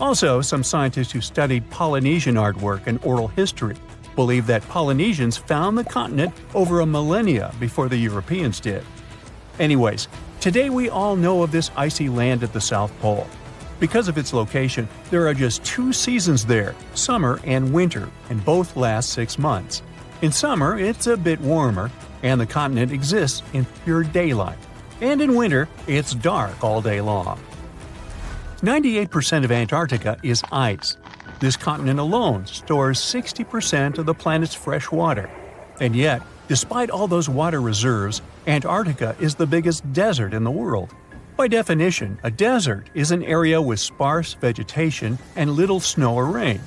Also, some scientists who studied Polynesian artwork and oral history believe that Polynesians found the continent over a millennia before the Europeans did. Anyways, today we all know of this icy land at the South Pole. Because of its location, there are just 2 seasons there, summer and winter, and both last 6 months. In summer, it's a bit warmer, and the continent exists in pure daylight. And in winter, it's dark all day long. 98% of Antarctica is ice. This continent alone stores 60% of the planet's fresh water. And yet, despite all those water reserves, Antarctica is the biggest desert in the world. By definition, a desert is an area with sparse vegetation and little snow or rain.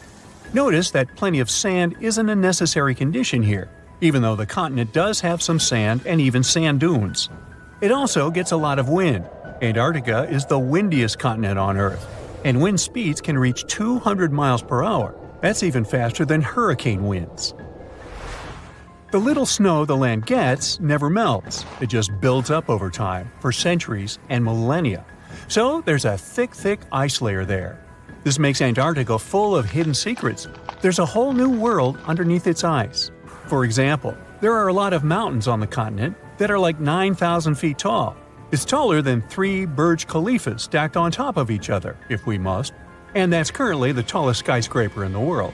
Notice that plenty of sand isn't a necessary condition here, even though the continent does have some sand and even sand dunes. It also gets a lot of wind. Antarctica is the windiest continent on Earth, and wind speeds can reach 200 miles per hour. That's even faster than hurricane winds. The little snow the land gets never melts. It just builds up over time, for centuries and millennia. So there's a thick ice layer there. This makes Antarctica full of hidden secrets. There's a whole new world underneath its ice. For example, there are a lot of mountains on the continent that are like 9,000 feet tall. It's taller than 3 Burj Khalifas stacked on top of each other, if we must, and that's currently the tallest skyscraper in the world.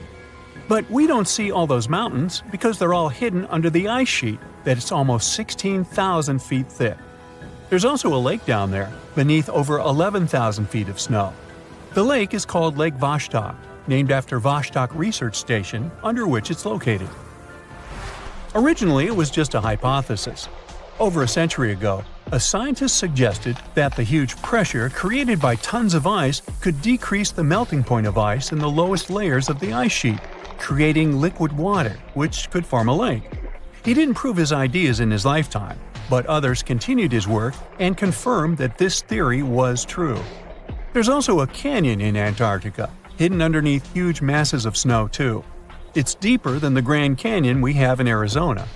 But we don't see all those mountains because they're all hidden under the ice sheet that's almost 16,000 feet thick. There's also a lake down there, beneath over 11,000 feet of snow. The lake is called Lake Vostok, named after Vostok Research Station, under which it's located. Originally, it was just a hypothesis. Over a century ago, a scientist suggested that the huge pressure created by tons of ice could decrease the melting point of ice in the lowest layers of the ice sheet, creating liquid water, which could form a lake. He didn't prove his ideas in his lifetime, but others continued his work and confirmed that this theory was true. There's also a canyon in Antarctica, hidden underneath huge masses of snow too. It's deeper than the Grand Canyon we have in Arizona.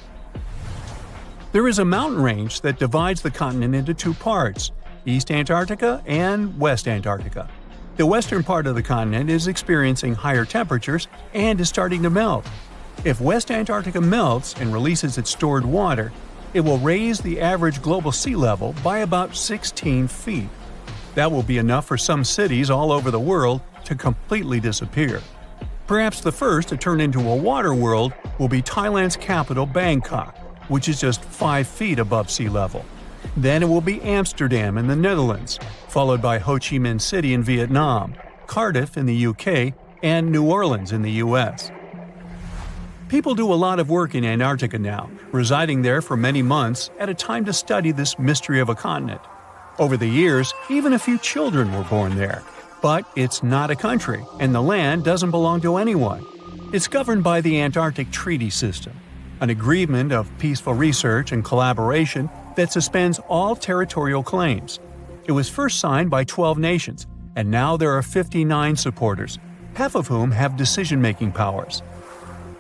There is a mountain range that divides the continent into 2 parts, East Antarctica and West Antarctica. The western part of the continent is experiencing higher temperatures and is starting to melt. If West Antarctica melts and releases its stored water, it will raise the average global sea level by about 16 feet. That will be enough for some cities all over the world to completely disappear. Perhaps the first to turn into a water world will be Thailand's capital, Bangkok, which is just 5 feet above sea level. Then it will be Amsterdam in the Netherlands, followed by Ho Chi Minh City in Vietnam, Cardiff in the UK, and New Orleans in the US. People do a lot of work in Antarctica now, residing there for many months at a time to study this mystery of a continent. Over the years, even a few children were born there. But it's not a country, and the land doesn't belong to anyone. It's governed by the Antarctic Treaty System, an agreement of peaceful research and collaboration that suspends all territorial claims. It was first signed by 12 nations, and now there are 59 supporters, half of whom have decision-making powers.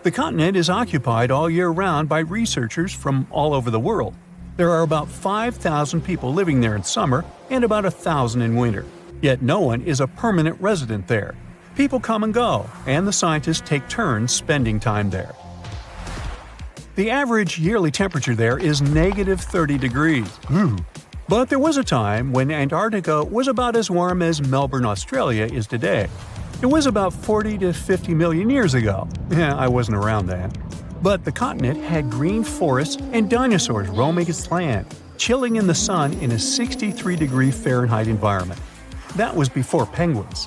The continent is occupied all year round by researchers from all over the world. There are about 5,000 people living there in summer and about 1,000 in winter. Yet no one is a permanent resident there. People come and go, and the scientists take turns spending time there. The average yearly temperature there is negative 30 degrees. But there was a time when Antarctica was about as warm as Melbourne, Australia is today. It was about 40 to 50 million years ago. I wasn't around then. But the continent had green forests and dinosaurs roaming its land, chilling in the sun in a 63-degree Fahrenheit environment. That was before penguins.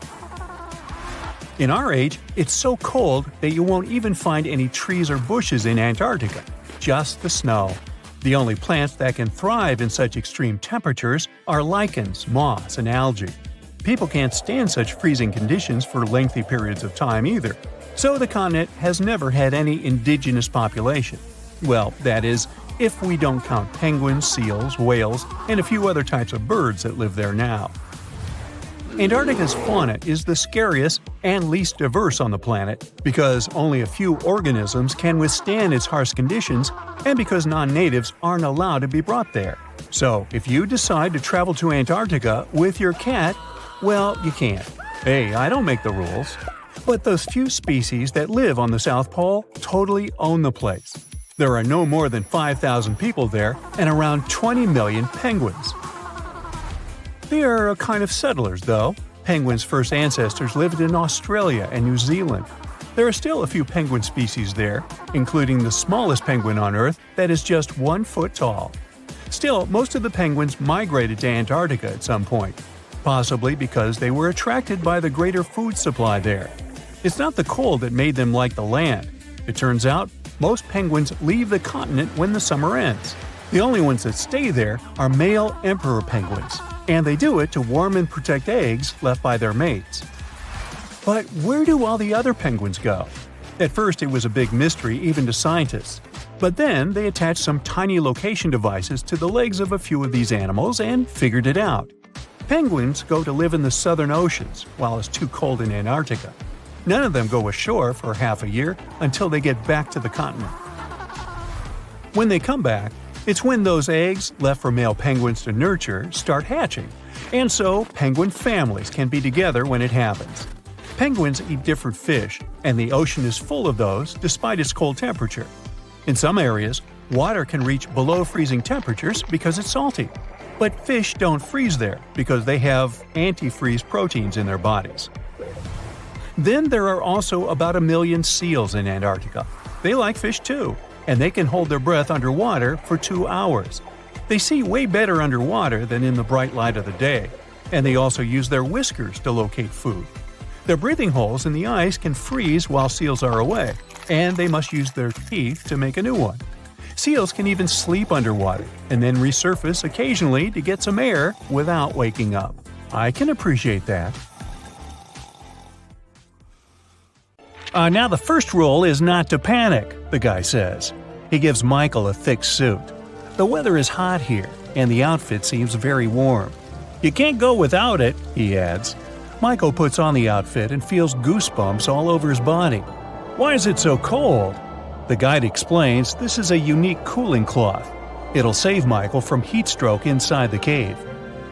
In our age, it's so cold that you won't even find any trees or bushes in Antarctica, just the snow. The only plants that can thrive in such extreme temperatures are lichens, moss, and algae. People can't stand such freezing conditions for lengthy periods of time either, so the continent has never had any indigenous population. Well, that is, if we don't count penguins, seals, whales, and a few other types of birds that live there now. Antarctica's fauna is the scariest and least diverse on the planet because only a few organisms can withstand its harsh conditions and because non-natives aren't allowed to be brought there. So, if you decide to travel to Antarctica with your cat, well, you can't. Hey, I don't make the rules. But those few species that live on the South Pole totally own the place. There are no more than 5,000 people there and around 20 million penguins. They are a kind of settlers, though. Penguins' first ancestors lived in Australia and New Zealand. There are still a few penguin species there, including the smallest penguin on Earth that is just 1 foot tall. Still, most of the penguins migrated to Antarctica at some point, possibly because they were attracted by the greater food supply there. It's not the cold that made them like the land. It turns out, most penguins leave the continent when the summer ends. The only ones that stay there are male emperor penguins, and they do it to warm and protect eggs left by their mates. But where do all the other penguins go? At first it was a big mystery even to scientists, but then they attached some tiny location devices to the legs of a few of these animals and figured it out. Penguins go to live in the southern oceans while it's too cold in Antarctica. None of them go ashore for half a year until they get back to the continent. When they come back, it's when those eggs, left for male penguins to nurture, start hatching, and so penguin families can be together when it happens. Penguins eat different fish, and the ocean is full of those despite its cold temperature. In some areas, water can reach below freezing temperatures because it's salty. But fish don't freeze there because they have antifreeze proteins in their bodies. Then there are also about 1 million seals in Antarctica. They like fish too, and they can hold their breath underwater for 2 hours. They see way better underwater than in the bright light of the day, and they also use their whiskers to locate food. Their breathing holes in the ice can freeze while seals are away, and they must use their teeth to make a new one. Seals can even sleep underwater and then resurface occasionally to get some air without waking up. I can appreciate that. Now the first rule is not to panic, the guy says. He gives Michael a thick suit. The weather is hot here, and the outfit seems very warm. You can't go without it, he adds. Michael puts on the outfit and feels goosebumps all over his body. Why is it so cold? The guide explains this is a unique cooling cloth. It'll save Michael from heat stroke inside the cave.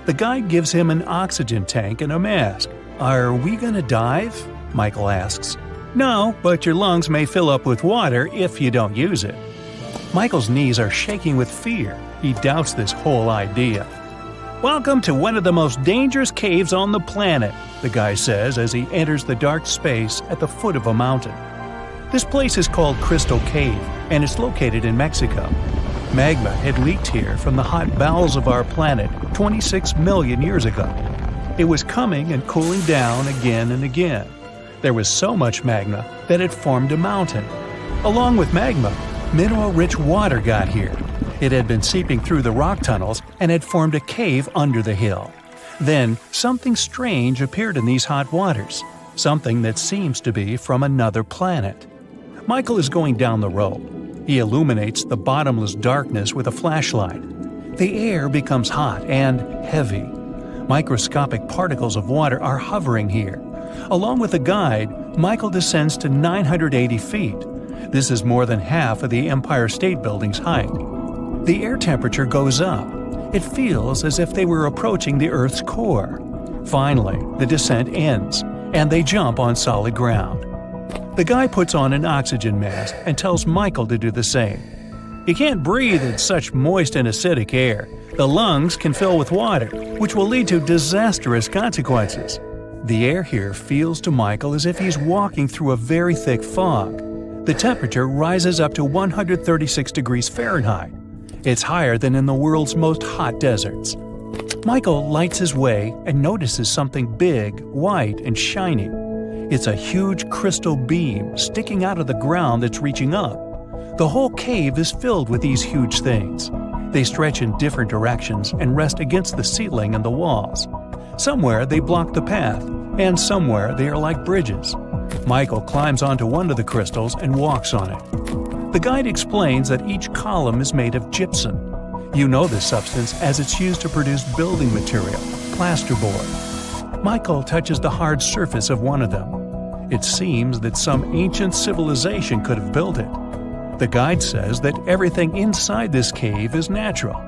The guide gives him an oxygen tank and a mask. Are we gonna dive? Michael asks. No, but your lungs may fill up with water if you don't use it. Michael's knees are shaking with fear. He doubts this whole idea. Welcome to one of the most dangerous caves on the planet, the guy says as he enters the dark space at the foot of a mountain. This place is called Crystal Cave, and it's located in Mexico. Magma had leaked here from the hot bowels of our planet 26 million years ago. It was coming and cooling down again and again. There was so much magma that it formed a mountain. Along with magma, mineral-rich water got here. It had been seeping through the rock tunnels and had formed a cave under the hill. Then, something strange appeared in these hot waters, something that seems to be from another planet. Michael is going down the road. He illuminates the bottomless darkness with a flashlight. The air becomes hot and heavy. Microscopic particles of water are hovering here. Along with a guide, Michael descends to 980 feet. This is more than half of the Empire State Building's height. The air temperature goes up. It feels as if they were approaching the Earth's core. Finally, the descent ends, and they jump on solid ground. The guy puts on an oxygen mask and tells Michael to do the same. You can't breathe in such moist and acidic air. The lungs can fill with water, which will lead to disastrous consequences. The air here feels to Michael as if he's walking through a very thick fog. The temperature rises up to 136 degrees Fahrenheit. It's higher than in the world's most hot deserts. Michael lights his way and notices something big, white, and shiny. It's a huge crystal beam sticking out of the ground that's reaching up. The whole cave is filled with these huge things. They stretch in different directions and rest against the ceiling and the walls. Somewhere they block the path, and somewhere they are like bridges. Michael climbs onto one of the crystals and walks on it. The guide explains that each column is made of gypsum. You know this substance as it's used to produce building material, plasterboard. Michael touches the hard surface of one of them. It seems that some ancient civilization could have built it. The guide says that everything inside this cave is natural.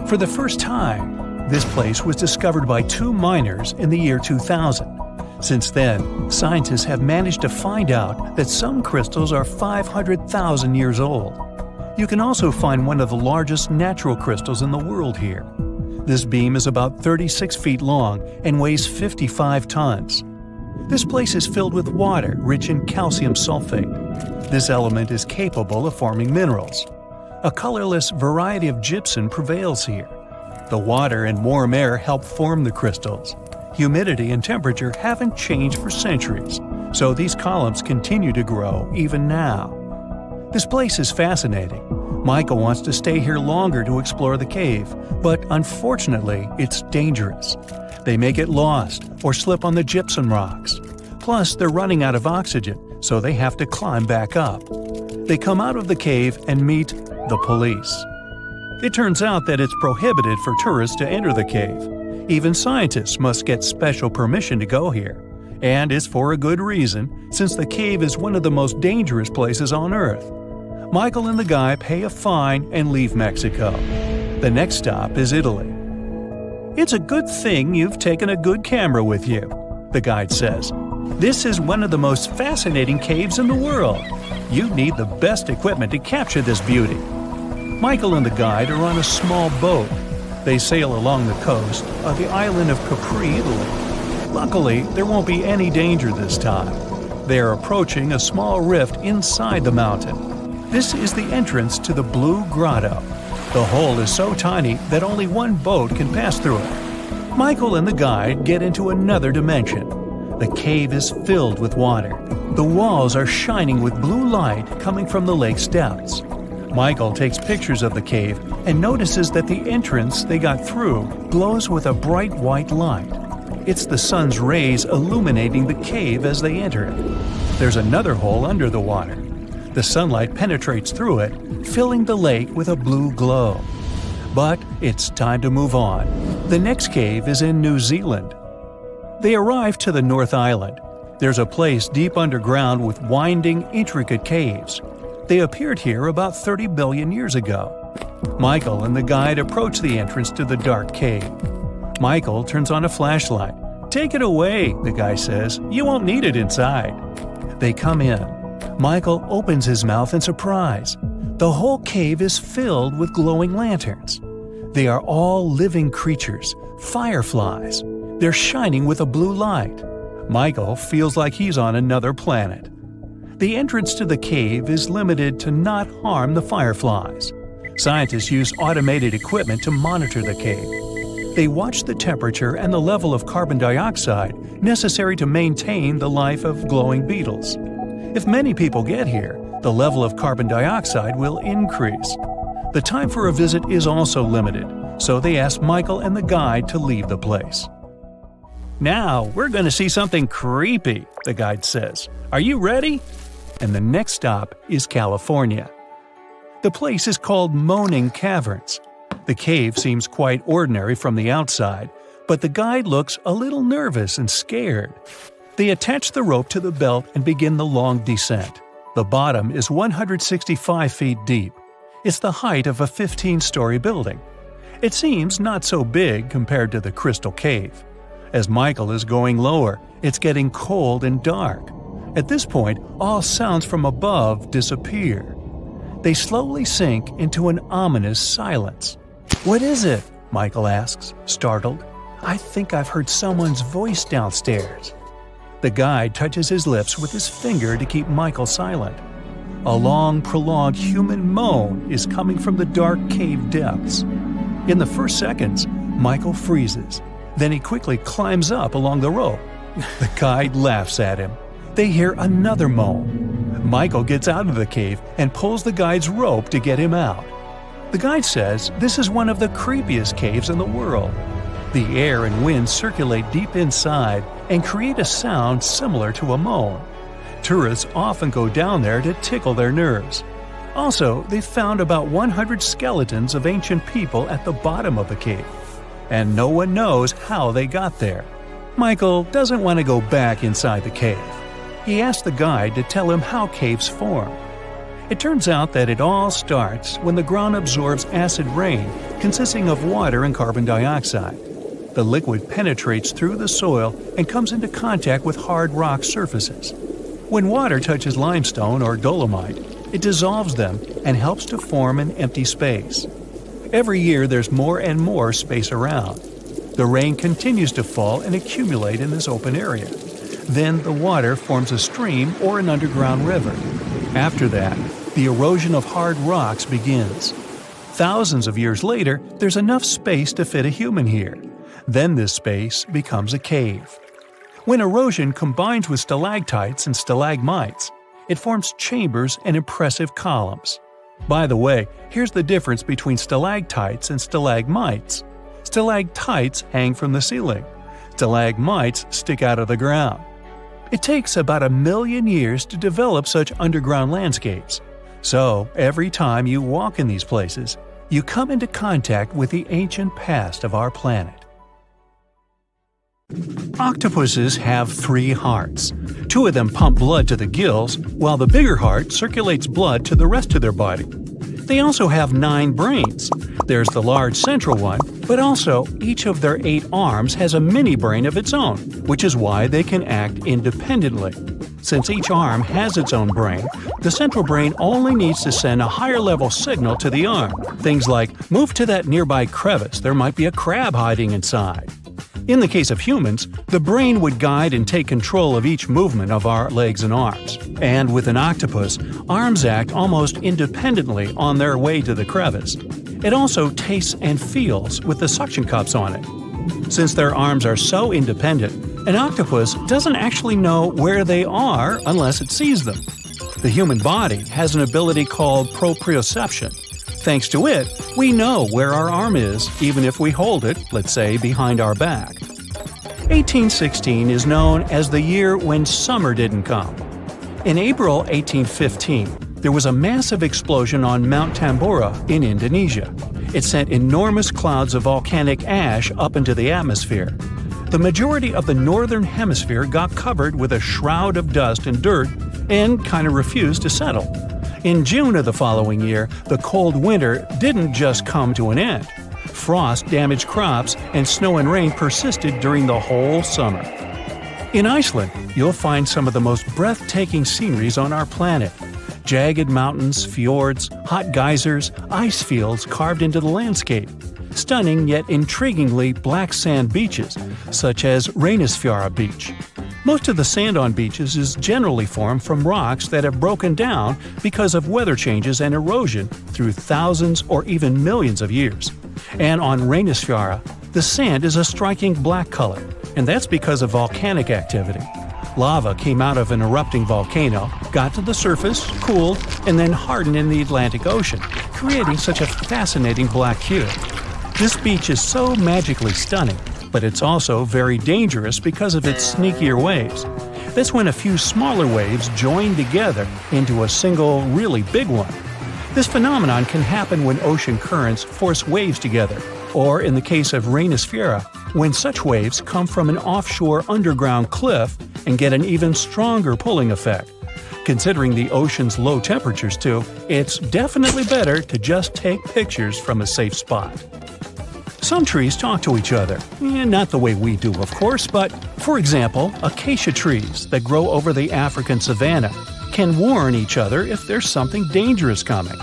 For the first time, this place was discovered by 2 miners in the year 2000. Since then, scientists have managed to find out that some crystals are 500,000 years old. You can also find one of the largest natural crystals in the world here. This beam is about 36 feet long and weighs 55 tons. This place is filled with water rich in calcium sulfate. This element is capable of forming minerals. A colorless variety of gypsum prevails here. The water and warm air help form the crystals. Humidity and temperature haven't changed for centuries, so these columns continue to grow even now. This place is fascinating. Michael wants to stay here longer to explore the cave, but unfortunately, it's dangerous. They may get lost or slip on the gypsum rocks. Plus, they're running out of oxygen, so they have to climb back up. They come out of the cave and meet the police. It turns out that it's prohibited for tourists to enter the cave. Even scientists must get special permission to go here. And it's for a good reason, since the cave is one of the most dangerous places on Earth. Michael and the guy pay a fine and leave Mexico. The next stop is Italy. "It's a good thing you've taken a good camera with you," the guide says. "This is one of the most fascinating caves in the world. You need the best equipment to capture this beauty." Michael and the guide are on a small boat. They sail along the coast of the island of Capri, Italy. Luckily, there won't be any danger this time. They are approaching a small rift inside the mountain. This is the entrance to the Blue Grotto. The hole is so tiny that only one boat can pass through it. Michael and the guide get into another dimension. The cave is filled with water. The walls are shining with blue light coming from the lake's depths. Michael takes pictures of the cave and notices that the entrance they got through glows with a bright white light. It's the sun's rays illuminating the cave as they enter it. There's another hole under the water. The sunlight penetrates through it, filling the lake with a blue glow. But it's time to move on. The next cave is in New Zealand. They arrive to the North Island. There's a place deep underground with winding, intricate caves. They appeared here about 30 billion years ago. Michael and the guide approach the entrance to the dark cave. Michael turns on a flashlight. "Take it away," the guy says. "You won't need it inside." They come in. Michael opens his mouth in surprise. The whole cave is filled with glowing lanterns. They are all living creatures, fireflies. They're shining with a blue light. Michael feels like he's on another planet. The entrance to the cave is limited to not harm the fireflies. Scientists use automated equipment to monitor the cave. They watch the temperature and the level of carbon dioxide necessary to maintain the life of glowing beetles. If many people get here, the level of carbon dioxide will increase. The time for a visit is also limited, so they ask Michael and the guide to leave the place. "Now, we're going to see something creepy," the guide says. "Are you ready?" And the next stop is California. The place is called Moaning Caverns. The cave seems quite ordinary from the outside, but the guide looks a little nervous and scared. They attach the rope to the belt and begin the long descent. The bottom is 165 feet deep. It's the height of a 15-story building. It seems not so big compared to the Crystal Cave. As Michael is going lower, it's getting cold and dark. At this point, all sounds from above disappear. They slowly sink into an ominous silence. "What is it?" Michael asks, startled. "I think I've heard someone's voice downstairs." The guide touches his lips with his finger to keep Michael silent. A long, prolonged human moan is coming from the dark cave depths. In the first seconds, Michael freezes. Then he quickly climbs up along the rope. The guide laughs at him. They hear another moan. Michael gets out of the cave and pulls the guide's rope to get him out. The guide says this is one of the creepiest caves in the world. The air and wind circulate deep inside and create a sound similar to a moan. Tourists often go down there to tickle their nerves. Also, they found about 100 skeletons of ancient people at the bottom of the cave. And no one knows how they got there. Michael doesn't want to go back inside the cave. He asks the guide to tell him how caves form. It turns out that it all starts when the ground absorbs acid rain consisting of water and carbon dioxide. The liquid penetrates through the soil and comes into contact with hard rock surfaces. When water touches limestone or dolomite, it dissolves them and helps to form an empty space. Every year there's more and more space around. The rain continues to fall and accumulate in this open area. Then the water forms a stream or an underground river. After that, the erosion of hard rocks begins. Thousands of years later, there's enough space to fit a human here. Then this space becomes a cave. When erosion combines with stalactites and stalagmites, it forms chambers and impressive columns. By the way, here's the difference between stalactites and stalagmites. Stalactites hang from the ceiling. Stalagmites stick out of the ground. It takes about 1 million years to develop such underground landscapes. So, every time you walk in these places, you come into contact with the ancient past of our planet. Octopuses have 3 hearts. 2 of them pump blood to the gills, while the bigger heart circulates blood to the rest of their body. They also have 9 brains. There's the large central one, but also each of their 8 arms has a mini brain of its own, which is why they can act independently. Since each arm has its own brain, the central brain only needs to send a higher level signal to the arm. Things like, move to that nearby crevice, there might be a crab hiding inside. In the case of humans, the brain would guide and take control of each movement of our legs and arms. And with an octopus, arms act almost independently on their way to the crevice. It also tastes and feels with the suction cups on it. Since their arms are so independent, an octopus doesn't actually know where they are unless it sees them. The human body has an ability called proprioception. Thanks to it, we know where our arm is, even if we hold it, let's say, behind our back. 1816 is known as the year when summer didn't come. In April 1815, there was a massive explosion on Mount Tambora in Indonesia. It sent enormous clouds of volcanic ash up into the atmosphere. The majority of the northern hemisphere got covered with a shroud of dust and dirt and kind of refused to settle. In June of the following year, the cold winter didn't just come to an end. Frost damaged crops and snow and rain persisted during the whole summer. In Iceland, you'll find some of the most breathtaking sceneries on our planet. Jagged mountains, fjords, hot geysers, ice fields carved into the landscape. Stunning yet intriguingly black sand beaches, such as Reynisfjara Beach. Most of the sand on beaches is generally formed from rocks that have broken down because of weather changes and erosion through thousands or even millions of years. And on Rainisfjara, the sand is a striking black color, and that's because of volcanic activity. Lava came out of an erupting volcano, got to the surface, cooled, and then hardened in the Atlantic Ocean, creating such a fascinating black hue. This beach is so magically stunning, but it's also very dangerous because of its sneakier waves. That's when a few smaller waves join together into a single, really big one. This phenomenon can happen when ocean currents force waves together, or in the case of Rainisfjara, when such waves come from an offshore underground cliff and get an even stronger pulling effect. Considering the ocean's low temperatures too, it's definitely better to just take pictures from a safe spot. Some trees talk to each other. Not the way we do, of course, but, for example, acacia trees that grow over the African savanna can warn each other if there's something dangerous coming.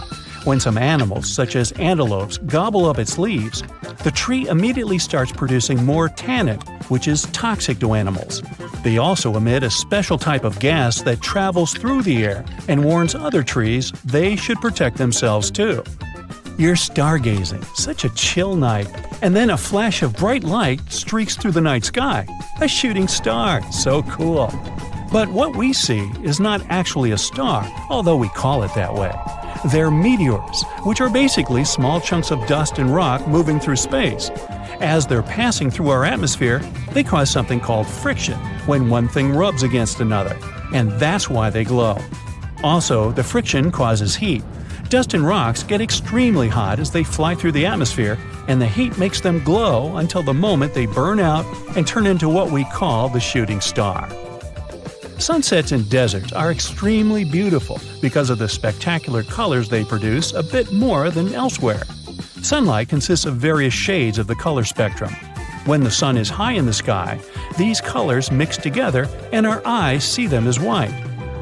When some animals, such as antelopes, gobble up its leaves, the tree immediately starts producing more tannin, which is toxic to animals. They also emit a special type of gas that travels through the air and warns other trees they should protect themselves too. You're stargazing, such a chill night, and then a flash of bright light streaks through the night sky. A shooting star, so cool. But what we see is not actually a star, although we call it that way. They're meteors, which are basically small chunks of dust and rock moving through space. As they're passing through our atmosphere, they cause something called friction when one thing rubs against another, and that's why they glow. Also, the friction causes heat. Dust and rocks get extremely hot as they fly through the atmosphere, and the heat makes them glow until the moment they burn out and turn into what we call the shooting star. Sunsets in deserts are extremely beautiful because of the spectacular colors they produce a bit more than elsewhere. Sunlight consists of various shades of the color spectrum. When the sun is high in the sky, these colors mix together and our eyes see them as white.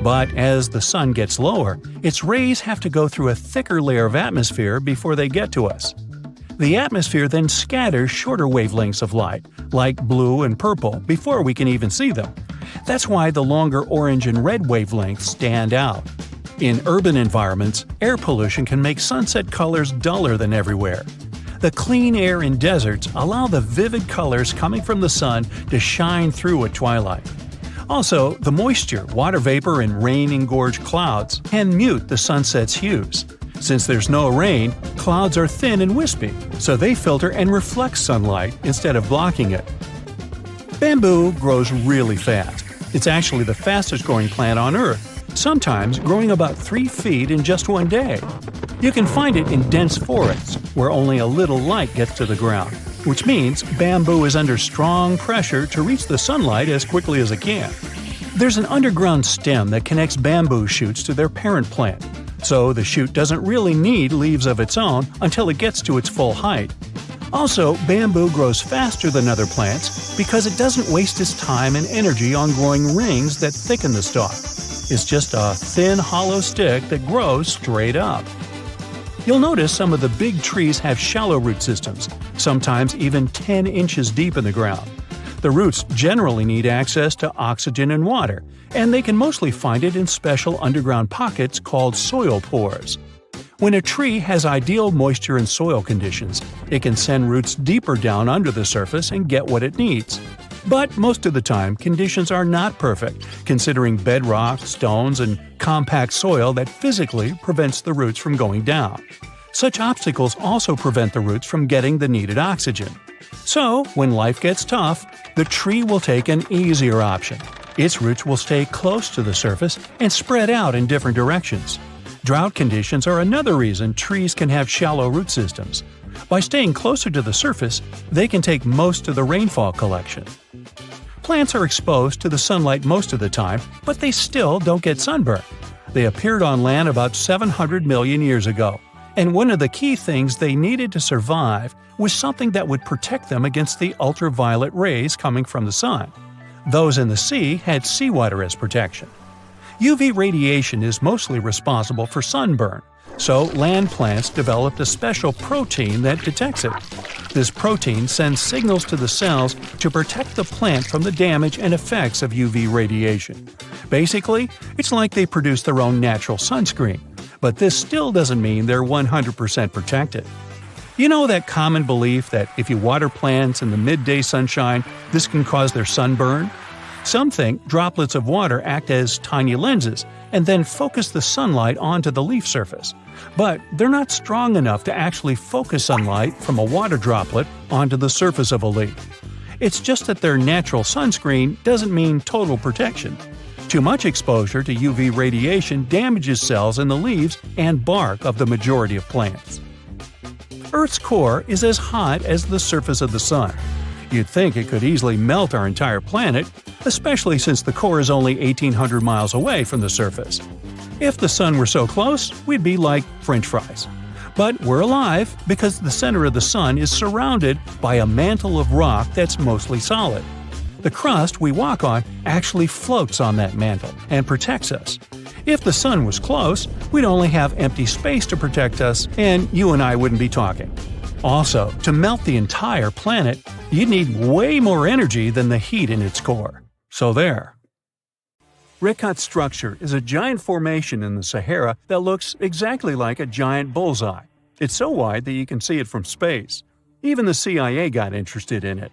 But as the sun gets lower, its rays have to go through a thicker layer of atmosphere before they get to us. The atmosphere then scatters shorter wavelengths of light, like blue and purple, before we can even see them. That's why the longer orange and red wavelengths stand out. In urban environments, air pollution can make sunset colors duller than everywhere. The clean air in deserts allow the vivid colors coming from the sun to shine through at twilight. Also, the moisture, water vapor, and rain-engorged clouds can mute the sunset's hues. Since there's no rain, clouds are thin and wispy, so they filter and reflect sunlight instead of blocking it. Bamboo grows really fast. It's actually the fastest growing plant on Earth, sometimes growing about 3 feet in just one day. You can find it in dense forests, where only a little light gets to the ground, which means bamboo is under strong pressure to reach the sunlight as quickly as it can. There's an underground stem that connects bamboo shoots to their parent plant, so the shoot doesn't really need leaves of its own until it gets to its full height. Also, bamboo grows faster than other plants because it doesn't waste its time and energy on growing rings that thicken the stalk. It's just a thin, hollow stick that grows straight up. You'll notice some of the big trees have shallow root systems, sometimes even 10 inches deep in the ground. The roots generally need access to oxygen and water, and they can mostly find it in special underground pockets called soil pores. When a tree has ideal moisture and soil conditions, it can send roots deeper down under the surface and get what it needs. But most of the time, conditions are not perfect, considering bedrock, stones, and compact soil that physically prevents the roots from going down. Such obstacles also prevent the roots from getting the needed oxygen. So, when life gets tough, the tree will take an easier option. Its roots will stay close to the surface and spread out in different directions. Drought conditions are another reason trees can have shallow root systems. By staying closer to the surface, they can take most of the rainfall collection. Plants are exposed to the sunlight most of the time, but they still don't get sunburn. They appeared on land about 700 million years ago, and one of the key things they needed to survive was something that would protect them against the ultraviolet rays coming from the sun. Those in the sea had seawater as protection. UV radiation is mostly responsible for sunburn, so land plants developed a special protein that detects it. This protein sends signals to the cells to protect the plant from the damage and effects of UV radiation. Basically, it's like they produce their own natural sunscreen, but this still doesn't mean they're 100% protected. You know that common belief that if you water plants in the midday sunshine, this can cause their sunburn? Some think droplets of water act as tiny lenses and then focus the sunlight onto the leaf surface. But they're not strong enough to actually focus sunlight from a water droplet onto the surface of a leaf. It's just that their natural sunscreen doesn't mean total protection. Too much exposure to UV radiation damages cells in the leaves and bark of the majority of plants. Earth's core is as hot as the surface of the sun. You'd think it could easily melt our entire planet, especially since the core is only 1,800 miles away from the surface. If the sun were so close, we'd be like French fries. But we're alive because the center of the sun is surrounded by a mantle of rock that's mostly solid. The crust we walk on actually floats on that mantle and protects us. If the sun was close, we'd only have empty space to protect us, and you and I wouldn't be talking. Also, to melt the entire planet, you'd need way more energy than the heat in its core. So there. Rikat structure is a giant formation in the Sahara that looks exactly like a giant bullseye. It's so wide that you can see it from space. Even the CIA got interested in it.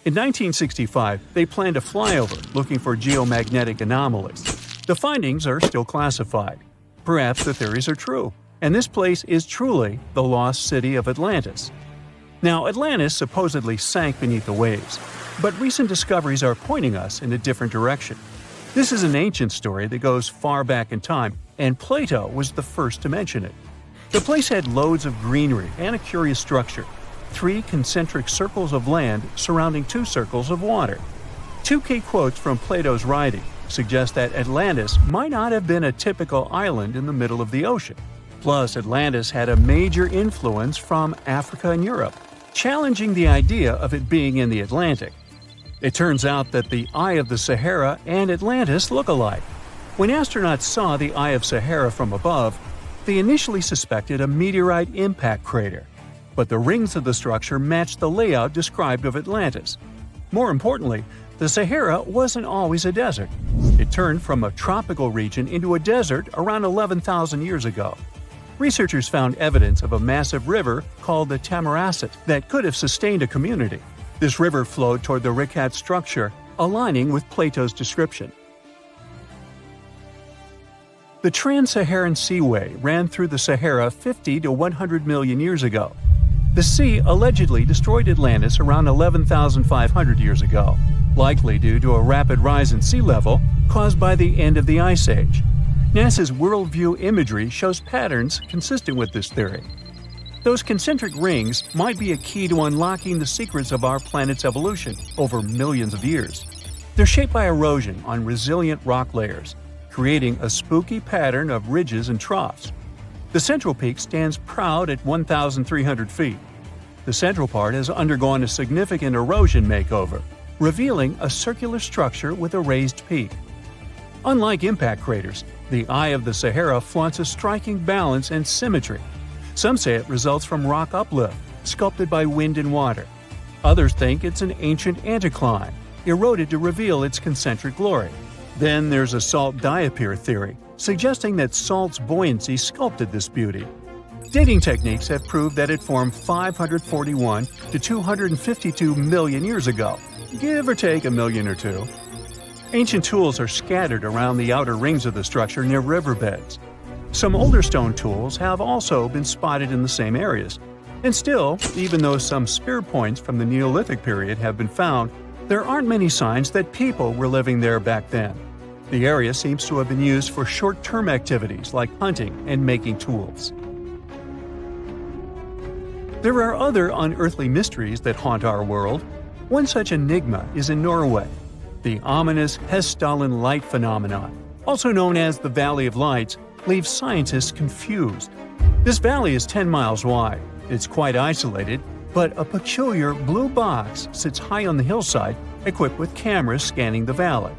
In 1965, they planned a flyover looking for geomagnetic anomalies. The findings are still classified. Perhaps the theories are true, and this place is truly the lost city of Atlantis. Now, Atlantis supposedly sank beneath the waves, but recent discoveries are pointing us in a different direction. This is an ancient story that goes far back in time, and Plato was the first to mention it. The place had loads of greenery and a curious structure: 3 concentric circles of land surrounding 2 circles of water. 2 key quotes from Plato's writing suggest that Atlantis might not have been a typical island in the middle of the ocean. Plus, Atlantis had a major influence from Africa and Europe, challenging the idea of it being in the Atlantic. It turns out that the Eye of the Sahara and Atlantis look alike. When astronauts saw the Eye of Sahara from above, they initially suspected a meteorite impact crater, but the rings of the structure matched the layout described of Atlantis. More importantly, the Sahara wasn't always a desert. It turned from a tropical region into a desert around 11,000 years ago. Researchers found evidence of a massive river called the Tamarasset that could have sustained a community. This river flowed toward the Rikat structure, aligning with Plato's description. The Trans-Saharan Seaway ran through the Sahara 50 to 100 million years ago. The sea allegedly destroyed Atlantis around 11,500 years ago, likely due to a rapid rise in sea level caused by the end of the Ice Age. NASA's worldview imagery shows patterns consistent with this theory. Those concentric rings might be a key to unlocking the secrets of our planet's evolution over millions of years. They're shaped by erosion on resilient rock layers, creating a spooky pattern of ridges and troughs. The central peak stands proud at 1,300 feet. The central part has undergone a significant erosion makeover, revealing a circular structure with a raised peak. Unlike impact craters, the Eye of the Sahara flaunts a striking balance and symmetry. Some say it results from rock uplift, sculpted by wind and water. Others think it's an ancient anticline, eroded to reveal its concentric glory. Then there's a salt diapir theory, suggesting that salt's buoyancy sculpted this beauty. Dating techniques have proved that it formed 541 to 252 million years ago, give or take a million or two. Ancient tools are scattered around the outer rings of the structure near riverbeds. Some older stone tools have also been spotted in the same areas. And still, even though some spear points from the Neolithic period have been found, there aren't many signs that people were living there back then. The area seems to have been used for short-term activities like hunting and making tools. There are other unearthly mysteries that haunt our world. One such enigma is in Norway, the ominous Hessdalen light phenomenon, also known as the Valley of Lights, leaves scientists confused. This valley is 10 miles wide. It's quite isolated, but a peculiar blue box sits high on the hillside, equipped with cameras scanning the valley.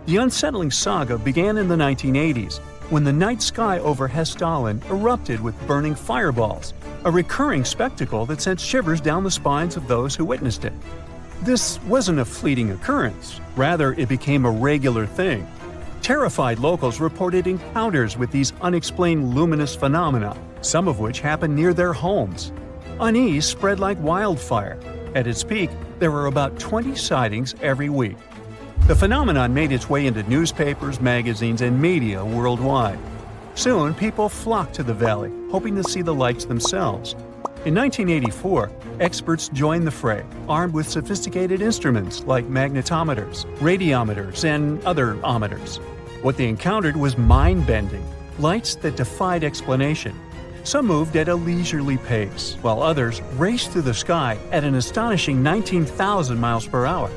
The unsettling saga began in the 1980s, when the night sky over Hessdalen erupted with burning fireballs, a recurring spectacle that sent shivers down the spines of those who witnessed it. This wasn't a fleeting occurrence, rather it became a regular thing. Terrified locals reported encounters with these unexplained luminous phenomena, some of which happened near their homes. Unease spread like wildfire. At its peak, there were about 20 sightings every week. The phenomenon made its way into newspapers, magazines, and media worldwide. Soon, people flocked to the valley, hoping to see the lights themselves. In 1984, experts joined the fray, armed with sophisticated instruments like magnetometers, radiometers, and other ometers. What they encountered was mind-bending, lights that defied explanation. Some moved at a leisurely pace, while others raced through the sky at an astonishing 19,000 miles per hour.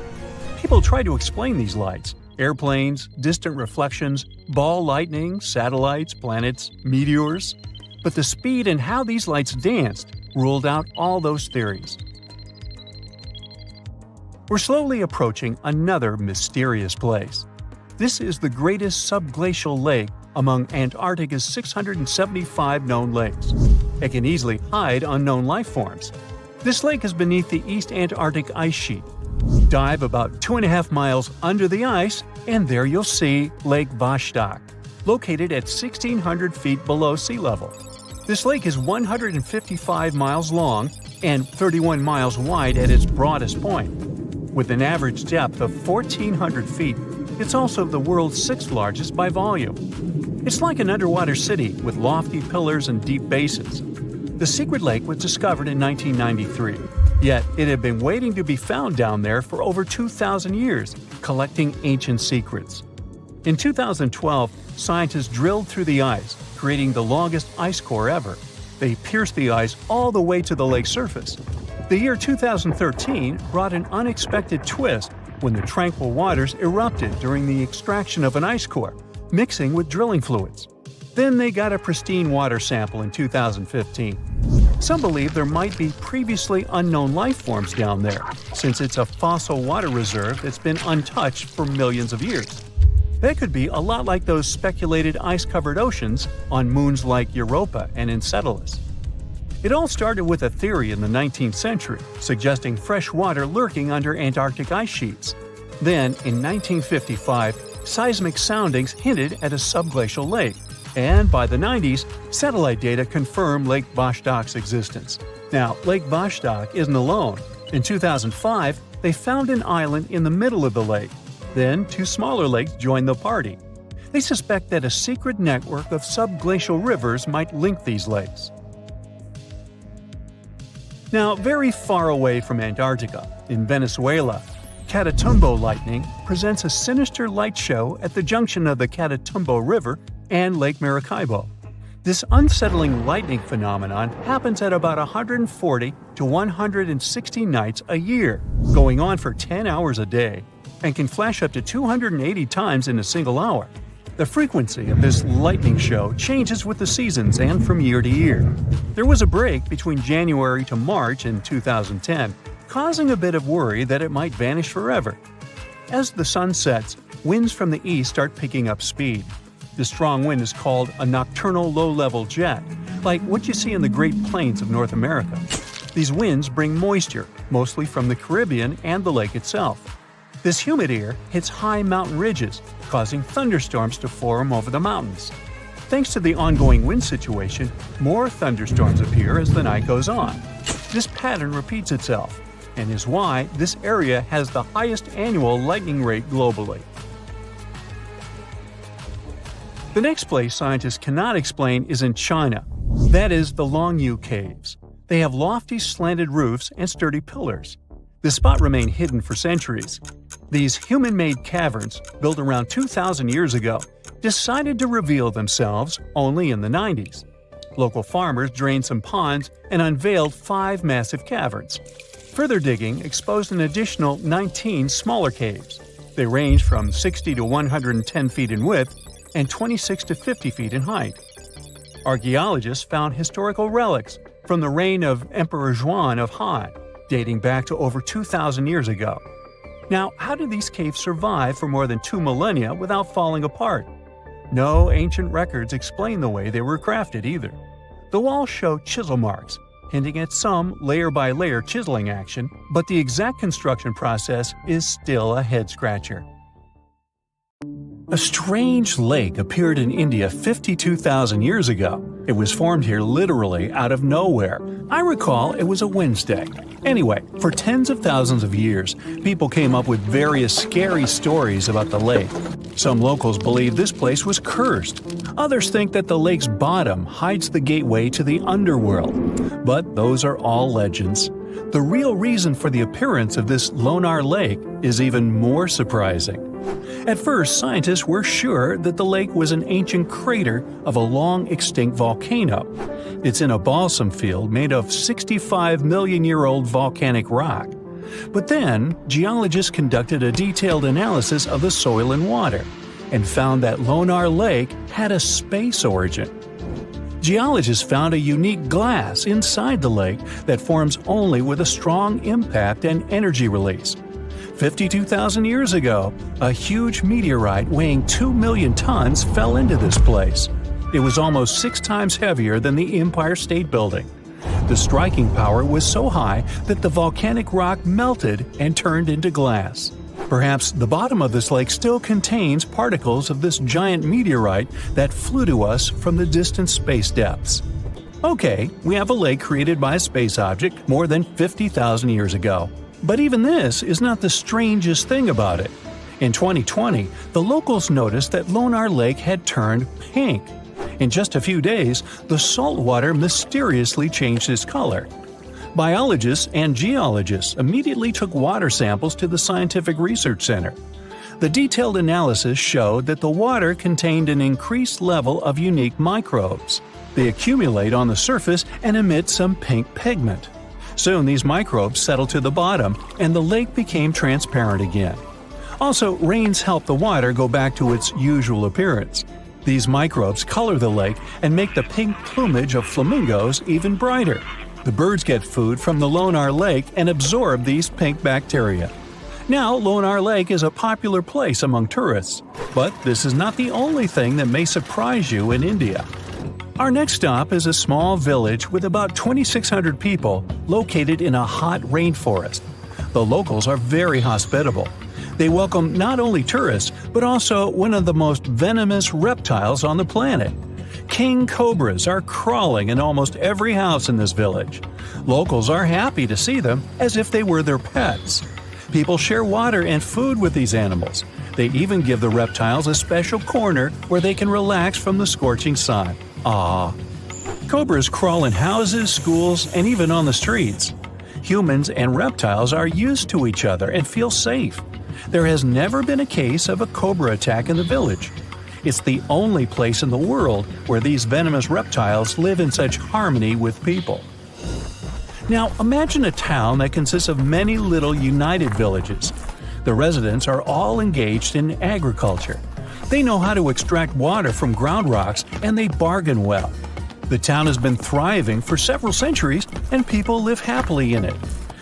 People tried to explain these lights: airplanes, distant reflections, ball lightning, satellites, planets, meteors. But the speed and how these lights danced ruled out all those theories. We're slowly approaching another mysterious place. This is the greatest subglacial lake among Antarctica's 675 known lakes. It can easily hide unknown life forms. This lake is beneath the East Antarctic ice sheet. Dive about 2.5 miles under the ice, and there you'll see Lake Vostok, located at 1,600 feet below sea level. This lake is 155 miles long and 31 miles wide at its broadest point. With an average depth of 1,400 feet, it's also the world's sixth largest by volume. It's like an underwater city with lofty pillars and deep basins. The secret lake was discovered in 1993, yet it had been waiting to be found down there for over 2,000 years, collecting ancient secrets. In 2012, scientists drilled through the ice, creating the longest ice core ever. They pierced the ice all the way to the lake's surface. The year 2013 brought an unexpected twist when the tranquil waters erupted during the extraction of an ice core, mixing with drilling fluids. Then they got a pristine water sample in 2015. Some believe there might be previously unknown life forms down there, since it's a fossil water reserve that's been untouched for millions of years. That could be a lot like those speculated ice-covered oceans on moons like Europa and Enceladus. It all started with a theory in the 19th century, suggesting fresh water lurking under Antarctic ice sheets. Then, in 1955, seismic soundings hinted at a subglacial lake, and by the 90s, satellite data confirmed Lake Vostok's existence. Now, Lake Vostok isn't alone. In 2005, they found an island in the middle of the lake. Then, two smaller lakes joined the party. They suspect that a secret network of subglacial rivers might link these lakes. Now, very far away from Antarctica, in Venezuela, Catatumbo lightning presents a sinister light show at the junction of the Catatumbo River and Lake Maracaibo. This unsettling lightning phenomenon happens at about 140 to 160 nights a year, going on for 10 hours a day, and can flash up to 280 times in a single hour. The frequency of this lightning show changes with the seasons and from year to year. There was a break between January to March in 2010, causing a bit of worry that it might vanish forever. As the sun sets, winds from the east start picking up speed. The strong wind is called a nocturnal low-level jet, like what you see in the Great Plains of North America. These winds bring moisture, mostly from the Caribbean and the lake itself. This humid air hits high mountain ridges, causing thunderstorms to form over the mountains. Thanks to the ongoing wind situation, more thunderstorms appear as the night goes on. This pattern repeats itself, and is why this area has the highest annual lightning rate globally. The next place scientists cannot explain is in China. That is the Longyu Caves. They have lofty slanted roofs and sturdy pillars. The spot remained hidden for centuries. These human-made caverns, built around 2,000 years ago, decided to reveal themselves only in the 90s. Local farmers drained some ponds and unveiled 5 massive caverns. Further digging exposed an additional 19 smaller caves. They range from 60 to 110 feet in width and 26 to 50 feet in height. Archaeologists found historical relics from the reign of Emperor Zhuan of Han, dating back to over 2,000 years ago. Now, how did these caves survive for more than 2 millennia without falling apart? No ancient records explain the way they were crafted either. The walls show chisel marks, hinting at some layer-by-layer chiseling action, but the exact construction process is still a head-scratcher. A strange lake appeared in India 52,000 years ago. It was formed here literally out of nowhere. I recall it was a Wednesday. Anyway, for tens of thousands of years, people came up with various scary stories about the lake. Some locals believe this place was cursed. Others think that the lake's bottom hides the gateway to the underworld. But those are all legends. The real reason for the appearance of this Lonar Lake is even more surprising. At first, scientists were sure that the lake was an ancient crater of a long-extinct volcano. It's in a balsam field made of 65-million-year-old volcanic rock. But then, geologists conducted a detailed analysis of the soil and water and found that Lonar Lake had a space origin. Geologists found a unique glass inside the lake that forms only with a strong impact and energy release. 52,000 years ago, a huge meteorite weighing 2 million tons fell into this place. It was almost 6 times heavier than the Empire State Building. The striking power was so high that the volcanic rock melted and turned into glass. Perhaps the bottom of this lake still contains particles of this giant meteorite that flew to us from the distant space depths. Okay, we have a lake created by a space object more than 50,000 years ago. But even this is not the strangest thing about it. In 2020, the locals noticed that Lonar Lake had turned pink. In just a few days, the salt water mysteriously changed its color. Biologists and geologists immediately took water samples to the Scientific Research Center. The detailed analysis showed that the water contained an increased level of unique microbes. They accumulate on the surface and emit some pink pigment. Soon these microbes settled to the bottom, and the lake became transparent again. Also, rains help the water go back to its usual appearance. These microbes color the lake and make the pink plumage of flamingos even brighter. The birds get food from the Lonar Lake and absorb these pink bacteria. Now, Lonar Lake is a popular place among tourists. But this is not the only thing that may surprise you in India. Our next stop is a small village with about 2,600 people located in a hot rainforest. The locals are very hospitable. They welcome not only tourists, but also one of the most venomous reptiles on the planet. King cobras are crawling in almost every house in this village. Locals are happy to see them as if they were their pets. People share water and food with these animals. They even give the reptiles a special corner where they can relax from the scorching sun. Ah, cobras crawl in houses, schools, and even on the streets. Humans and reptiles are used to each other and feel safe. There has never been a case of a cobra attack in the village. It's the only place in the world where these venomous reptiles live in such harmony with people. Now, imagine a town that consists of many little united villages. The residents are all engaged in agriculture. They know how to extract water from ground rocks, and they bargain well. The town has been thriving for several centuries, and people live happily in it.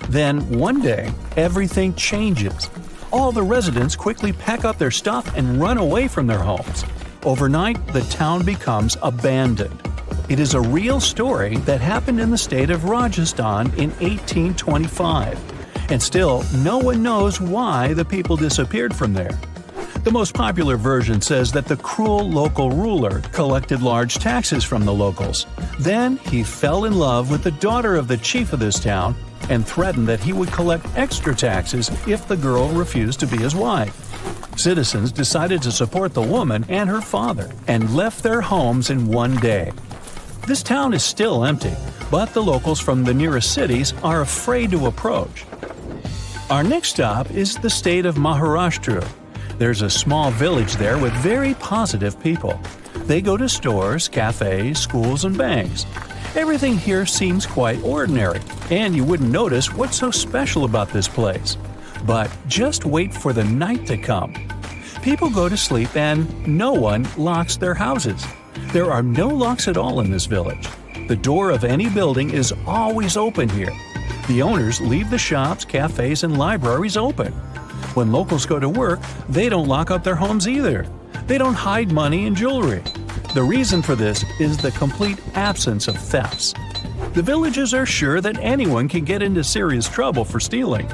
Then, one day, everything changes. All the residents quickly pack up their stuff and run away from their homes. Overnight, the town becomes abandoned. It is a real story that happened in the state of Rajasthan in 1825. And still, no one knows why the people disappeared from there. The most popular version says that the cruel local ruler collected large taxes from the locals. Then he fell in love with the daughter of the chief of this town and threatened that he would collect extra taxes if the girl refused to be his wife. Citizens decided to support the woman and her father and left their homes in one day. This town is still empty, but the locals from the nearest cities are afraid to approach. Our next stop is the state of Maharashtra. There's a small village there with very positive people. They go to stores, cafes, schools, and banks. Everything here seems quite ordinary, and you wouldn't notice what's so special about this place. But just wait for the night to come. People go to sleep and no one locks their houses. There are no locks at all in this village. The door of any building is always open here. The owners leave the shops, cafes, and libraries open. When locals go to work, they don't lock up their homes either. They don't hide money and jewelry. The reason for this is the complete absence of thefts. The villagers are sure that anyone can get into serious trouble for stealing.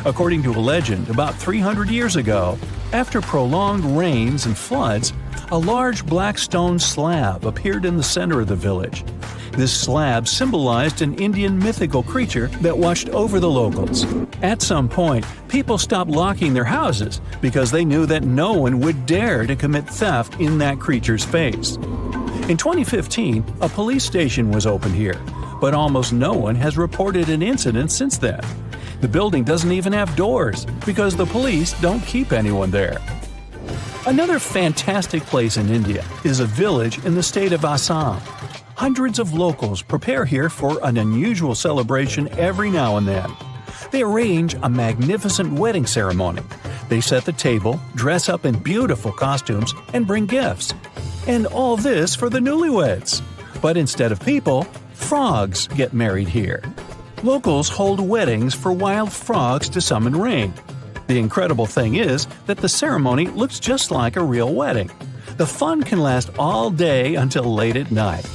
According to a legend, about 300 years ago, after prolonged rains and floods, a large black stone slab appeared in the center of the village. This slab symbolized an Indian mythical creature that watched over the locals. At some point, people stopped locking their houses because they knew that no one would dare to commit theft in that creature's face. In 2015, a police station was opened here, but almost no one has reported an incident since then. The building doesn't even have doors because the police don't keep anyone there. Another fantastic place in India is a village in the state of Assam. Hundreds of locals prepare here for an unusual celebration every now and then. They arrange a magnificent wedding ceremony. They set the table, dress up in beautiful costumes, and bring gifts. And all this for the newlyweds. But instead of people, frogs get married here. Locals hold weddings for wild frogs to summon rain. The incredible thing is that the ceremony looks just like a real wedding. The fun can last all day until late at night.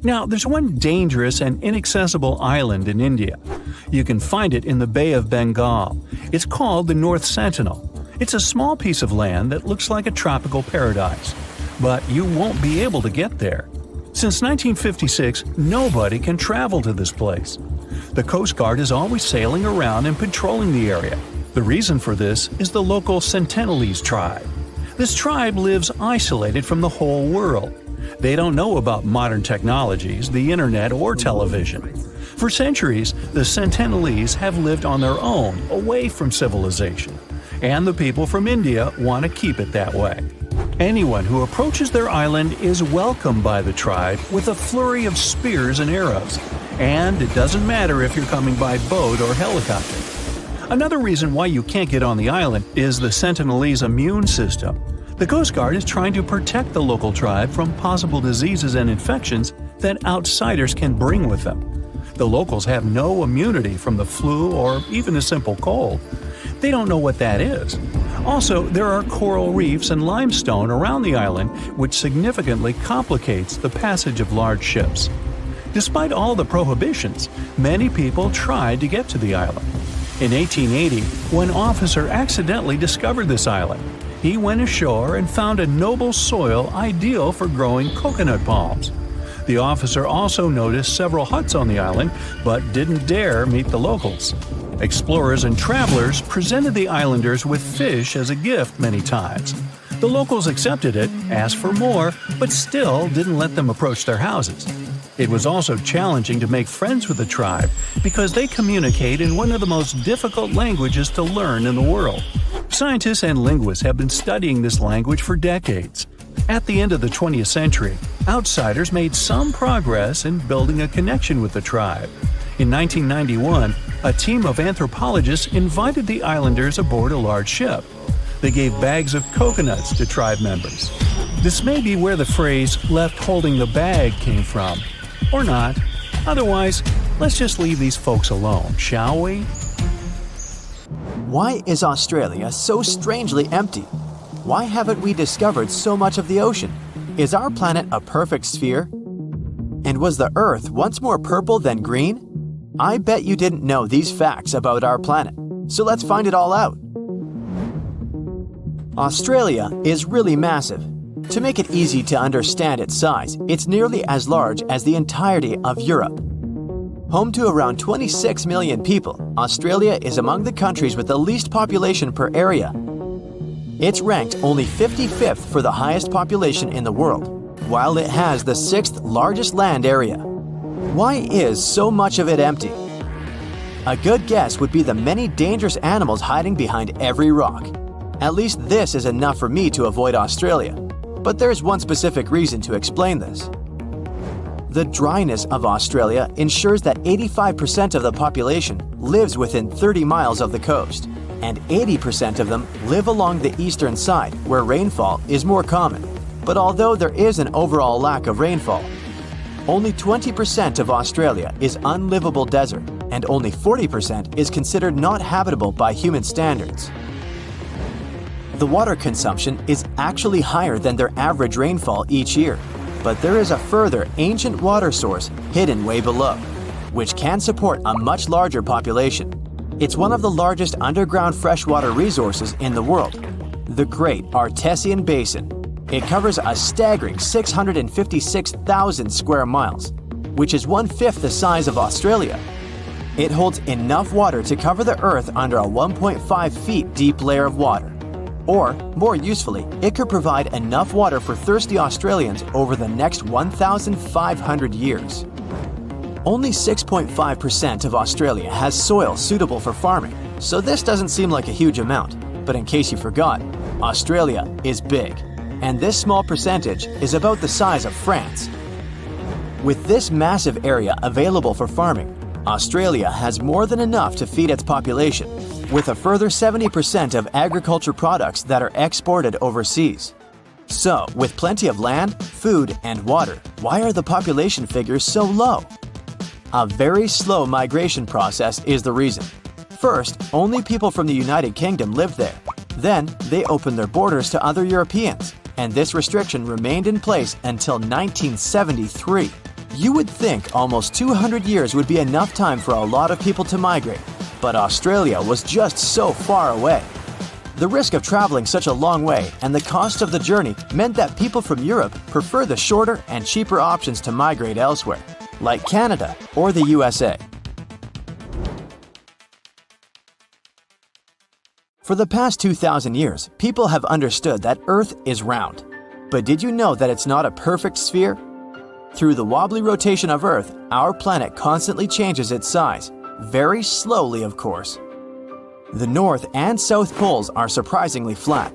Now, there's one dangerous and inaccessible island in India. You can find it in the Bay of Bengal. It's called the North Sentinel. It's a small piece of land that looks like a tropical paradise. But you won't be able to get there. Since 1956, nobody can travel to this place. The Coast Guard is always sailing around and patrolling the area. The reason for this is the local Sentinelese tribe. This tribe lives isolated from the whole world. They don't know about modern technologies, the internet, or television. For centuries, the Sentinelese have lived on their own, away from civilization. And the people from India want to keep it that way. Anyone who approaches their island is welcomed by the tribe with a flurry of spears and arrows. And it doesn't matter if you're coming by boat or helicopter. Another reason why you can't get on the island is the Sentinelese immune system. The Coast Guard is trying to protect the local tribe from possible diseases and infections that outsiders can bring with them. The locals have no immunity from the flu or even a simple cold. They don't know what that is. Also, there are coral reefs and limestone around the island, which significantly complicates the passage of large ships. Despite all the prohibitions, many people tried to get to the island. In 1880, one officer accidentally discovered this island. He went ashore and found a noble soil ideal for growing coconut palms. The officer also noticed several huts on the island, but didn't dare meet the locals. Explorers and travelers presented the islanders with fish as a gift many times. The locals accepted it, asked for more, but still didn't let them approach their houses. It was also challenging to make friends with the tribe because they communicate in one of the most difficult languages to learn in the world. Scientists and linguists have been studying this language for decades. At the end of the 20th century, outsiders made some progress in building a connection with the tribe. In 1991, a team of anthropologists invited the islanders aboard a large ship. They gave bags of coconuts to tribe members. This may be where the phrase "left holding the bag" came from. Or not. Otherwise, let's just leave these folks alone, shall we? Why is Australia so strangely empty? Why haven't we discovered so much of the ocean? Is our planet a perfect sphere? And was the Earth once more purple than green? I bet you didn't know these facts about our planet. So let's find it all out. Australia is really massive. To make it easy to understand its size, it's nearly as large as the entirety of Europe. Home to around 26 million people, Australia is among the countries with the least population per area. It's ranked only 55th for the highest population in the world, while it has the 6th largest land area. Why is so much of it empty? A good guess would be the many dangerous animals hiding behind every rock. At least this is enough for me to avoid Australia. But there's one specific reason to explain this. The dryness of Australia ensures that 85% of the population lives within 30 miles of the coast, and 80% of them live along the eastern side where rainfall is more common. But although there is an overall lack of rainfall, only 20% of Australia is unlivable desert, and only 40% is considered not habitable by human standards. The water consumption is actually higher than their average rainfall each year. But there is a further ancient water source hidden way below, which can support a much larger population. It's one of the largest underground freshwater resources in the world, the Great Artesian Basin. It covers a staggering 656,000 square miles, which is 1/5 the size of Australia. It holds enough water to cover the Earth under a 1.5 feet deep layer of water. Or, more usefully, it could provide enough water for thirsty Australians over the next 1,500 years. Only 6.5% of Australia has soil suitable for farming, so this doesn't seem like a huge amount. But in case you forgot, Australia is big, and this small percentage is about the size of France. With this massive area available for farming, Australia has more than enough to feed its population, with a further 70% of agriculture products that are exported overseas. So, with plenty of land, food, and water, why are the population figures so low? A very slow migration process is the reason. First, only people from the United Kingdom lived there. Then, they opened their borders to other Europeans, and this restriction remained in place until 1973. You would think almost 200 years would be enough time for a lot of people to migrate, but Australia was just so far away. The risk of traveling such a long way and the cost of the journey meant that people from Europe prefer the shorter and cheaper options to migrate elsewhere, like Canada or the USA. For the past 2,000 years, people have understood that Earth is round. But did you know that it's not a perfect sphere? Through the wobbly rotation of Earth, our planet constantly changes its size, very slowly of course. The North and South poles are surprisingly flat.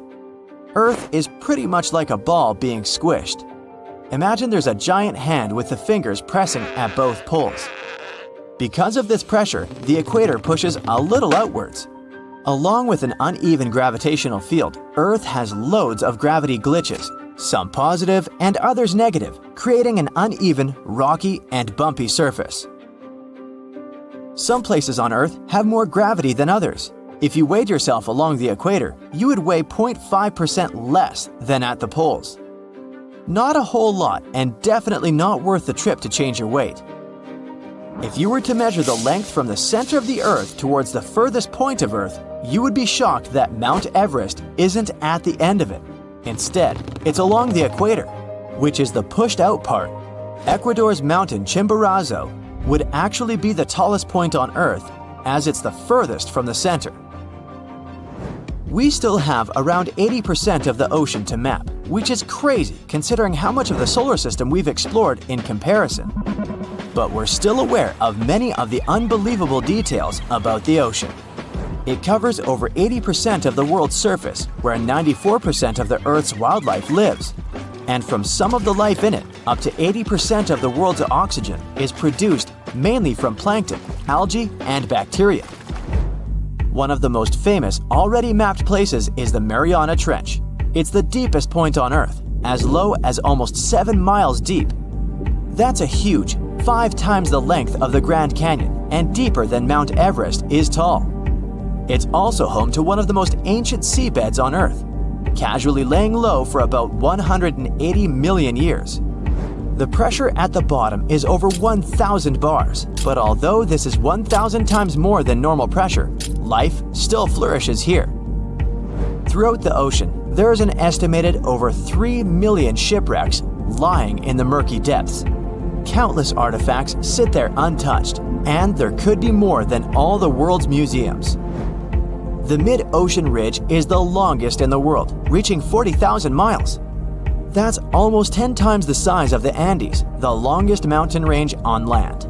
Earth is pretty much like a ball being squished. Imagine there's a giant hand with the fingers pressing at both poles. Because of this pressure, the equator pushes a little outwards. Along with an uneven gravitational field, Earth has loads of gravity glitches, some positive and others negative, creating an uneven, rocky, and bumpy surface. Some places on Earth have more gravity than others. If you weighed yourself along the equator, you would weigh 0.5% less than at the poles. Not a whole lot, and definitely not worth the trip to change your weight. If you were to measure the length from the center of the Earth towards the furthest point of Earth, you would be shocked that Mount Everest isn't at the end of it. Instead, it's along the equator, which is the pushed-out part. Ecuador's mountain Chimborazo would actually be the tallest point on Earth, as it's the furthest from the center. We still have around 80% of the ocean to map, which is crazy considering how much of the solar system we've explored in comparison. But we're still aware of many of the unbelievable details about the ocean. It covers over 80% of the world's surface, where 94% of the Earth's wildlife lives. And from some of the life in it, up to 80% of the world's oxygen is produced mainly from plankton, algae, and bacteria. One of the most famous, already mapped places is the Mariana Trench. It's the deepest point on Earth, as low as almost 7 miles deep. That's a huge 5 times the length of the Grand Canyon and deeper than Mount Everest is tall. It's also home to one of the most ancient seabeds on Earth, casually laying low for about 180 million years. The pressure at the bottom is over 1,000 bars, but although this is 1,000 times more than normal pressure, life still flourishes here. Throughout the ocean, there is an estimated over 3 million shipwrecks lying in the murky depths. Countless artifacts sit there untouched, and there could be more than all the world's museums. The mid-ocean ridge is the longest in the world, reaching 40,000 miles. That's almost 10 times the size of the Andes, the longest mountain range on land.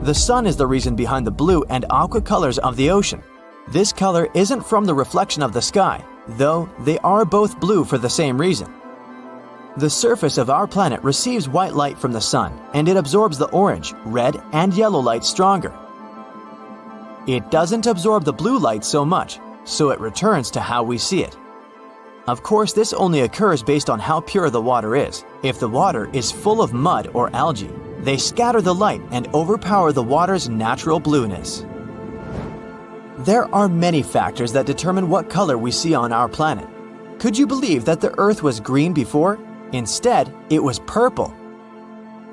The sun is the reason behind the blue and aqua colors of the ocean. This color isn't from the reflection of the sky, though they are both blue for the same reason. The surface of our planet receives white light from the sun, and it absorbs the orange, red, and yellow light stronger. It doesn't absorb the blue light so much, so it returns to how we see it. Of course, this only occurs based on how pure the water is. If the water is full of mud or algae, they scatter the light and overpower the water's natural blueness. There are many factors that determine what color we see on our planet. Could you believe that the Earth was green before? Instead, it was purple.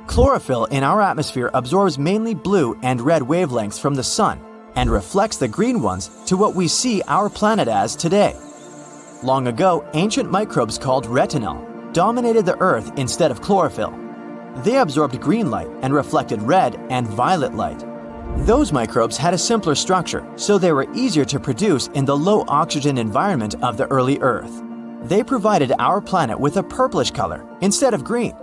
Chlorophyll in our atmosphere absorbs mainly blue and red wavelengths from the sun and reflects the green ones to what we see our planet as today. Long ago, ancient microbes called retinal dominated the Earth instead of chlorophyll. They absorbed green light and reflected red and violet light. Those microbes had a simpler structure, so they were easier to produce in the low oxygen environment of the early Earth. They provided our planet with a purplish color instead of green.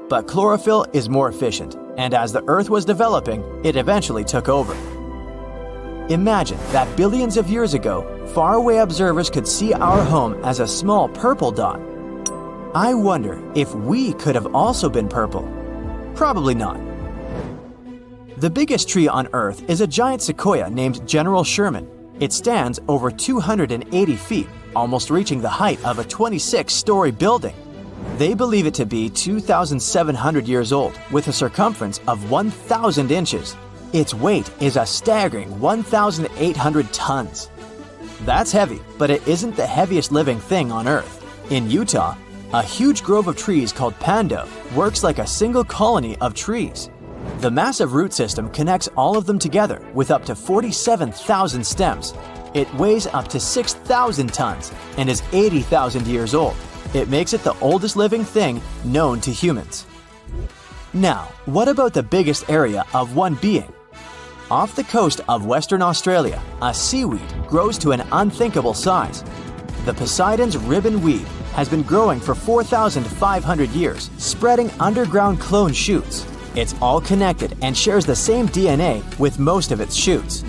But chlorophyll is more efficient, and as the Earth was developing, it eventually took over. Imagine that billions of years ago, faraway observers could see our home as a small purple dot. I wonder if we could have also been purple. Probably not. The biggest tree on Earth is a giant sequoia named General Sherman. It stands over 280 feet, almost reaching the height of a 26-story building. They believe it to be 2,700 years old, with a circumference of 1,000 inches. Its weight is a staggering 1,800 tons. That's heavy, but it isn't the heaviest living thing on Earth. In Utah, a huge grove of trees called Pando works like a single colony of trees. The massive root system connects all of them together with up to 47,000 stems. It weighs up to 6,000 tons and is 80,000 years old. It makes it the oldest living thing known to humans. Now, what about the biggest area of one being? Off the coast of Western Australia, a seaweed grows to an unthinkable size. The Poseidon's ribbon weed has been growing for 4,500 years, spreading underground clone shoots. It's all connected and shares the same DNA with most of its shoots.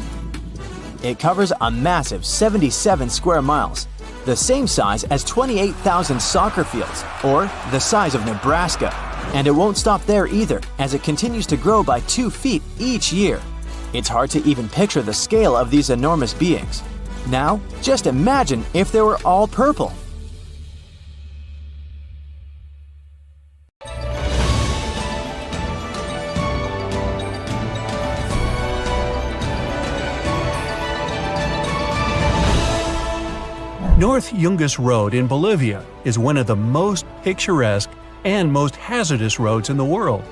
It covers a massive 77 square miles, the same size as 28,000 soccer fields, or the size of Nebraska. And it won't stop there either, as it continues to grow by 2 feet each year. It's hard to even picture the scale of these enormous beings. Now, just imagine if they were all purple. North Yungas Road in Bolivia is one of the most picturesque and most hazardous roads in the world.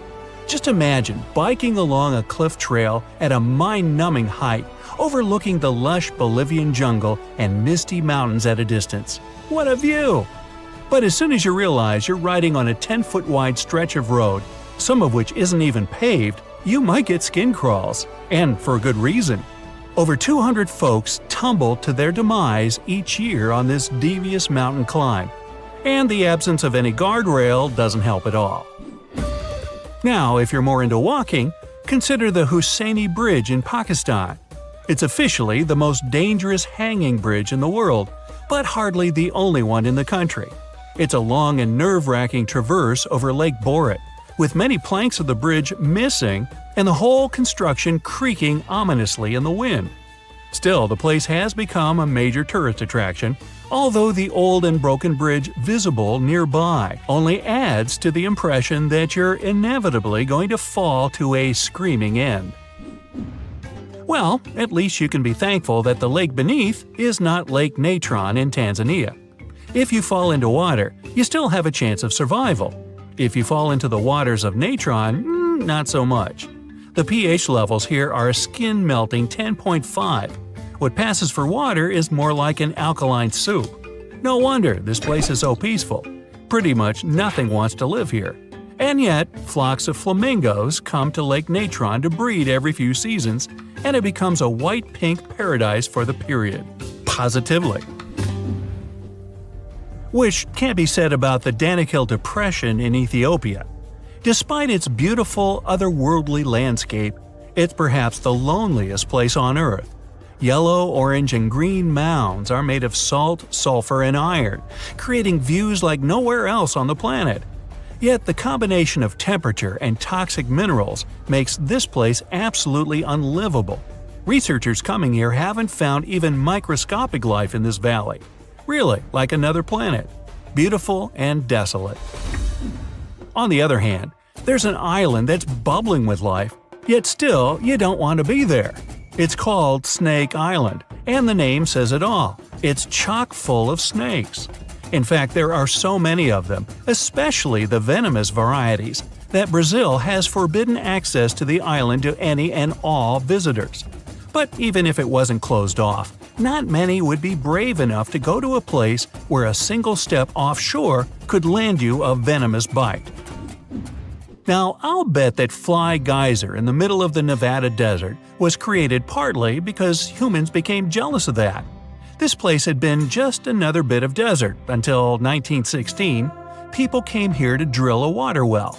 Just imagine biking along a cliff trail at a mind-numbing height, overlooking the lush Bolivian jungle and misty mountains at a distance. What a view! But as soon as you realize you're riding on a 10-foot wide stretch of road, some of which isn't even paved, you might get skin crawls. And for a good reason. Over 200 folks tumble to their demise each year on this devious mountain climb. And the absence of any guardrail doesn't help at all. Now, if you're more into walking, consider the Husseini Bridge in Pakistan. It's officially the most dangerous hanging bridge in the world, but hardly the only one in the country. It's a long and nerve-wracking traverse over Lake Borit, with many planks of the bridge missing and the whole construction creaking ominously in the wind. Still, the place has become a major tourist attraction, although the old and broken bridge visible nearby only adds to the impression that you're inevitably going to fall to a screaming end. Well, at least you can be thankful that the lake beneath is not Lake Natron in Tanzania. If you fall into water, you still have a chance of survival. If you fall into the waters of Natron, not so much. The pH levels here are a skin-melting 10.5. What passes for water is more like an alkaline soup. No wonder this place is so peaceful. Pretty much nothing wants to live here. And yet, flocks of flamingos come to Lake Natron to breed every few seasons, and it becomes a white-pink paradise for the period. Positively. Which can't be said about the Danakil Depression in Ethiopia. Despite its beautiful, otherworldly landscape, it's perhaps the loneliest place on Earth. Yellow, orange, and green mounds are made of salt, sulfur, and iron, creating views like nowhere else on the planet. Yet the combination of temperature and toxic minerals makes this place absolutely unlivable. Researchers coming here haven't found even microscopic life in this valley. Really, like another planet. Beautiful and desolate. On the other hand, there's an island that's bubbling with life, yet still you don't want to be there. It's called Snake Island, and the name says it all. It's chock full of snakes. In fact, there are so many of them, especially the venomous varieties, that Brazil has forbidden access to the island to any and all visitors. But even if it wasn't closed off, not many would be brave enough to go to a place where a single step offshore could land you a venomous bite. Now, I'll bet that Fly Geyser in the middle of the Nevada desert was created partly because humans became jealous of that. This place had been just another bit of desert until 1916. People came here to drill a water well.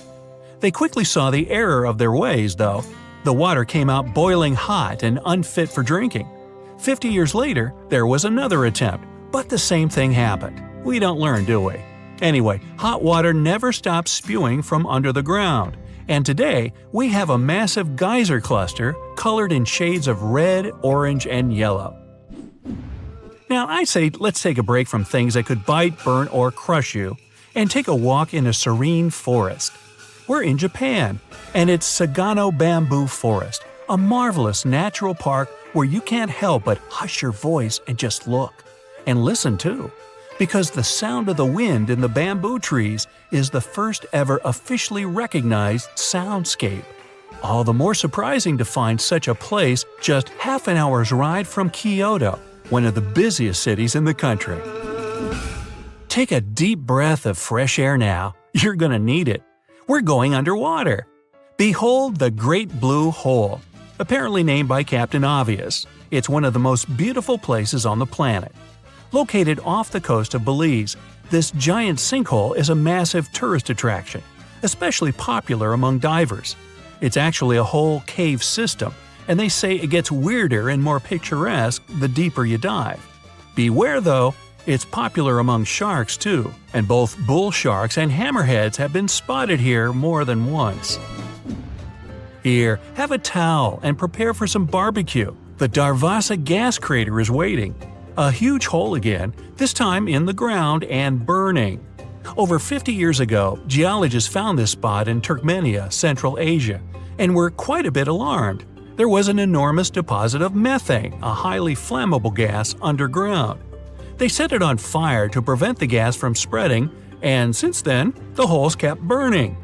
They quickly saw the error of their ways, though. The water came out boiling hot and unfit for drinking. 50 years later, there was another attempt, but the same thing happened. We don't learn, do we? Anyway, hot water never stops spewing from under the ground, and today we have a massive geyser cluster colored in shades of red, orange, and yellow. Now, I'd say let's take a break from things that could bite, burn, or crush you, and take a walk in a serene forest. We're in Japan, and it's Sagano Bamboo Forest, a marvelous natural park where you can't help but hush your voice and just look. And listen too, because the sound of the wind in the bamboo trees is the first ever officially recognized soundscape. All the more surprising to find such a place just half an hour's ride from Kyoto, one of the busiest cities in the country. Take a deep breath of fresh air now. You're gonna need it. We're going underwater. Behold the Great Blue Hole, apparently named by Captain Obvious. It's one of the most beautiful places on the planet. Located off the coast of Belize, this giant sinkhole is a massive tourist attraction, especially popular among divers. It's actually a whole cave system, and they say it gets weirder and more picturesque the deeper you dive. Beware though, it's popular among sharks too, and both bull sharks and hammerheads have been spotted here more than once. Here, have a towel and prepare for some barbecue. The Darvasa gas crater is waiting. A huge hole again, this time in the ground and burning. Over 50 years ago, geologists found this spot in Turkmenia, Central Asia, and were quite a bit alarmed. There was an enormous deposit of methane, a highly flammable gas, underground. They set it on fire to prevent the gas from spreading, and since then, the hole's kept burning.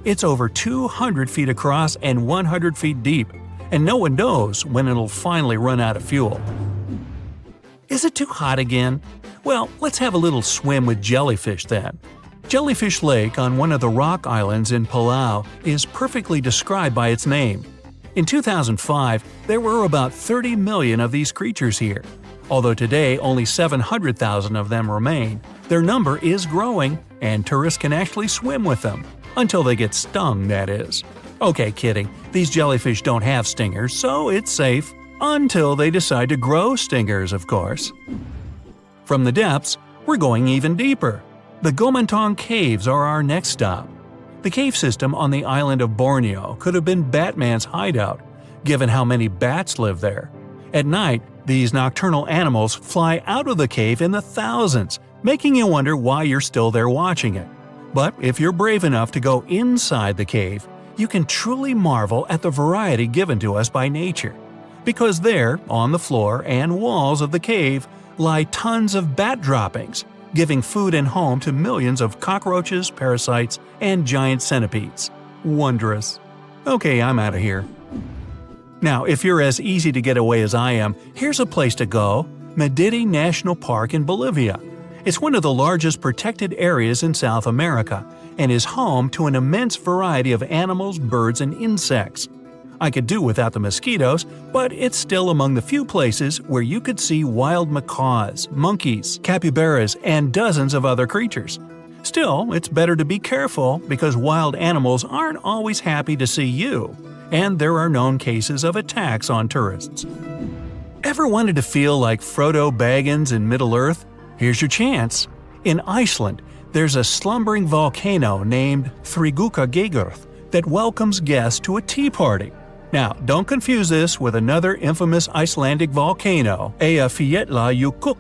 It's over 200 feet across and 100 feet deep, and no one knows when it'll finally run out of fuel. Is it too hot again? Well, let's have a little swim with jellyfish then. Jellyfish Lake on one of the rock islands in Palau is perfectly described by its name. In 2005, there were about 30 million of these creatures here. Although today only 700,000 of them remain, their number is growing, and tourists can actually swim with them. Until they get stung, that is. Okay, kidding, these jellyfish don't have stingers, so it's safe. Until they decide to grow stingers, of course. From the depths, we're going even deeper. The Gomantong Caves are our next stop. The cave system on the island of Borneo could have been Batman's hideout, given how many bats live there. At night, these nocturnal animals fly out of the cave in the thousands, making you wonder why you're still there watching it. But if you're brave enough to go inside the cave, you can truly marvel at the variety given to us by nature. Because there, on the floor and walls of the cave, lie tons of bat droppings, giving food and home to millions of cockroaches, parasites, and giant centipedes. Wondrous. Okay, I'm out of here. Now, if you're as easy to get away as I am, here's a place to go: Madidi National Park in Bolivia. It's one of the largest protected areas in South America and is home to an immense variety of animals, birds, and insects. I could do without the mosquitoes, but it's still among the few places where you could see wild macaws, monkeys, capybaras, and dozens of other creatures. Still, it's better to be careful because wild animals aren't always happy to see you, and there are known cases of attacks on tourists. Ever wanted to feel like Frodo Baggins in Middle-earth? Here's your chance. In Iceland, there's a slumbering volcano named Þrígukageigur that welcomes guests to a tea party. Now, don't confuse this with another infamous Icelandic volcano, Eyjafjallajökull.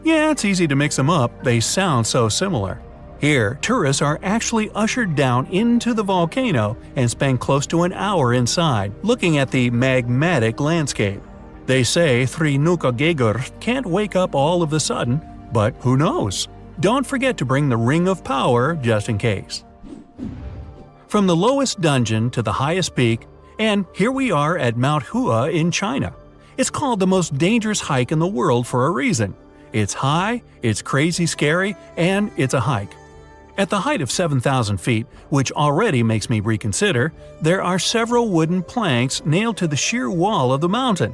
Yeah, it's easy to mix them up, they sound so similar. Here, tourists are actually ushered down into the volcano and spend close to an hour inside, looking at the magmatic landscape. They say Þrígukageigur can't wake up all of a sudden, but who knows? Don't forget to bring the Ring of Power just in case. From the lowest dungeon to the highest peak, and here we are at Mount Hua in China. It's called the most dangerous hike in the world for a reason. It's high, it's crazy scary, and it's a hike. At the height of 7,000 feet, which already makes me reconsider, there are several wooden planks nailed to the sheer wall of the mountain.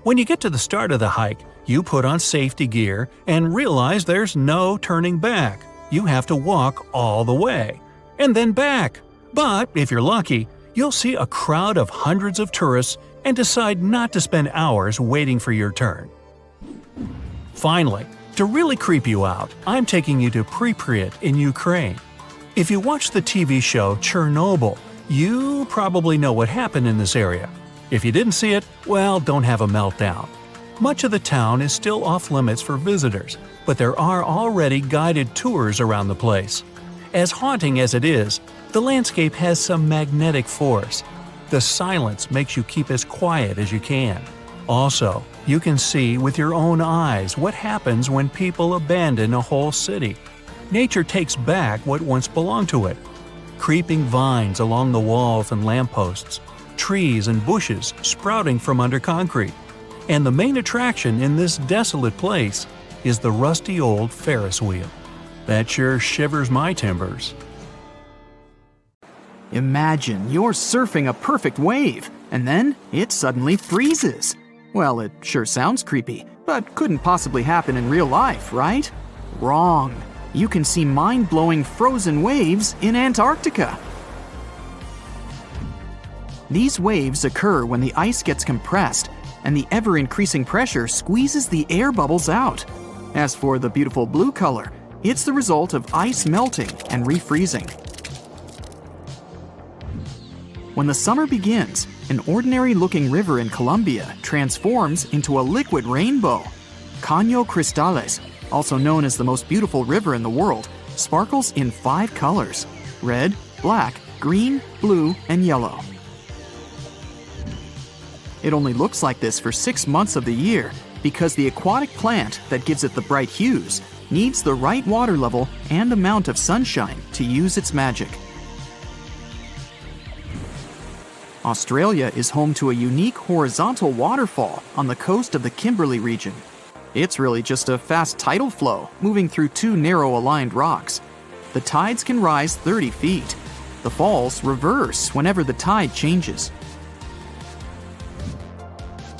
When you get to the start of the hike, you put on safety gear and realize there's no turning back. You have to walk all the way. And then back. But if you're lucky, you'll see a crowd of hundreds of tourists and decide not to spend hours waiting for your turn. Finally, to really creep you out, I'm taking you to Pripyat in Ukraine. If you watch the TV show Chernobyl, you probably know what happened in this area. If you didn't see it, well, don't have a meltdown. Much of the town is still off limits for visitors, but there are already guided tours around the place. As haunting as it is, the landscape has some magnetic force. The silence makes you keep as quiet as you can. Also, you can see with your own eyes what happens when people abandon a whole city. Nature takes back what once belonged to it. Creeping vines along the walls and lampposts, trees and bushes sprouting from under concrete. And the main attraction in this desolate place is the rusty old Ferris wheel. That sure shivers my timbers. Imagine you're surfing a perfect wave, and then it suddenly freezes. Well, it sure sounds creepy, but couldn't possibly happen in real life, right? Wrong. You can see mind-blowing frozen waves in Antarctica. These waves occur when the ice gets compressed, and the ever-increasing pressure squeezes the air bubbles out. As for the beautiful blue color, it's the result of ice melting and refreezing. When the summer begins, an ordinary-looking river in Colombia transforms into a liquid rainbow. Caño Cristales, also known as the most beautiful river in the world, sparkles in 5 colors: red, black, green, blue, and yellow. It only looks like this for 6 months of the year because the aquatic plant that gives it the bright hues needs the right water level and amount of sunshine to use its magic. Australia is home to a unique horizontal waterfall on the coast of the Kimberley region. It's really just a fast tidal flow moving through 2 narrow-aligned rocks. The tides can rise 30 feet. The falls reverse whenever the tide changes.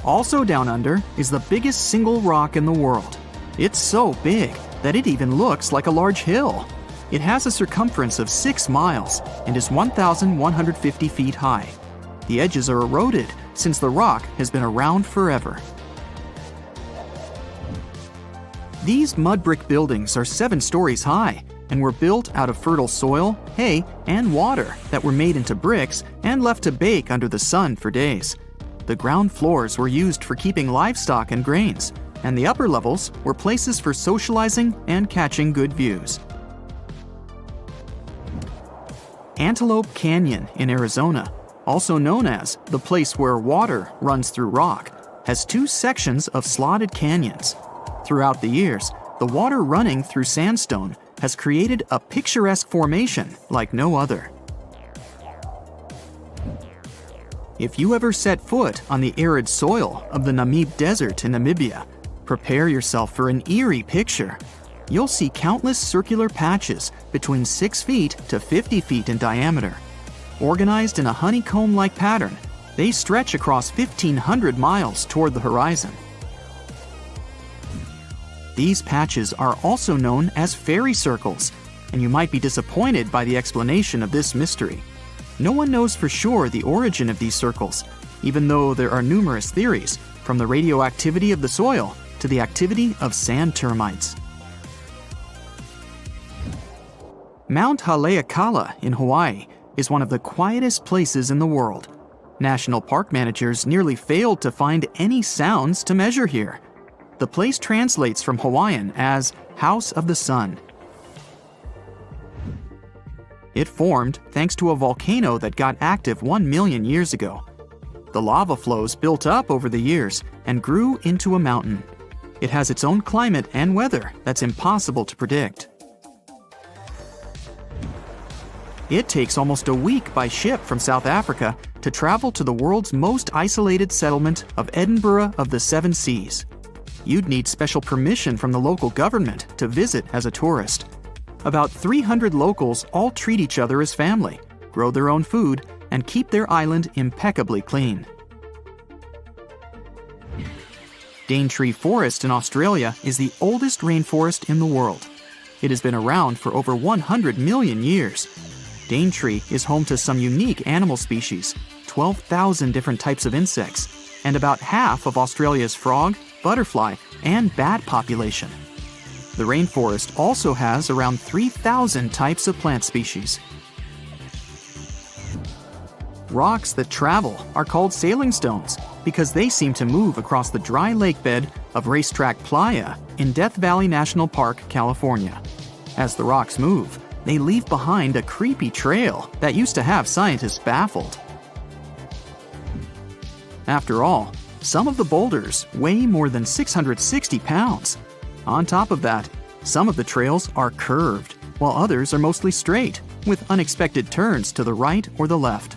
Also down under is the biggest single rock in the world. It's so big that it even looks like a large hill. It has a circumference of 6 miles and is 1,150 feet high. The edges are eroded since the rock has been around forever. These mud brick buildings are 7 stories high and were built out of fertile soil, hay, and water that were made into bricks and left to bake under the sun for days. The ground floors were used for keeping livestock and grains, and the upper levels were places for socializing and catching good views. Antelope Canyon in Arizona, also known as the place where water runs through rock, has 2 sections of slotted canyons. Throughout the years, the water running through sandstone has created a picturesque formation like no other. If you ever set foot on the arid soil of the Namib Desert in Namibia, prepare yourself for an eerie picture. You'll see countless circular patches between 6 feet to 50 feet in diameter. Organized in a honeycomb-like pattern, they stretch across 1,500 miles toward the horizon. These patches are also known as fairy circles, and you might be disappointed by the explanation of this mystery. No one knows for sure the origin of these circles, even though there are numerous theories, from the radioactivity of the soil to the activity of sand termites. Mount Haleakala in Hawaii is one of the quietest places in the world. National park managers nearly failed to find any sounds to measure here. The place translates from Hawaiian as House of the Sun. It formed thanks to a volcano that got active 1 million years ago. The lava flows built up over the years and grew into a mountain. It has its own climate and weather that's impossible to predict. It takes almost a week by ship from South Africa to travel to the world's most isolated settlement of Edinburgh of the Seven Seas. You'd need special permission from the local government to visit as a tourist. About 300 locals all treat each other as family, grow their own food, and keep their island impeccably clean. Daintree Forest in Australia is the oldest rainforest in the world. It has been around for over 100 million years. Daintree is home to some unique animal species, 12,000 different types of insects, and about half of Australia's frog, butterfly, and bat population. The rainforest also has around 3,000 types of plant species. Rocks that travel are called sailing stones because they seem to move across the dry lake bed of Racetrack Playa in Death Valley National Park, California. As the rocks move, they leave behind a creepy trail that used to have scientists baffled. After all, some of the boulders weigh more than 660 pounds. On top of that, some of the trails are curved, while others are mostly straight, with unexpected turns to the right or the left.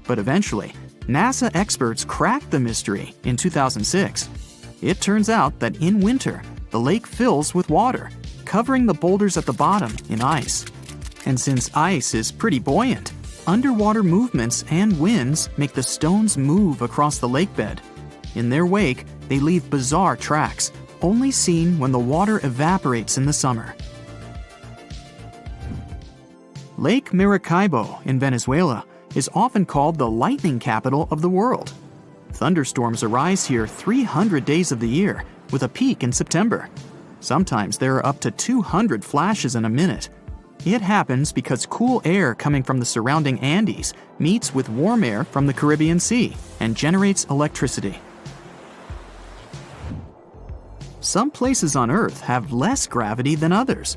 But eventually, NASA experts cracked the mystery in 2006. It turns out that in winter, the lake fills with water, covering the boulders at the bottom in ice. And since ice is pretty buoyant, underwater movements and winds make the stones move across the lake bed. In their wake, they leave bizarre tracks, only seen when the water evaporates in the summer. Lake Maracaibo in Venezuela is often called the lightning capital of the world. Thunderstorms arise here 300 days of the year, with a peak in September. Sometimes there are up to 200 flashes in a minute. It happens because cool air coming from the surrounding Andes meets with warm air from the Caribbean Sea and generates electricity. Some places on Earth have less gravity than others.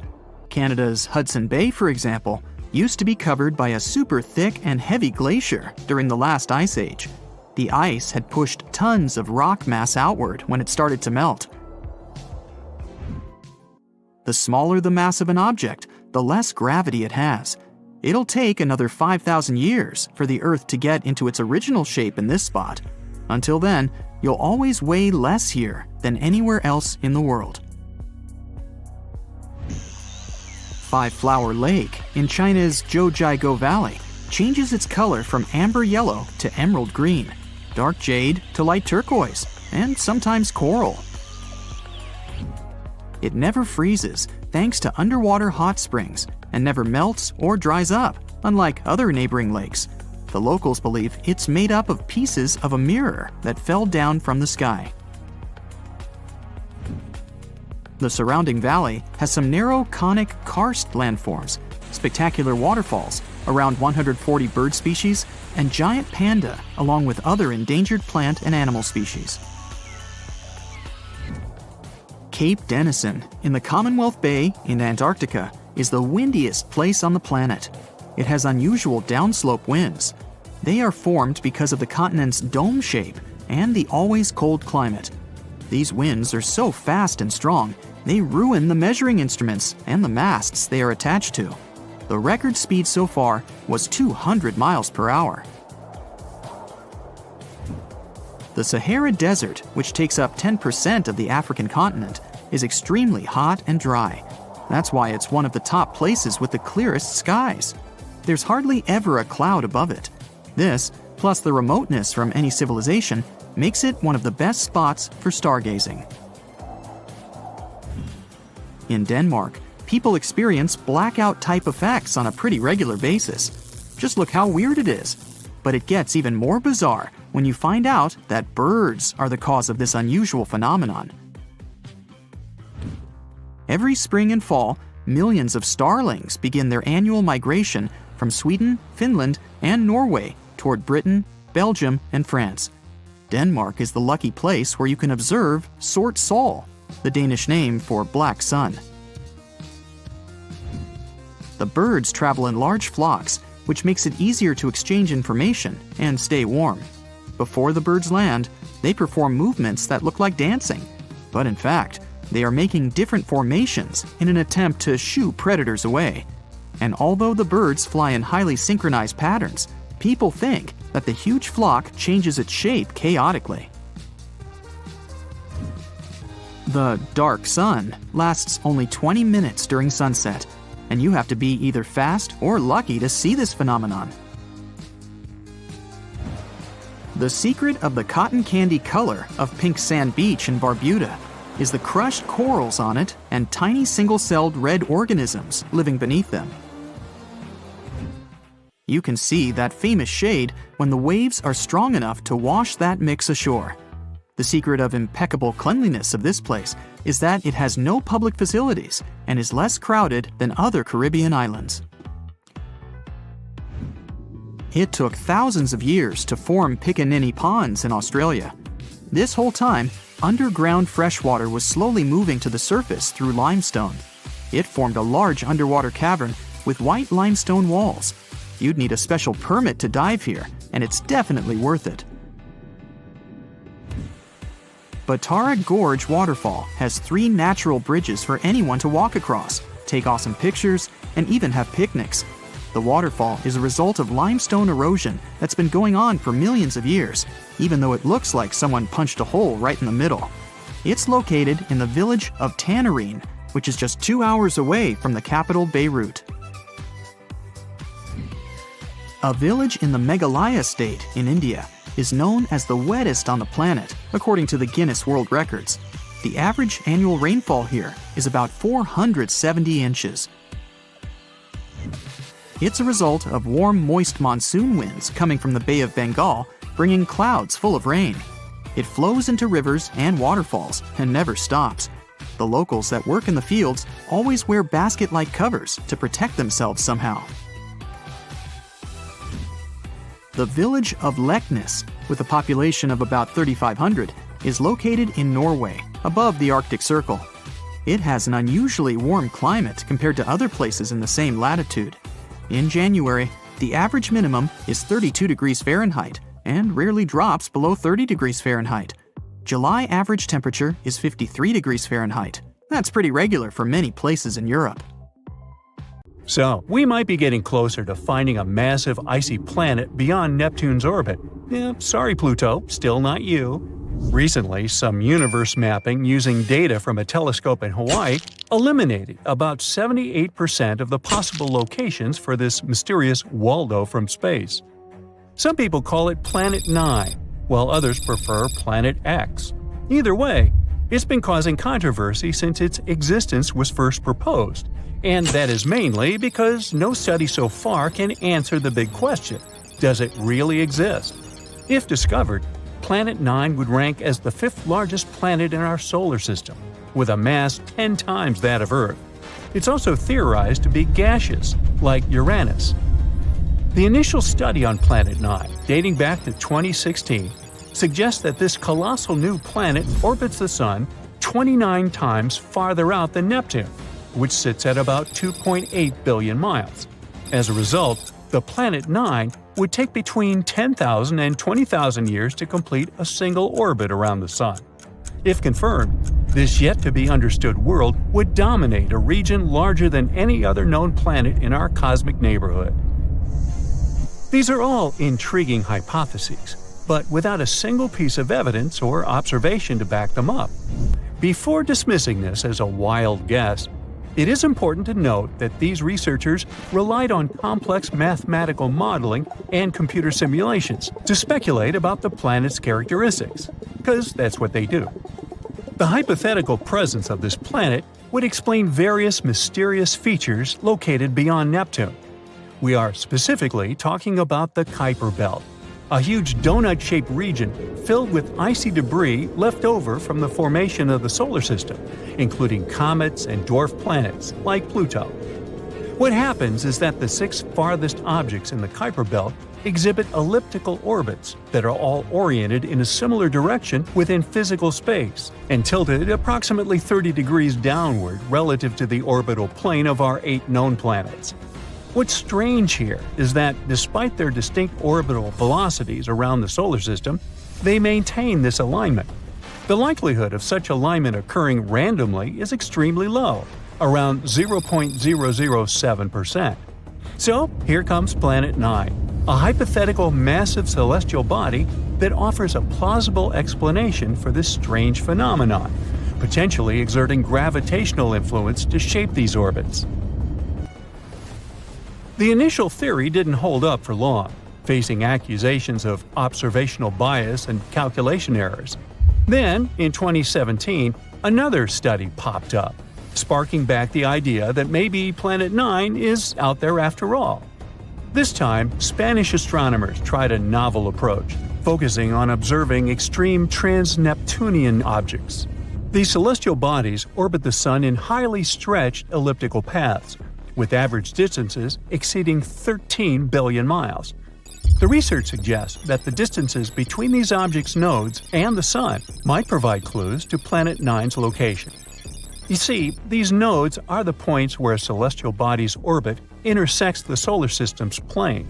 Canada's Hudson Bay, for example, used to be covered by a super thick and heavy glacier during the last ice age. The ice had pushed tons of rock mass outward when it started to melt. The smaller the mass of an object, the less gravity it has. It'll take another 5,000 years for the Earth to get into its original shape in this spot. Until then, you'll always weigh less here than anywhere else in the world. Five Flower Lake in China's Zhoujiago Valley changes its color from amber yellow to emerald green, dark jade to light turquoise, and sometimes coral. It never freezes thanks to underwater hot springs and never melts or dries up, unlike other neighboring lakes. The locals believe it's made up of pieces of a mirror that fell down from the sky. The surrounding valley has some narrow conic karst landforms, spectacular waterfalls, around 140 bird species, and giant panda, along with other endangered plant and animal species. Cape Denison in the Commonwealth Bay in Antarctica is the windiest place on the planet. It has unusual downslope winds. They are formed because of the continent's dome shape and the always cold climate. These winds are so fast and strong, they ruin the measuring instruments and the masts they are attached to. The record speed so far was 200 miles per hour. The Sahara Desert, which takes up 10% of the African continent, is extremely hot and dry. That's why it's one of the top places with the clearest skies. There's hardly ever a cloud above it. This, plus the remoteness from any civilization, makes it one of the best spots for stargazing. In Denmark, people experience blackout-type effects on a pretty regular basis. Just look how weird it is. But it gets even more bizarre when you find out that birds are the cause of this unusual phenomenon. Every spring and fall, millions of starlings begin their annual migration from Sweden, Finland, and Norway toward Britain, Belgium, and France. Denmark is the lucky place where you can observe sort sol, the Danish name for black sun. The birds travel in large flocks, which makes it easier to exchange information and stay warm. Before the birds land, they perform movements that look like dancing, but in fact, they are making different formations in an attempt to shoo predators away. And although the birds fly in highly synchronized patterns, people think that the huge flock changes its shape chaotically. The dark sun lasts only 20 minutes during sunset, and you have to be either fast or lucky to see this phenomenon. The secret of the cotton candy color of Pink Sand Beach in Barbuda is the crushed corals on it and tiny single-celled red organisms living beneath them. You can see that famous shade when the waves are strong enough to wash that mix ashore. The secret of impeccable cleanliness of this place is that it has no public facilities and is less crowded than other Caribbean islands. It took thousands of years to form Piccaninny Ponds in Australia. This whole time, underground freshwater was slowly moving to the surface through limestone. It formed a large underwater cavern with white limestone walls. You'd need a special permit to dive here, and it's definitely worth it. Batara Gorge Waterfall has 3 natural bridges for anyone to walk across, take awesome pictures, and even have picnics. The waterfall is a result of limestone erosion that's been going on for millions of years, even though it looks like someone punched a hole right in the middle. It's located in the village of Tanarine, which is just 2 hours away from the capital Beirut. A village in the Meghalaya state in India is known as the wettest on the planet, according to the Guinness World Records. The average annual rainfall here is about 470 inches. It's a result of warm, moist monsoon winds coming from the Bay of Bengal, bringing clouds full of rain. It flows into rivers and waterfalls and never stops. The locals that work in the fields always wear basket-like covers to protect themselves somehow. The village of Leknes, with a population of about 3,500, is located in Norway, above the Arctic Circle. It has an unusually warm climate compared to other places in the same latitude. In January, the average minimum is 32 degrees Fahrenheit and rarely drops below 30 degrees Fahrenheit. July average temperature is 53 degrees Fahrenheit. That's pretty regular for many places in Europe. So, we might be getting closer to finding a massive icy planet beyond Neptune's orbit. Sorry Pluto, still not you. Recently, some universe mapping using data from a telescope in Hawaii eliminated about 78% of the possible locations for this mysterious Waldo from space. Some people call it Planet 9, while others prefer Planet X. Either way, it's been causing controversy since its existence was first proposed, and that is mainly because no study so far can answer the big question: does it really exist? If discovered, Planet 9 would rank as the 5th largest planet in our solar system, with a mass 10 times that of Earth. It's also theorized to be gaseous, like Uranus. The initial study on Planet 9, dating back to 2016, suggests that this colossal new planet orbits the Sun 29 times farther out than Neptune, which sits at about 2.8 billion miles. As a result, the Planet 9 would take between 10,000 and 20,000 years to complete a single orbit around the Sun. If confirmed, this yet-to-be-understood world would dominate a region larger than any other known planet in our cosmic neighborhood. These are all intriguing hypotheses, but without a single piece of evidence or observation to back them up. Before dismissing this as a wild guess, it is important to note that these researchers relied on complex mathematical modeling and computer simulations to speculate about the planet's characteristics, because that's what they do. The hypothetical presence of this planet would explain various mysterious features located beyond Neptune. We are specifically talking about the Kuiper Belt, a huge donut-shaped region filled with icy debris left over from the formation of the solar system, including comets and dwarf planets like Pluto. What happens is that the 6 farthest objects in the Kuiper Belt exhibit elliptical orbits that are all oriented in a similar direction within physical space and tilted approximately 30 degrees downward relative to the orbital plane of our 8 known planets. What's strange here is that, despite their distinct orbital velocities around the solar system, they maintain this alignment. The likelihood of such alignment occurring randomly is extremely low, around 0.007%, So here comes Planet 9, a hypothetical massive celestial body that offers a plausible explanation for this strange phenomenon, potentially exerting gravitational influence to shape these orbits. The initial theory didn't hold up for long, facing accusations of observational bias and calculation errors. Then, in 2017, another study popped up, sparking back the idea that maybe Planet 9 is out there after all. This time, Spanish astronomers tried a novel approach, focusing on observing extreme trans-Neptunian objects. These celestial bodies orbit the Sun in highly stretched elliptical paths, with average distances exceeding 13 billion miles. The research suggests that the distances between these objects' nodes and the Sun might provide clues to Planet 9's location. You see, these nodes are the points where a celestial body's orbit intersects the solar system's plane.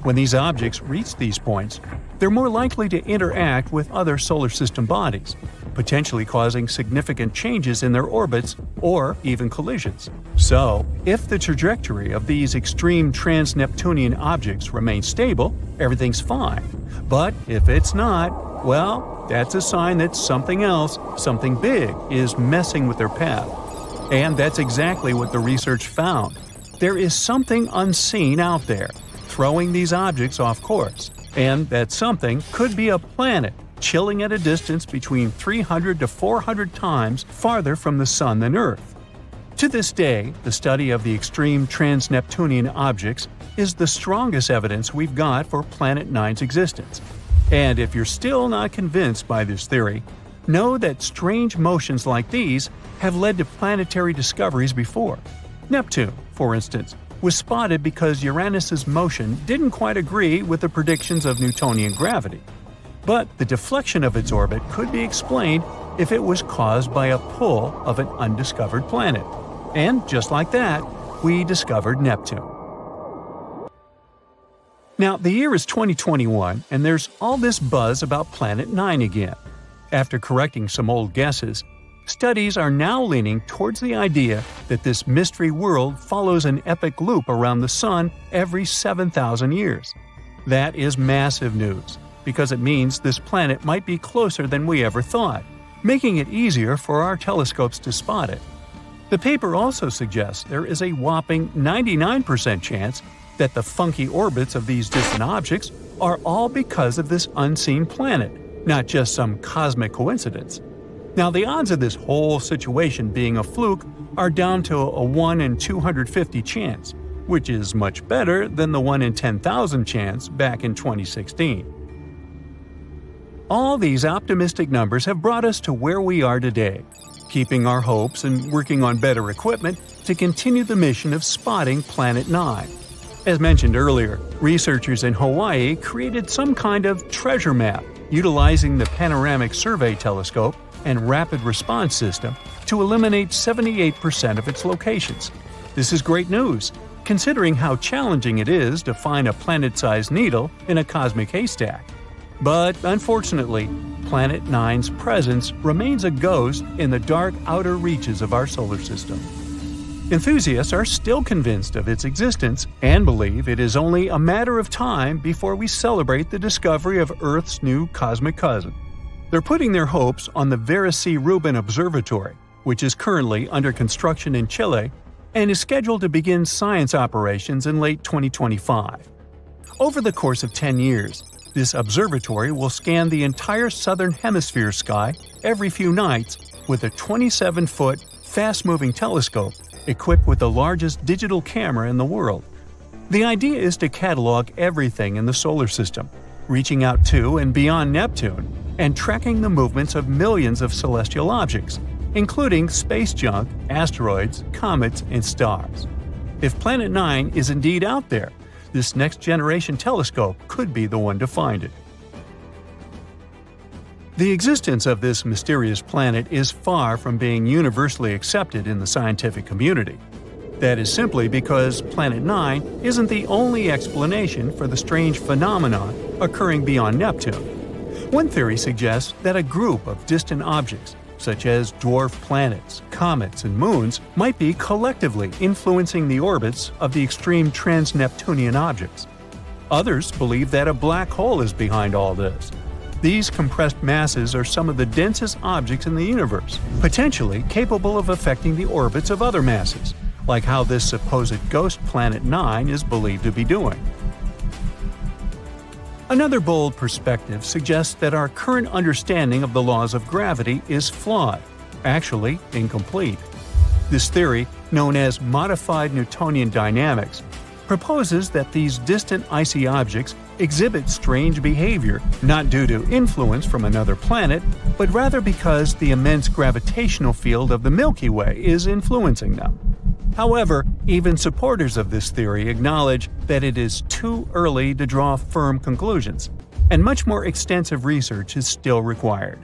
When these objects reach these points, they're more likely to interact with other solar system bodies, potentially causing significant changes in their orbits or even collisions. So, if the trajectory of these extreme trans-Neptunian objects remains stable, everything's fine. But if it's not, well, that's a sign that something else, something big, is messing with their path. And that's exactly what the research found. There is something unseen out there, throwing these objects off course. And that something could be a planet, chilling at a distance between 300 to 400 times farther from the Sun than Earth. To this day, the study of the extreme trans-Neptunian objects is the strongest evidence we've got for Planet 9's existence. And if you're still not convinced by this theory, know that strange motions like these have led to planetary discoveries before. Neptune, for instance, was spotted because Uranus's motion didn't quite agree with the predictions of Newtonian gravity. But the deflection of its orbit could be explained if it was caused by a pull of an undiscovered planet. And just like that, we discovered Neptune. Now, the year is 2021, and there's all this buzz about Planet 9 again. After correcting some old guesses, studies are now leaning towards the idea that this mystery world follows an epic loop around the Sun every 7,000 years. That is massive news, because it means this planet might be closer than we ever thought, making it easier for our telescopes to spot it. The paper also suggests there is a whopping 99% chance that the funky orbits of these distant objects are all because of this unseen planet, not just some cosmic coincidence. Now, the odds of this whole situation being a fluke are down to a 1 in 250 chance, which is much better than the 1 in 10,000 chance back in 2016. All these optimistic numbers have brought us to where we are today, keeping our hopes and working on better equipment to continue the mission of spotting Planet 9. As mentioned earlier, researchers in Hawaii created some kind of treasure map utilizing the Panoramic Survey Telescope and Rapid Response System to eliminate 78% of its locations. This is great news, considering how challenging it is to find a planet-sized needle in a cosmic haystack. But unfortunately, Planet 9's presence remains a ghost in the dark outer reaches of our solar system. Enthusiasts are still convinced of its existence and believe it is only a matter of time before we celebrate the discovery of Earth's new cosmic cousin. They're putting their hopes on the Vera C. Rubin Observatory, which is currently under construction in Chile and is scheduled to begin science operations in late 2025. Over the course of 10 years, this observatory will scan the entire southern hemisphere sky every few nights with a 27-foot, fast-moving telescope equipped with the largest digital camera in the world. The idea is to catalog everything in the solar system, reaching out to and beyond Neptune, and tracking the movements of millions of celestial objects, including space junk, asteroids, comets, and stars. If Planet 9 is indeed out there, this next-generation telescope could be the one to find it. The existence of this mysterious planet is far from being universally accepted in the scientific community. That is simply because Planet 9 isn't the only explanation for the strange phenomenon occurring beyond Neptune. One theory suggests that a group of distant objects, such as dwarf planets, comets, and moons, might be collectively influencing the orbits of the extreme trans-Neptunian objects. Others believe that a black hole is behind all this. These compressed masses are some of the densest objects in the universe, potentially capable of affecting the orbits of other masses, like how this supposed ghost planet 9 is believed to be doing. Another bold perspective suggests that our current understanding of the laws of gravity is flawed, actually incomplete. This theory, known as modified Newtonian dynamics, proposes that these distant icy objects exhibit strange behavior not due to influence from another planet, but rather because the immense gravitational field of the Milky Way is influencing them. However, even supporters of this theory acknowledge that it is too early to draw firm conclusions, and much more extensive research is still required.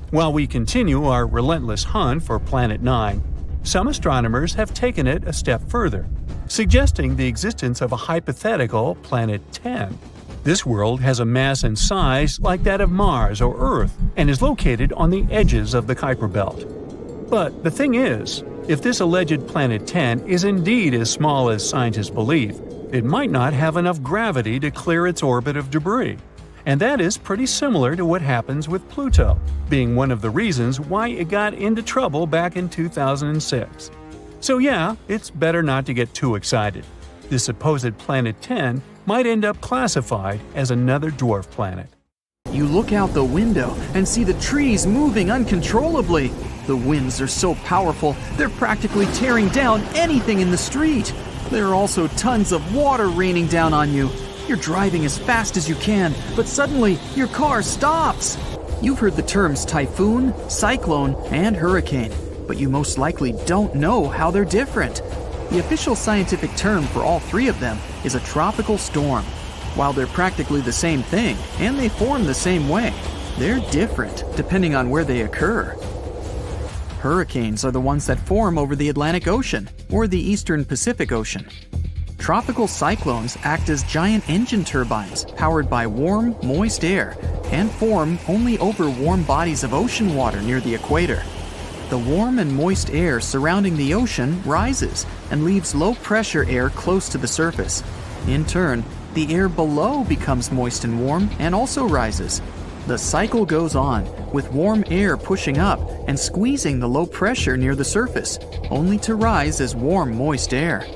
While we continue our relentless hunt for Planet 9, some astronomers have taken it a step further, suggesting the existence of a hypothetical Planet 10. This world has a mass and size like that of Mars or Earth and is located on the edges of the Kuiper Belt. But the thing is, if this alleged Planet 10 is indeed as small as scientists believe, it might not have enough gravity to clear its orbit of debris. And that is pretty similar to what happens with Pluto, being one of the reasons why it got into trouble back in 2006. So yeah, it's better not to get too excited. This supposed Planet 10 might end up classified as another dwarf planet. You look out the window and see the trees moving uncontrollably. The winds are so powerful, they're practically tearing down anything in the street. There are also tons of water raining down on you. You're driving as fast as you can, but suddenly your car stops. You've heard the terms typhoon, cyclone, and hurricane, but you most likely don't know how they're different. The official scientific term for all three of them is a tropical storm. While they're practically the same thing, and they form the same way, they're different depending on where they occur. Hurricanes are the ones that form over the Atlantic Ocean or the Eastern Pacific Ocean. Tropical cyclones act as giant engine turbines powered by warm, moist air and form only over warm bodies of ocean water near the equator. The warm and moist air surrounding the ocean rises and leaves low-pressure air close to the surface. In turn, the air below becomes moist and warm and also rises. The cycle goes on, with warm air pushing up and squeezing the low pressure near the surface, only to rise as warm, moist air.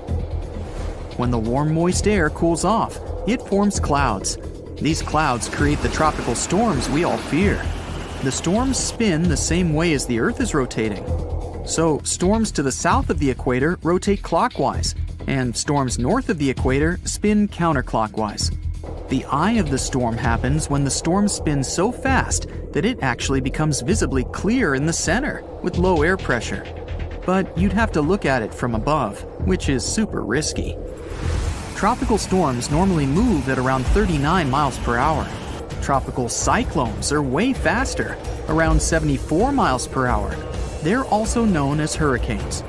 When the warm, moist air cools off, it forms clouds. These clouds create the tropical storms we all fear. The storms spin the same way as the Earth is rotating. So, storms to the south of the equator rotate clockwise, and storms north of the equator spin counterclockwise. The eye of the storm happens when the storm spins so fast that it actually becomes visibly clear in the center with low air pressure. But you'd have to look at it from above, which is super risky. Tropical storms normally move at around 39 miles per hour. Tropical cyclones are way faster, around 74 miles per hour. They're also known as hurricanes.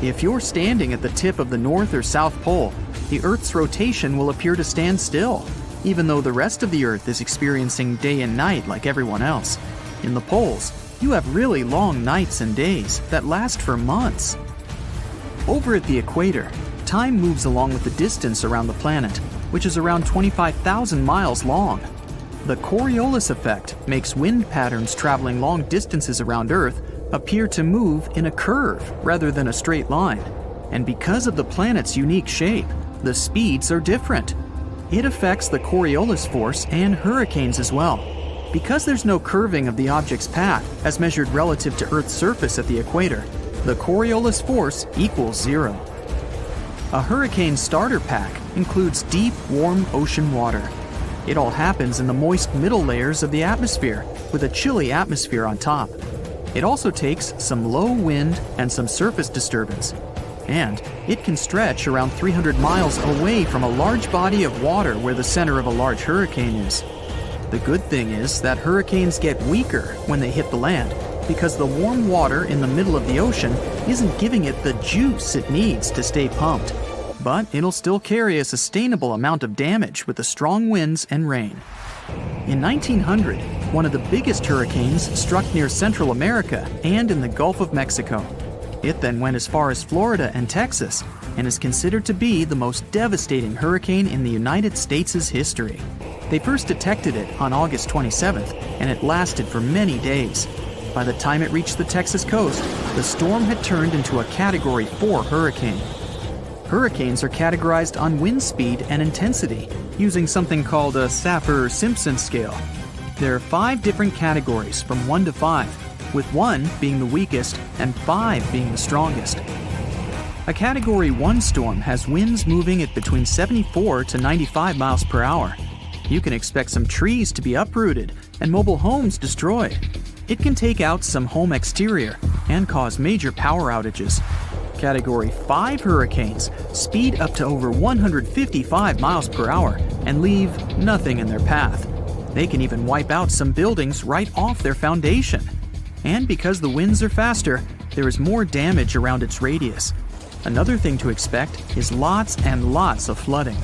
If you're standing at the tip of the North or South Pole, the Earth's rotation will appear to stand still, even though the rest of the Earth is experiencing day and night like everyone else. In the poles, you have really long nights and days that last for months. Over at the equator, time moves along with the distance around the planet, which is around 25,000 miles long. The Coriolis effect makes wind patterns traveling long distances around Earth appear to move in a curve rather than a straight line. And because of the planet's unique shape, the speeds are different. It affects the Coriolis force and hurricanes as well. Because there's no curving of the object's path as measured relative to Earth's surface at the equator, the Coriolis force equals 0. A hurricane starter pack includes deep, warm ocean water. It all happens in the moist middle layers of the atmosphere, with a chilly atmosphere on top. It also takes some low wind and some surface disturbance. And it can stretch around 300 miles away from a large body of water where the center of a large hurricane is. The good thing is that hurricanes get weaker when they hit the land, because the warm water in the middle of the ocean isn't giving it the juice it needs to stay pumped. But it'll still carry a sustainable amount of damage with the strong winds and rain. In 1900, One of the biggest hurricanes struck near Central America and in the Gulf of Mexico. It then went as far as Florida and Texas and is considered to be the most devastating hurricane in the United States' history. They first detected it on August 27th, and it lasted for many days. By the time it reached the Texas coast, the storm had turned into a Category 4 hurricane. Hurricanes are categorized on wind speed and intensity using something called a Saffir-Simpson scale. There are 5 different categories from 1 to 5, with 1 being the weakest and 5 being the strongest. A Category 1 storm has winds moving at between 74 to 95 miles per hour. You can expect some trees to be uprooted and mobile homes destroyed. It can take out some home exterior and cause major power outages. Category 5 hurricanes speed up to over 155 miles per hour and leave nothing in their path. They can even wipe out some buildings right off their foundation. And because the winds are faster, there is more damage around its radius. Another thing to expect is lots and lots of flooding.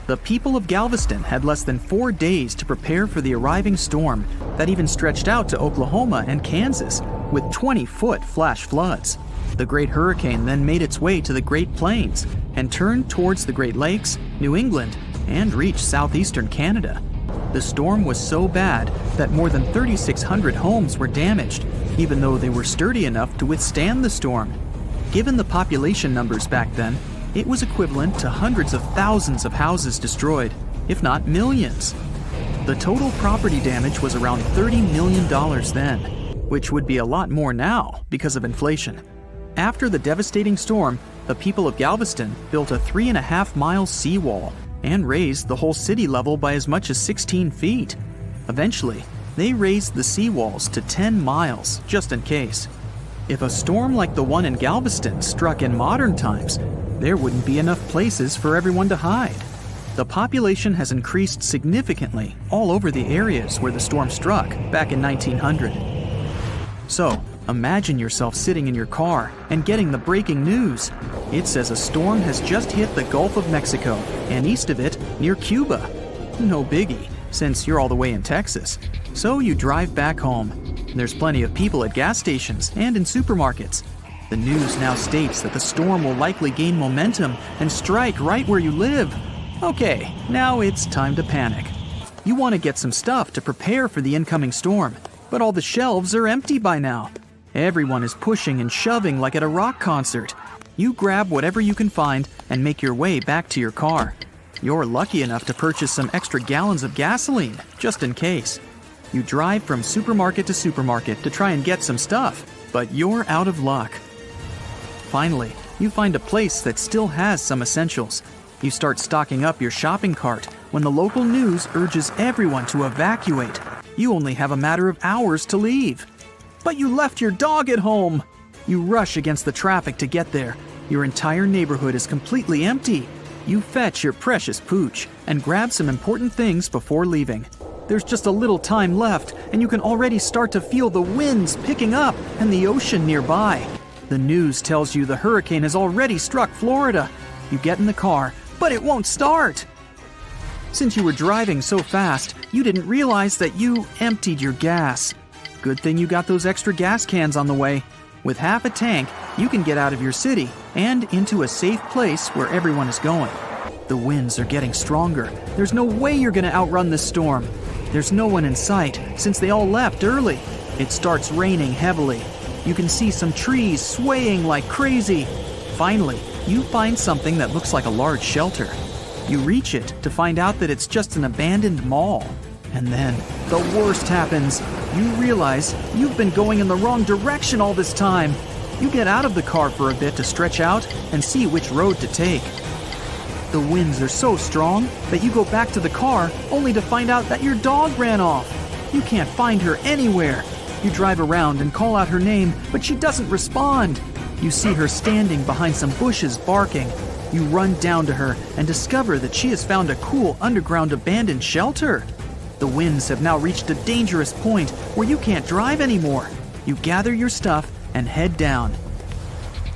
The people of Galveston had less than 4 days to prepare for the arriving storm that even stretched out to Oklahoma and Kansas with 20-foot flash floods. The Great Hurricane then made its way to the Great Plains and turned towards the Great Lakes, New England, and reached southeastern Canada. The storm was so bad that more than 3,600 homes were damaged, even though they were sturdy enough to withstand the storm. Given the population numbers back then, it was equivalent to hundreds of thousands of houses destroyed, if not millions. The total property damage was around $30 million then, which would be a lot more now because of inflation. After the devastating storm, the people of Galveston built a 3.5-mile seawall and raised the whole city level by as much as 16 feet. Eventually, they raised the seawalls to 10 miles, just in case. If a storm like the one in Galveston struck in modern times, there wouldn't be enough places for everyone to hide. The population has increased significantly all over the areas where the storm struck back in 1900. So, imagine yourself sitting in your car and getting the breaking news. It says a storm has just hit the Gulf of Mexico and east of it near Cuba. No biggie, since you're all the way in Texas. So you drive back home. There's plenty of people at gas stations and in supermarkets. The news now states that the storm will likely gain momentum and strike right where you live. Okay, now it's time to panic. You want to get some stuff to prepare for the incoming storm, but all the shelves are empty by now. Everyone is pushing and shoving like at a rock concert. You grab whatever you can find and make your way back to your car. You're lucky enough to purchase some extra gallons of gasoline, just in case. You drive from supermarket to supermarket to try and get some stuff, but you're out of luck. Finally, you find a place that still has some essentials. You start stocking up your shopping cart when the local news urges everyone to evacuate. You only have a matter of hours to leave. But you left your dog at home! You rush against the traffic to get there. Your entire neighborhood is completely empty. You fetch your precious pooch and grab some important things before leaving. There's just a little time left, and you can already start to feel the winds picking up and the ocean nearby. The news tells you the hurricane has already struck Florida. You get in the car, but it won't start. Since you were driving so fast, you didn't realize that you emptied your gas. Good thing you got those extra gas cans on the way. With half a tank, you can get out of your city and into a safe place where everyone is going. The winds are getting stronger. There's no way you're going to outrun this storm. There's no one in sight since they all left early. It starts raining heavily. You can see some trees swaying like crazy. Finally, you find something that looks like a large shelter. You reach it to find out that it's just an abandoned mall. And then, the worst happens. You realize you've been going in the wrong direction all this time. You get out of the car for a bit to stretch out and see which road to take. The winds are so strong that you go back to the car only to find out that your dog ran off. You can't find her anywhere. You drive around and call out her name, but she doesn't respond. You see her standing behind some bushes barking. You run down to her and discover that she has found a cool underground abandoned shelter. The winds have now reached a dangerous point where you can't drive anymore. You gather your stuff and head down.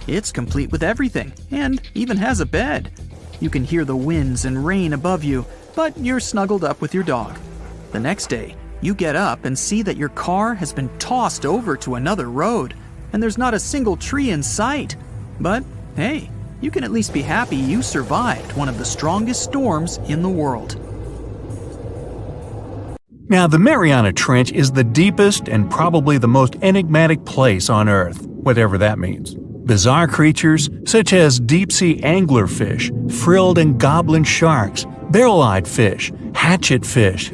It's complete with everything and even has a bed. You can hear the winds and rain above you, but you're snuggled up with your dog. The next day, You get up and see that your car has been tossed over to another road, and there's not a single tree in sight. But hey, you can at least be happy you survived one of the strongest storms in the world. Now, the Mariana Trench is the deepest and probably the most enigmatic place on Earth, whatever that means. Bizarre creatures, such as deep-sea anglerfish, frilled and goblin sharks, barrel-eyed fish, hatchet fish,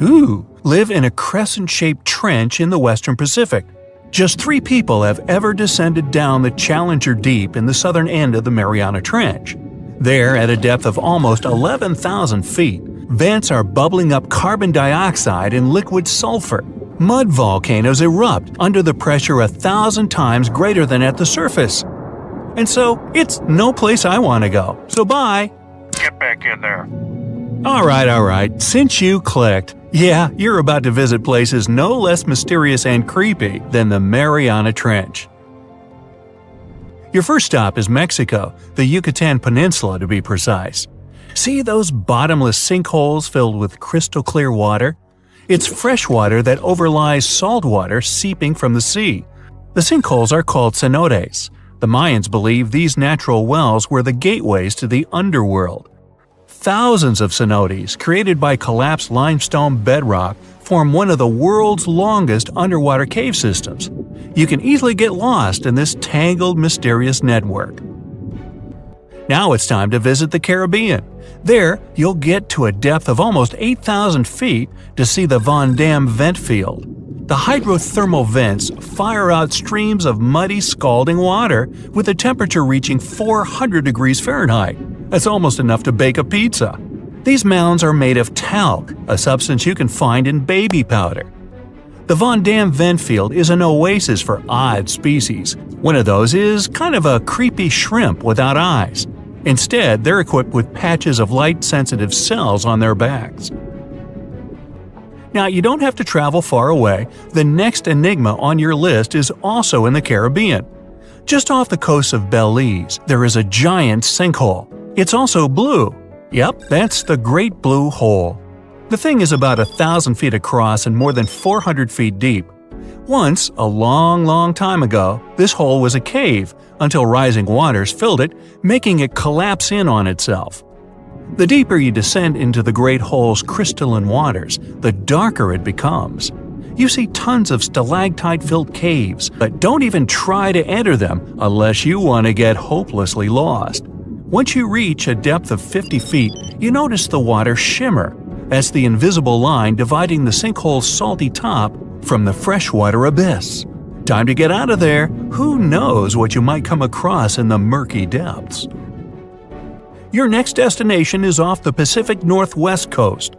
live in a crescent-shaped trench in the western Pacific. Just 3 people have ever descended down the Challenger Deep in the southern end of the Mariana Trench. There, at a depth of almost 11,000 feet, vents are bubbling up carbon dioxide and liquid sulfur. Mud volcanoes erupt under the pressure 1,000 times greater than at the surface. And so, it's no place I want to go. So bye! Get back in there. Alright, since you clicked, yeah, you're about to visit places no less mysterious and creepy than the Mariana Trench. Your first stop is Mexico, the Yucatan Peninsula to be precise. See those bottomless sinkholes filled with crystal clear water? It's fresh water that overlies salt water seeping from the sea. The sinkholes are called cenotes. The Mayans believe these natural wells were the gateways to the underworld. Thousands of cenotes, created by collapsed limestone bedrock, form one of the world's longest underwater cave systems. You can easily get lost in this tangled, mysterious network. Now it's time to visit the Caribbean. There, you'll get to a depth of almost 8,000 feet to see the Van Dam vent field. The hydrothermal vents fire out streams of muddy, scalding water with a temperature reaching 400 degrees Fahrenheit. That's almost enough to bake a pizza. These mounds are made of talc, a substance you can find in baby powder. The Van Dam vent field is an oasis for odd species. One of those is kind of a creepy shrimp without eyes. Instead, they're equipped with patches of light-sensitive cells on their backs. Now, you don't have to travel far away. The next enigma on your list is also in the Caribbean. Just off the coast of Belize, there is a giant sinkhole. It's also blue. Yep, that's the Great Blue Hole. The thing is about 1,000 feet across and more than 400 feet deep. Once, a long time ago, this hole was a cave until rising waters filled it, making it collapse in on itself. The deeper you descend into the Great Hole's crystalline waters, the darker it becomes. You see tons of stalactite-filled caves, but don't even try to enter them unless you want to get hopelessly lost. Once you reach a depth of 50 feet, you notice the water shimmer. That's the invisible line dividing the sinkhole's salty top from the freshwater abyss. Time to get out of there. Who knows what you might come across in the murky depths? Your next destination is off the Pacific Northwest coast.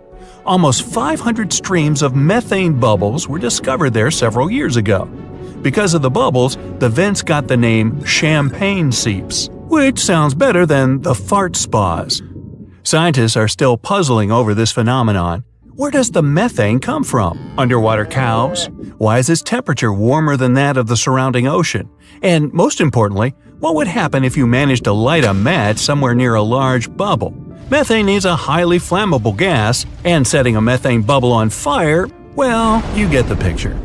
Almost 500 streams of methane bubbles were discovered there several years ago. Because of the bubbles, the vents got the name champagne seeps, which sounds better than the fart spas. Scientists are still puzzling over this phenomenon. Where does the methane come from? Underwater cows? Why is its temperature warmer than that of the surrounding ocean? And most importantly, what would happen if you managed to light a match somewhere near a large bubble? Methane is a highly flammable gas, and setting a methane bubble on fire, well, you get the picture.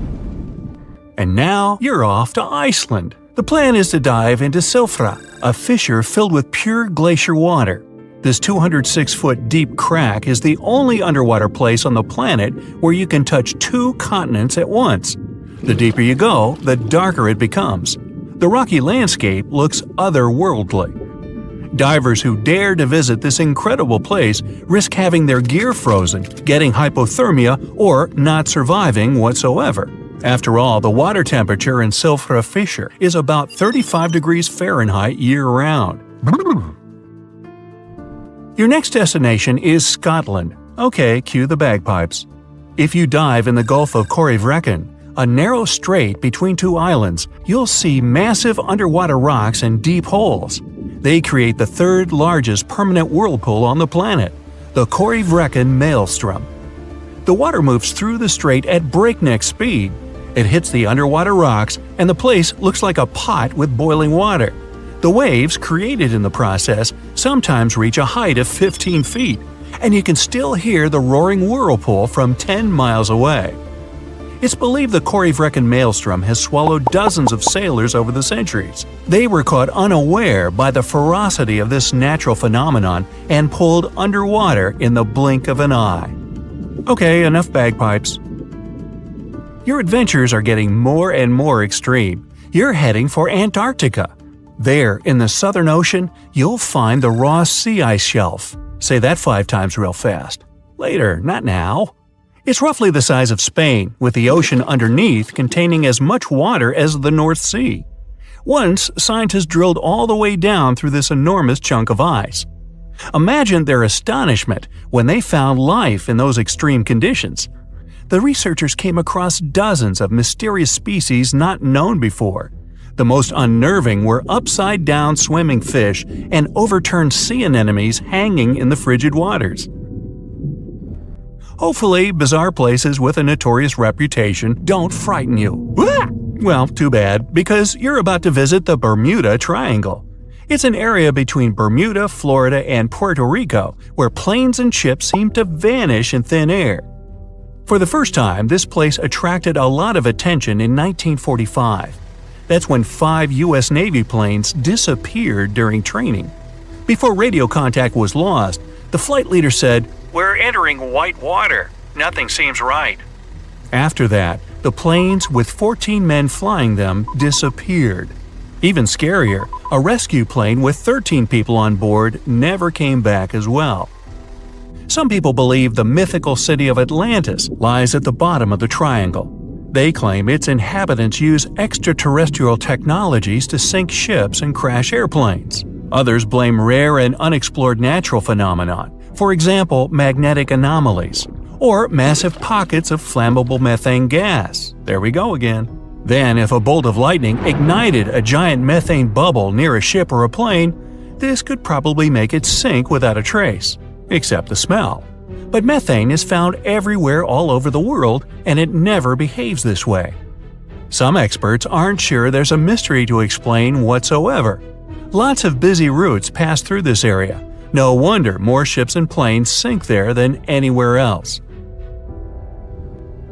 And now you're off to Iceland. The plan is to dive into Silfra, a fissure filled with pure glacier water. This 206-foot deep crack is the only underwater place on the planet where you can touch 2 continents at once. The deeper you go, the darker it becomes. The rocky landscape looks otherworldly. Divers who dare to visit this incredible place risk having their gear frozen, getting hypothermia, or not surviving whatsoever. After all, the water temperature in Silfra Fissure is about 35 degrees Fahrenheit year-round. Your next destination is Scotland. Okay, cue the bagpipes. If you dive in the Gulf of Corryvreckan, a narrow strait between 2 islands, you'll see massive underwater rocks and deep holes. They create the 3rd largest permanent whirlpool on the planet, the Corryvreckan Maelstrom. The water moves through the strait at breakneck speed. It hits the underwater rocks, and the place looks like a pot with boiling water. The waves, created in the process, sometimes reach a height of 15 feet, and you can still hear the roaring whirlpool from 10 miles away. It's believed the Corryvreckan maelstrom has swallowed dozens of sailors over the centuries. They were caught unaware by the ferocity of this natural phenomenon and pulled underwater in the blink of an eye. Okay, enough bagpipes. Your adventures are getting more and more extreme. You're heading for Antarctica. There, in the Southern Ocean, you'll find the Ross Sea Ice Shelf. Say that 5 times real fast. Later, not now. It's roughly the size of Spain, with the ocean underneath containing as much water as the North Sea. Once, scientists drilled all the way down through this enormous chunk of ice. Imagine their astonishment when they found life in those extreme conditions. The researchers came across dozens of mysterious species not known before. The most unnerving were upside-down swimming fish and overturned sea anemones hanging in the frigid waters. Hopefully, bizarre places with a notorious reputation don't frighten you. Well, too bad, because you're about to visit the Bermuda Triangle. It's an area between Bermuda, Florida, and Puerto Rico where planes and ships seem to vanish in thin air. For the first time, this place attracted a lot of attention in 1945. That's when 5 U.S. Navy planes disappeared during training. Before radio contact was lost, the flight leader said, "We're entering white water. Nothing seems right." After that, the planes with 14 men flying them disappeared. Even scarier, a rescue plane with 13 people on board never came back as well. Some people believe the mythical city of Atlantis lies at the bottom of the triangle. They claim its inhabitants use extraterrestrial technologies to sink ships and crash airplanes. Others blame rare and unexplored natural phenomenon, for example, magnetic anomalies, or massive pockets of flammable methane gas. There we go again. Then, if a bolt of lightning ignited a giant methane bubble near a ship or a plane, this could probably make it sink without a trace, except the smell. But methane is found everywhere all over the world, and it never behaves this way. Some experts aren't sure there's a mystery to explain whatsoever. Lots of busy routes pass through this area. No wonder more ships and planes sink there than anywhere else.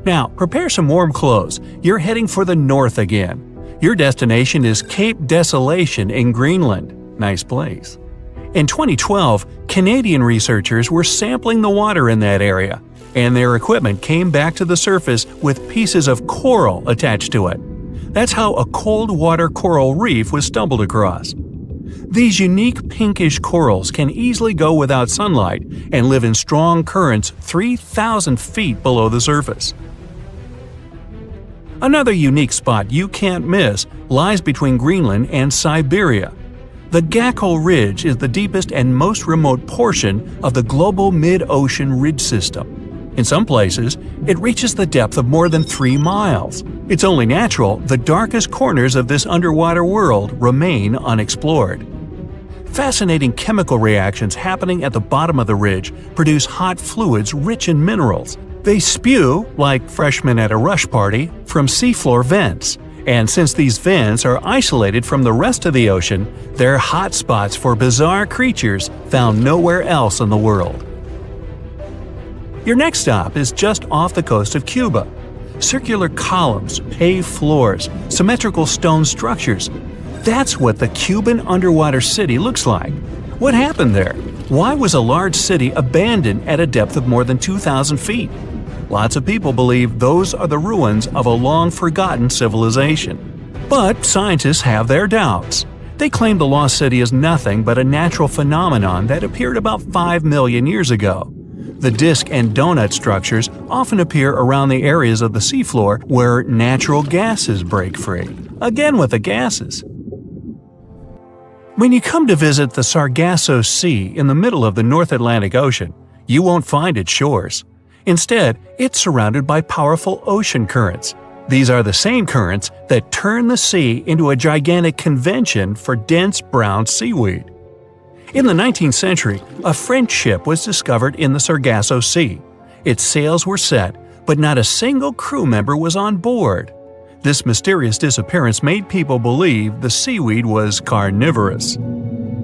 Now, prepare some warm clothes. You're heading for the north again. Your destination is Cape Desolation in Greenland. Nice place. In 2012, Canadian researchers were sampling the water in that area, and their equipment came back to the surface with pieces of coral attached to it. That's how a cold water coral reef was stumbled across. These unique pinkish corals can easily go without sunlight and live in strong currents 3,000 feet below the surface. Another unique spot you can't miss lies between Greenland and Siberia. The Gakkel Ridge is the deepest and most remote portion of the global mid-ocean ridge system. In some places, it reaches the depth of more than 3 miles. It's only natural the darkest corners of this underwater world remain unexplored. Fascinating chemical reactions happening at the bottom of the ridge produce hot fluids rich in minerals. They spew, like freshmen at a rush party, from seafloor vents. And since these vents are isolated from the rest of the ocean, they're hot spots for bizarre creatures found nowhere else in the world. Your next stop is just off the coast of Cuba. Circular columns, paved floors, symmetrical stone structures. That's what the Cuban underwater city looks like. What happened there? Why was a large city abandoned at a depth of more than 2,000 feet? Lots of people believe those are the ruins of a long-forgotten civilization. But scientists have their doubts. They claim the lost city is nothing but a natural phenomenon that appeared about 5 million years ago. The disc and donut structures often appear around the areas of the seafloor where natural gases break free. Again with the gases. When you come to visit the Sargasso Sea in the middle of the North Atlantic Ocean, you won't find its shores. Instead, it's surrounded by powerful ocean currents. These are the same currents that turn the sea into a gigantic convention for dense brown seaweed. In the 19th century, a French ship was discovered in the Sargasso Sea. Its sails were set, but not a single crew member was on board. This mysterious disappearance made people believe the seaweed was carnivorous.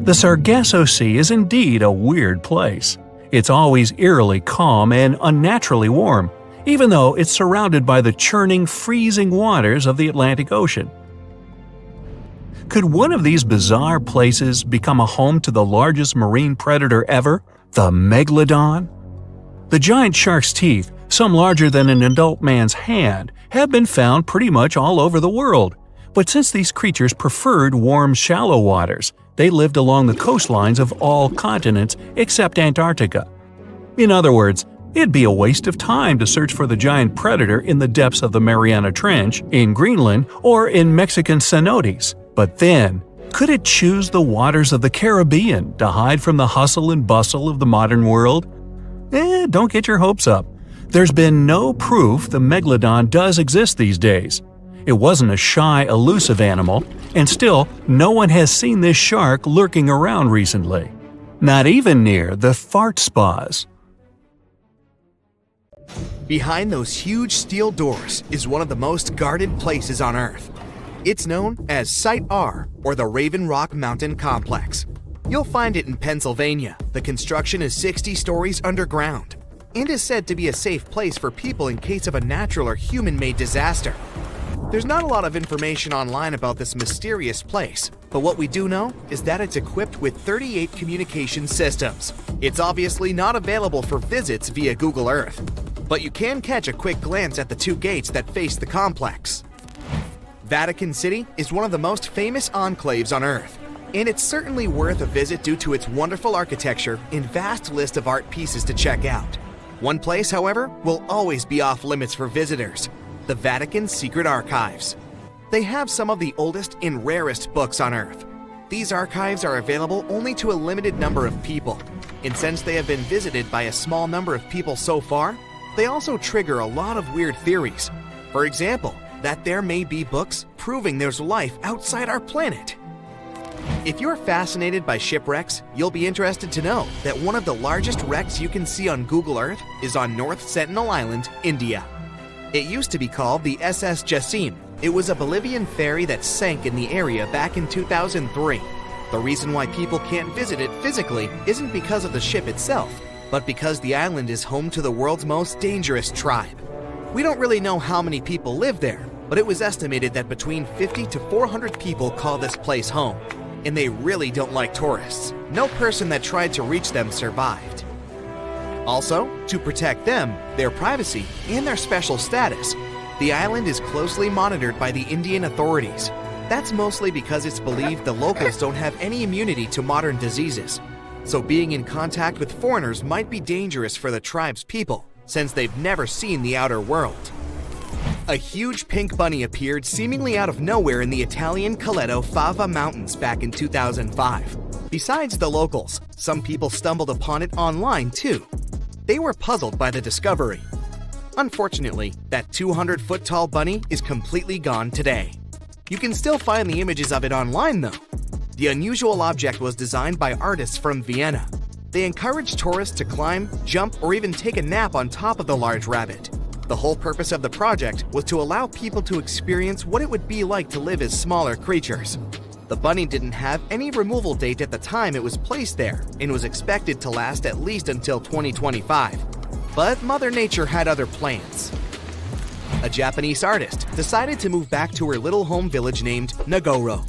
The Sargasso Sea is indeed a weird place. It's always eerily calm and unnaturally warm, even though it's surrounded by the churning, freezing waters of the Atlantic Ocean. Could one of these bizarre places become a home to the largest marine predator ever, the megalodon? The giant shark's teeth, some larger than an adult man's hand, have been found pretty much all over the world. But since these creatures preferred warm, shallow waters, they lived along the coastlines of all continents except Antarctica. In other words, it'd be a waste of time to search for the giant predator in the depths of the Mariana Trench, in Greenland, or in Mexican cenotes. But then, could it choose the waters of the Caribbean to hide from the hustle and bustle of the modern world? Don't get your hopes up. There's been no proof the megalodon does exist these days. It wasn't a shy, elusive animal, and still, no one has seen this shark lurking around recently. Not even near the fart spas. Behind those huge steel doors is one of the most guarded places on Earth. It's known as Site R, or the Raven Rock Mountain Complex. You'll find it in Pennsylvania. The construction is 60 stories underground and is said to be a safe place for people in case of a natural or human-made disaster. There's not a lot of information online about this mysterious place, but what we do know is that it's equipped with 38 communication systems. It's obviously not available for visits via Google Earth, but you can catch a quick glance at the two gates that face the complex. Vatican City is one of the most famous enclaves on Earth, and it's certainly worth a visit due to its wonderful architecture and vast list of art pieces to check out. One place, however, will always be off limits for visitors: the Vatican's secret archives. They have some of the oldest and rarest books on Earth. These archives are available only to a limited number of people, and since they have been visited by a small number of people so far, they also trigger a lot of weird theories. For example, that there may be books proving there's life outside our planet. If you're fascinated by shipwrecks, you'll be interested to know that one of the largest wrecks you can see on Google Earth is on North Sentinel Island, India. It used to be called the SS Jassim. It was a Bolivian ferry that sank in the area back in 2003. The reason why people can't visit it physically isn't because of the ship itself, but because the island is home to the world's most dangerous tribe. We don't really know how many people live there, but it was estimated that between 50 to 400 people call this place home. And they really don't like tourists. No person that tried to reach them survived. Also, to protect them, their privacy, and their special status, the island is closely monitored by the Indian authorities. That's mostly because it's believed the locals don't have any immunity to modern diseases. So being in contact with foreigners might be dangerous for the tribe's people, since they've never seen the outer world. A huge pink bunny appeared seemingly out of nowhere in the Italian Coleto Fava Mountains back in 2005. Besides the locals, some people stumbled upon it online too. They were puzzled by the discovery. Unfortunately, that 200-foot-tall bunny is completely gone today. You can still find the images of it online though. The unusual object was designed by artists from Vienna. They encouraged tourists to climb, jump, or even take a nap on top of the large rabbit. The whole purpose of the project was to allow people to experience what it would be like to live as smaller creatures. The bunny didn't have any removal date at the time it was placed there and was expected to last at least until 2025. But Mother Nature had other plans. A Japanese artist decided to move back to her little home village named Nagoro.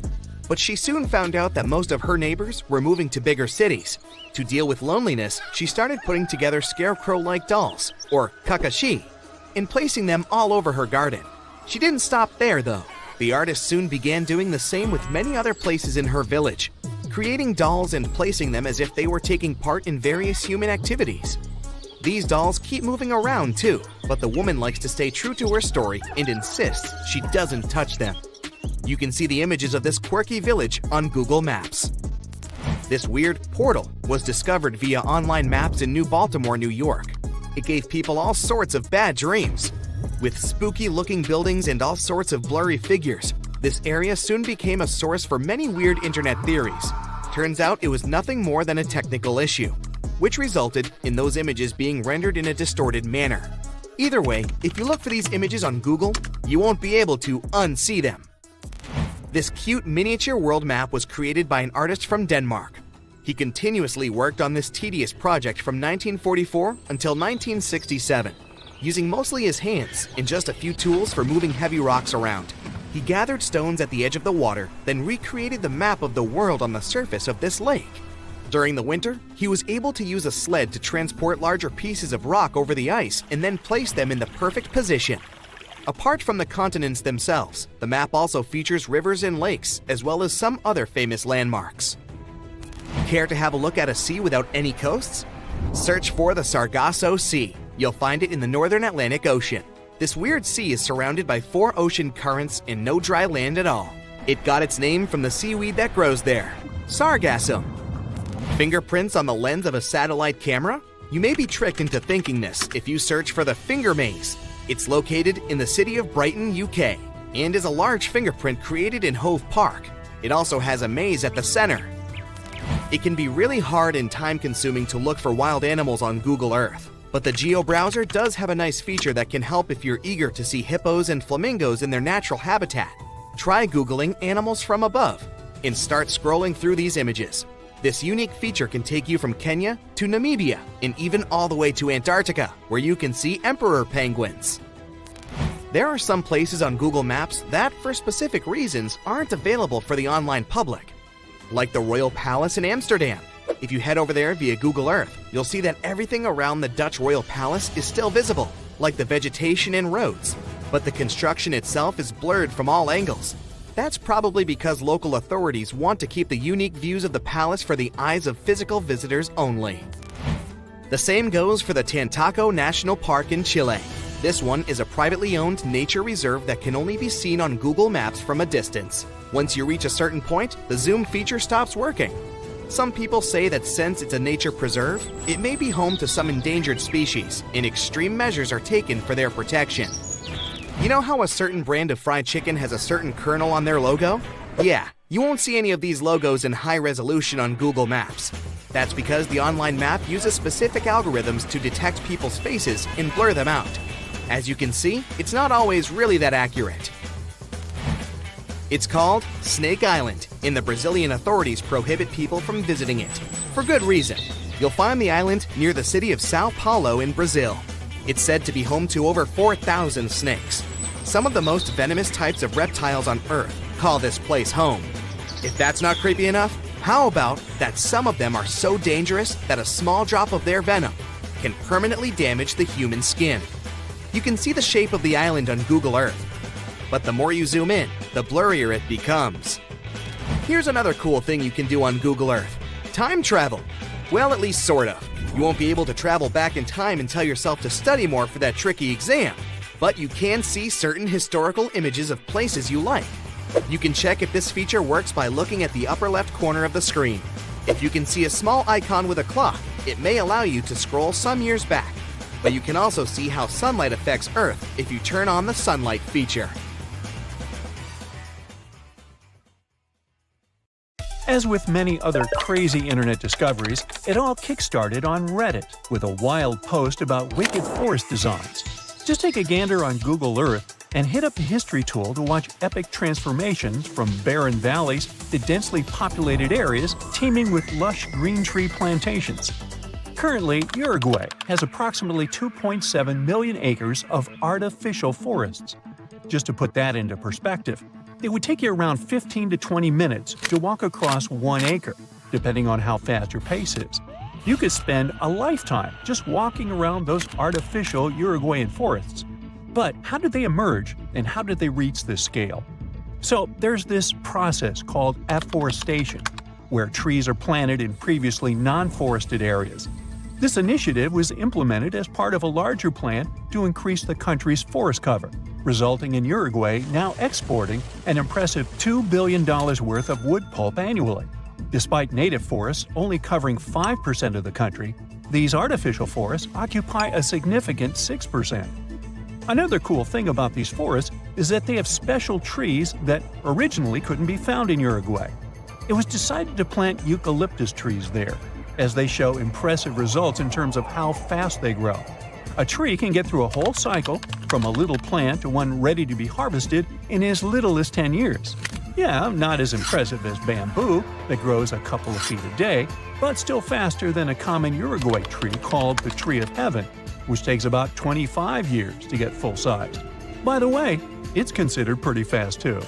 But she soon found out that most of her neighbors were moving to bigger cities. To deal with loneliness, she started putting together scarecrow-like dolls, or kakashi, and placing them all over her garden. She didn't stop there though. The artist soon began doing the same with many other places in her village, creating dolls and placing them as if they were taking part in various human activities. These dolls keep moving around too, but the woman likes to stay true to her story and insists she doesn't touch them. You can see the images of this quirky village on Google Maps. This weird portal was discovered via online maps in New Baltimore, New York. It gave people all sorts of bad dreams. With spooky-looking buildings and all sorts of blurry figures, this area soon became a source for many weird internet theories. Turns out it was nothing more than a technical issue, which resulted in those images being rendered in a distorted manner. Either way, if you look for these images on Google, you won't be able to unsee them. This cute miniature world map was created by an artist from Denmark. He continuously worked on this tedious project from 1944 until 1967. using mostly his hands and just a few tools for moving heavy rocks around. He gathered stones at the edge of the water, then recreated the map of the world on the surface of this lake. During the winter, he was able to use a sled to transport larger pieces of rock over the ice and then place them in the perfect position. Apart from the continents themselves, the map also features rivers and lakes, as well as some other famous landmarks. Care to have a look at a sea without any coasts? Search for the Sargasso Sea. You'll find it in the northern Atlantic Ocean. This weird sea is surrounded by 4 ocean currents and no dry land at all. It got its name from the seaweed that grows there, sargassum. Fingerprints on the lens of a satellite camera? You may be tricked into thinking this if you search for the Finger Maze. It's located in the city of Brighton, UK, and is a large fingerprint created in Hove Park. It also has a maze at the center. It can be really hard and time-consuming to look for wild animals on Google Earth, but the Geo browser does have a nice feature that can help if you're eager to see hippos and flamingos in their natural habitat. Try Googling animals from above and start scrolling through these images. This unique feature can take you from Kenya to Namibia and even all the way to Antarctica, where you can see emperor penguins. There are some places on Google Maps that, for specific reasons, aren't available for the online public, like the Royal Palace in Amsterdam. If you head over there via Google Earth, you'll see that everything around the Dutch Royal Palace is still visible, like the vegetation and roads, but the construction itself is blurred from all angles. That's probably because local authorities want to keep the unique views of the palace for the eyes of physical visitors only. The same goes for the Tantaco National Park in Chile. This one is a privately owned nature reserve that can only be seen on Google Maps from a distance. Once you reach a certain point, the zoom feature stops working. Some people say that since it's a nature preserve, it may be home to some endangered species, and extreme measures are taken for their protection. You know how a certain brand of fried chicken has a certain kernel on their logo? Yeah, you won't see any of these logos in high resolution on Google Maps. That's because the online map uses specific algorithms to detect people's faces and blur them out. As you can see, it's not always really that accurate. It's called Snake Island, and the Brazilian authorities prohibit people from visiting it. For good reason. You'll find the island near the city of Sao Paulo in Brazil. It's said to be home to over 4,000 snakes. Some of the most venomous types of reptiles on Earth call this place home. If that's not creepy enough, how about that some of them are so dangerous that a small drop of their venom can permanently damage the human skin? You can see the shape of the island on Google Earth, but the more you zoom in, the blurrier it becomes. Here's another cool thing you can do on Google Earth: time travel. Well, at least sort of. You won't be able to travel back in time and tell yourself to study more for that tricky exam, but you can see certain historical images of places you like. You can check if this feature works by looking at the upper left corner of the screen. If you can see a small icon with a clock, it may allow you to scroll some years back. But you can also see how sunlight affects Earth if you turn on the sunlight feature. As with many other crazy internet discoveries, it all kickstarted on Reddit with a wild post about wicked forest designs. Just take a gander on Google Earth and hit up the history tool to watch epic transformations from barren valleys to densely populated areas teeming with lush green tree plantations. Currently, Uruguay has approximately 2.7 million acres of artificial forests. Just to put that into perspective, it would take you around 15 to 20 minutes to walk across 1 acre, depending on how fast your pace is. You could spend a lifetime just walking around those artificial Uruguayan forests. But how did they emerge, and how did they reach this scale? So there's this process called afforestation, where trees are planted in previously non-forested areas. This initiative was implemented as part of a larger plan to increase the country's forest cover, resulting in Uruguay now exporting an impressive $2 billion worth of wood pulp annually. Despite native forests only covering 5% of the country, these artificial forests occupy a significant 6%. Another cool thing about these forests is that they have special trees that originally couldn't be found in Uruguay. It was decided to plant eucalyptus trees there, as they show impressive results in terms of how fast they grow. A tree can get through a whole cycle, from a little plant to one ready to be harvested, in as little as 10 years. Yeah, not as impressive as bamboo, that grows a couple of feet a day, but still faster than a common Uruguay tree called the Tree of Heaven, which takes about 25 years to get full-sized. By the way, it's considered pretty fast too.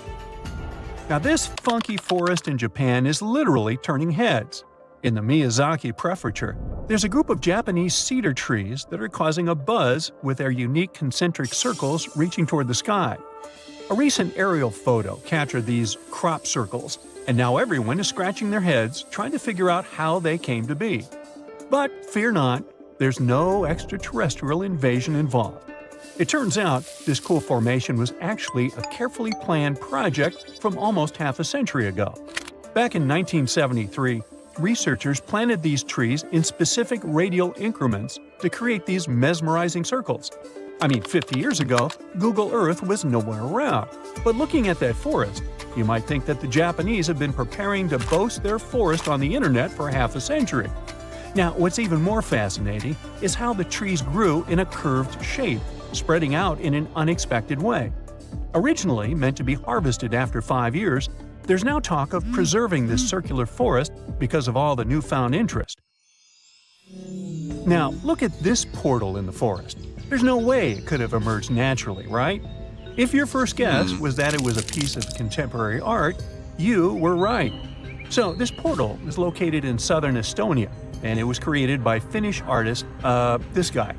Now this funky forest in Japan is literally turning heads. In the Miyazaki Prefecture, there's a group of Japanese cedar trees that are causing a buzz with their unique concentric circles reaching toward the sky. A recent aerial photo captured these crop circles, and now everyone is scratching their heads trying to figure out how they came to be. But fear not, there's no extraterrestrial invasion involved. It turns out this cool formation was actually a carefully planned project from almost half a century ago. Back in 1973, researchers planted these trees in specific radial increments to create these mesmerizing circles. 50 years ago, Google Earth was nowhere around. But looking at that forest, you might think that the Japanese have been preparing to boast their forest on the internet for half a century. Now, what's even more fascinating is how the trees grew in a curved shape, spreading out in an unexpected way. Originally meant to be harvested after 5 years, there's now talk of preserving this circular forest because of all the newfound interest. Now, look at this portal in the forest. There's no way it could have emerged naturally, right? If your first guess was that it was a piece of contemporary art, you were right. So, this portal is located in southern Estonia, and it was created by Finnish artist, this guy.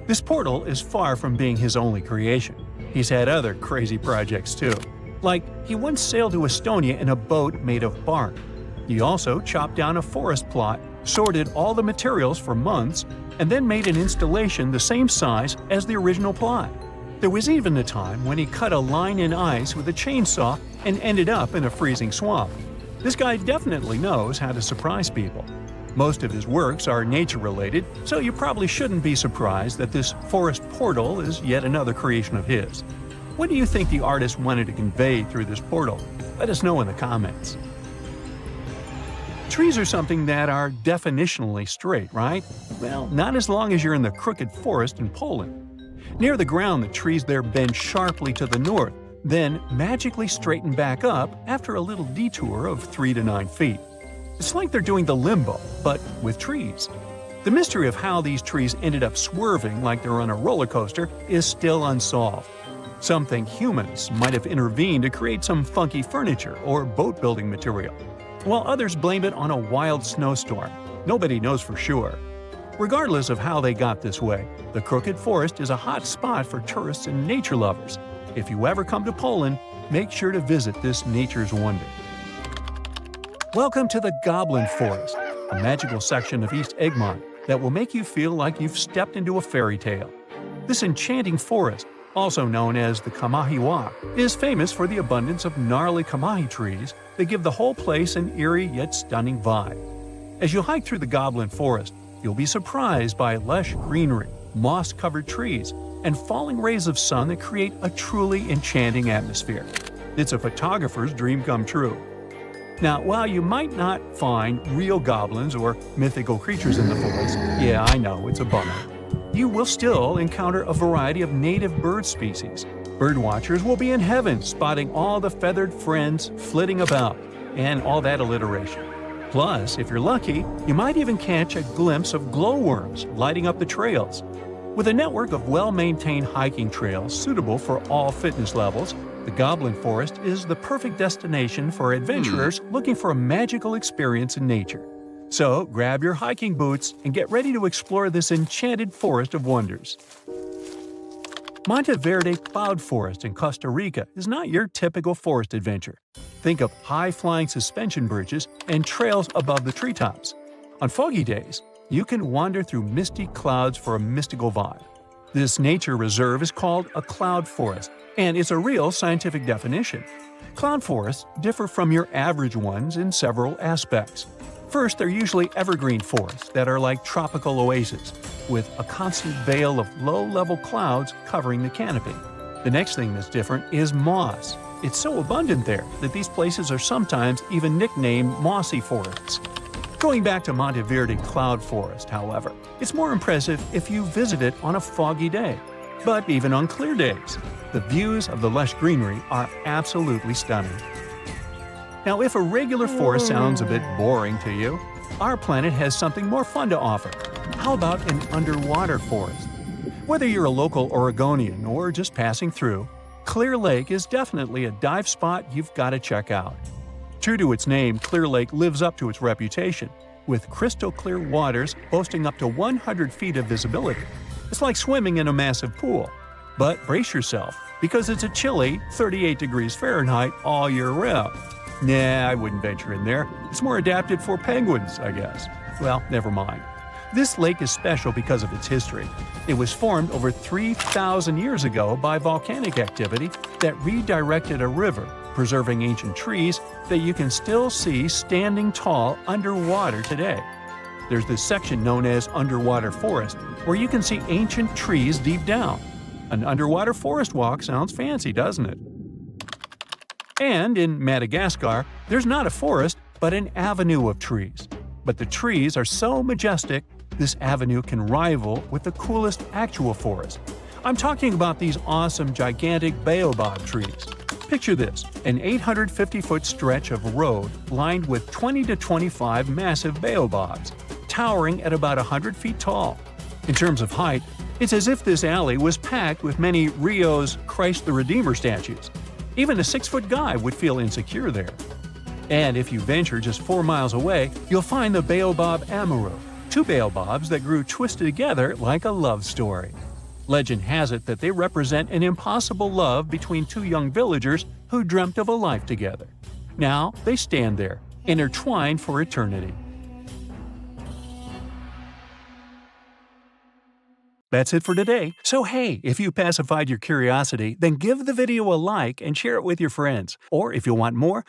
This portal is far from being his only creation. He's had other crazy projects too. Like, he once sailed to Estonia in a boat made of bark. He also chopped down a forest plot, sorted all the materials for months, and then made an installation the same size as the original plot. There was even a time when he cut a line in ice with a chainsaw and ended up in a freezing swamp. This guy definitely knows how to surprise people. Most of his works are nature-related, so you probably shouldn't be surprised that this forest portal is yet another creation of his. What do you think the artist wanted to convey through this portal? Let us know in the comments. Trees are something that are definitionally straight, right? Well, not as long as you're in the crooked forest in Poland. Near the ground, the trees there bend sharply to the north, then magically straighten back up after a little detour of 3 to 9 feet. It's like they're doing the limbo, but with trees. The mystery of how these trees ended up swerving like they're on a roller coaster is still unsolved. Some think humans might have intervened to create some funky furniture or boat-building material, while others blame it on a wild snowstorm. Nobody knows for sure. Regardless of how they got this way, the Crooked Forest is a hot spot for tourists and nature lovers. If you ever come to Poland, make sure to visit this nature's wonder. Welcome to the Goblin Forest, a magical section of East Egmont that will make you feel like you've stepped into a fairy tale. This enchanting forest, also known as the Kamahiwa, is famous for the abundance of gnarly kamahi trees that give the whole place an eerie yet stunning vibe. As you hike through the Goblin Forest, you'll be surprised by lush greenery, moss-covered trees, and falling rays of sun that create a truly enchanting atmosphere. It's a photographer's dream come true. Now, while you might not find real goblins or mythical creatures in the forest, yeah, I know, it's a bummer, you will still encounter a variety of native bird species. Birdwatchers will be in heaven spotting all the feathered friends flitting about, and all that alliteration. Plus, if you're lucky, you might even catch a glimpse of glowworms lighting up the trails. With a network of well-maintained hiking trails suitable for all fitness levels, the Goblin Forest is the perfect destination for adventurers looking for a magical experience in nature. So, grab your hiking boots and get ready to explore this enchanted forest of wonders. Monteverde Cloud Forest in Costa Rica is not your typical forest adventure. Think of high-flying suspension bridges and trails above the treetops. On foggy days, you can wander through misty clouds for a mystical vibe. This nature reserve is called a cloud forest, and it's a real scientific definition. Cloud forests differ from your average ones in several aspects. First, they're usually evergreen forests that are like tropical oases, with a constant veil of low-level clouds covering the canopy. The next thing that's different is moss. It's so abundant there that these places are sometimes even nicknamed mossy forests. Going back to Monteverde Cloud Forest, however, it's more impressive if you visit it on a foggy day. But even on clear days, the views of the lush greenery are absolutely stunning. Now, if a regular forest sounds a bit boring to you, our planet has something more fun to offer. How about an underwater forest? Whether you're a local Oregonian or just passing through, Clear Lake is definitely a dive spot you've got to check out. True to its name, Clear Lake lives up to its reputation, with crystal clear waters boasting up to 100 feet of visibility. It's like swimming in a massive pool. But brace yourself, because it's a chilly 38 degrees Fahrenheit all year round. Nah, I wouldn't venture in there. It's more adapted for penguins, I guess. Well, never mind. This lake is special because of its history. It was formed over 3,000 years ago by volcanic activity that redirected a river, preserving ancient trees that you can still see standing tall underwater today. There's this section known as underwater forest, where you can see ancient trees deep down. An underwater forest walk sounds fancy, doesn't it? And in Madagascar, there's not a forest, but an avenue of trees. But the trees are so majestic, this avenue can rival with the coolest actual forest. I'm talking about these awesome, gigantic baobab trees. Picture this, an 850-foot stretch of road lined with 20 to 25 massive baobabs, towering at about 100 feet tall. In terms of height, it's as if this alley was packed with many Rio's Christ the Redeemer statues. Even a 6-foot guy would feel insecure there. And if you venture just 4 miles away, you'll find the baobab amaru, 2 baobabs that grew twisted together like a love story. Legend has it that they represent an impossible love between 2 young villagers who dreamt of a life together. Now they stand there, intertwined for eternity. That's it for today. So hey, if you pacified your curiosity, then give the video a like and share it with your friends. Or if you want more,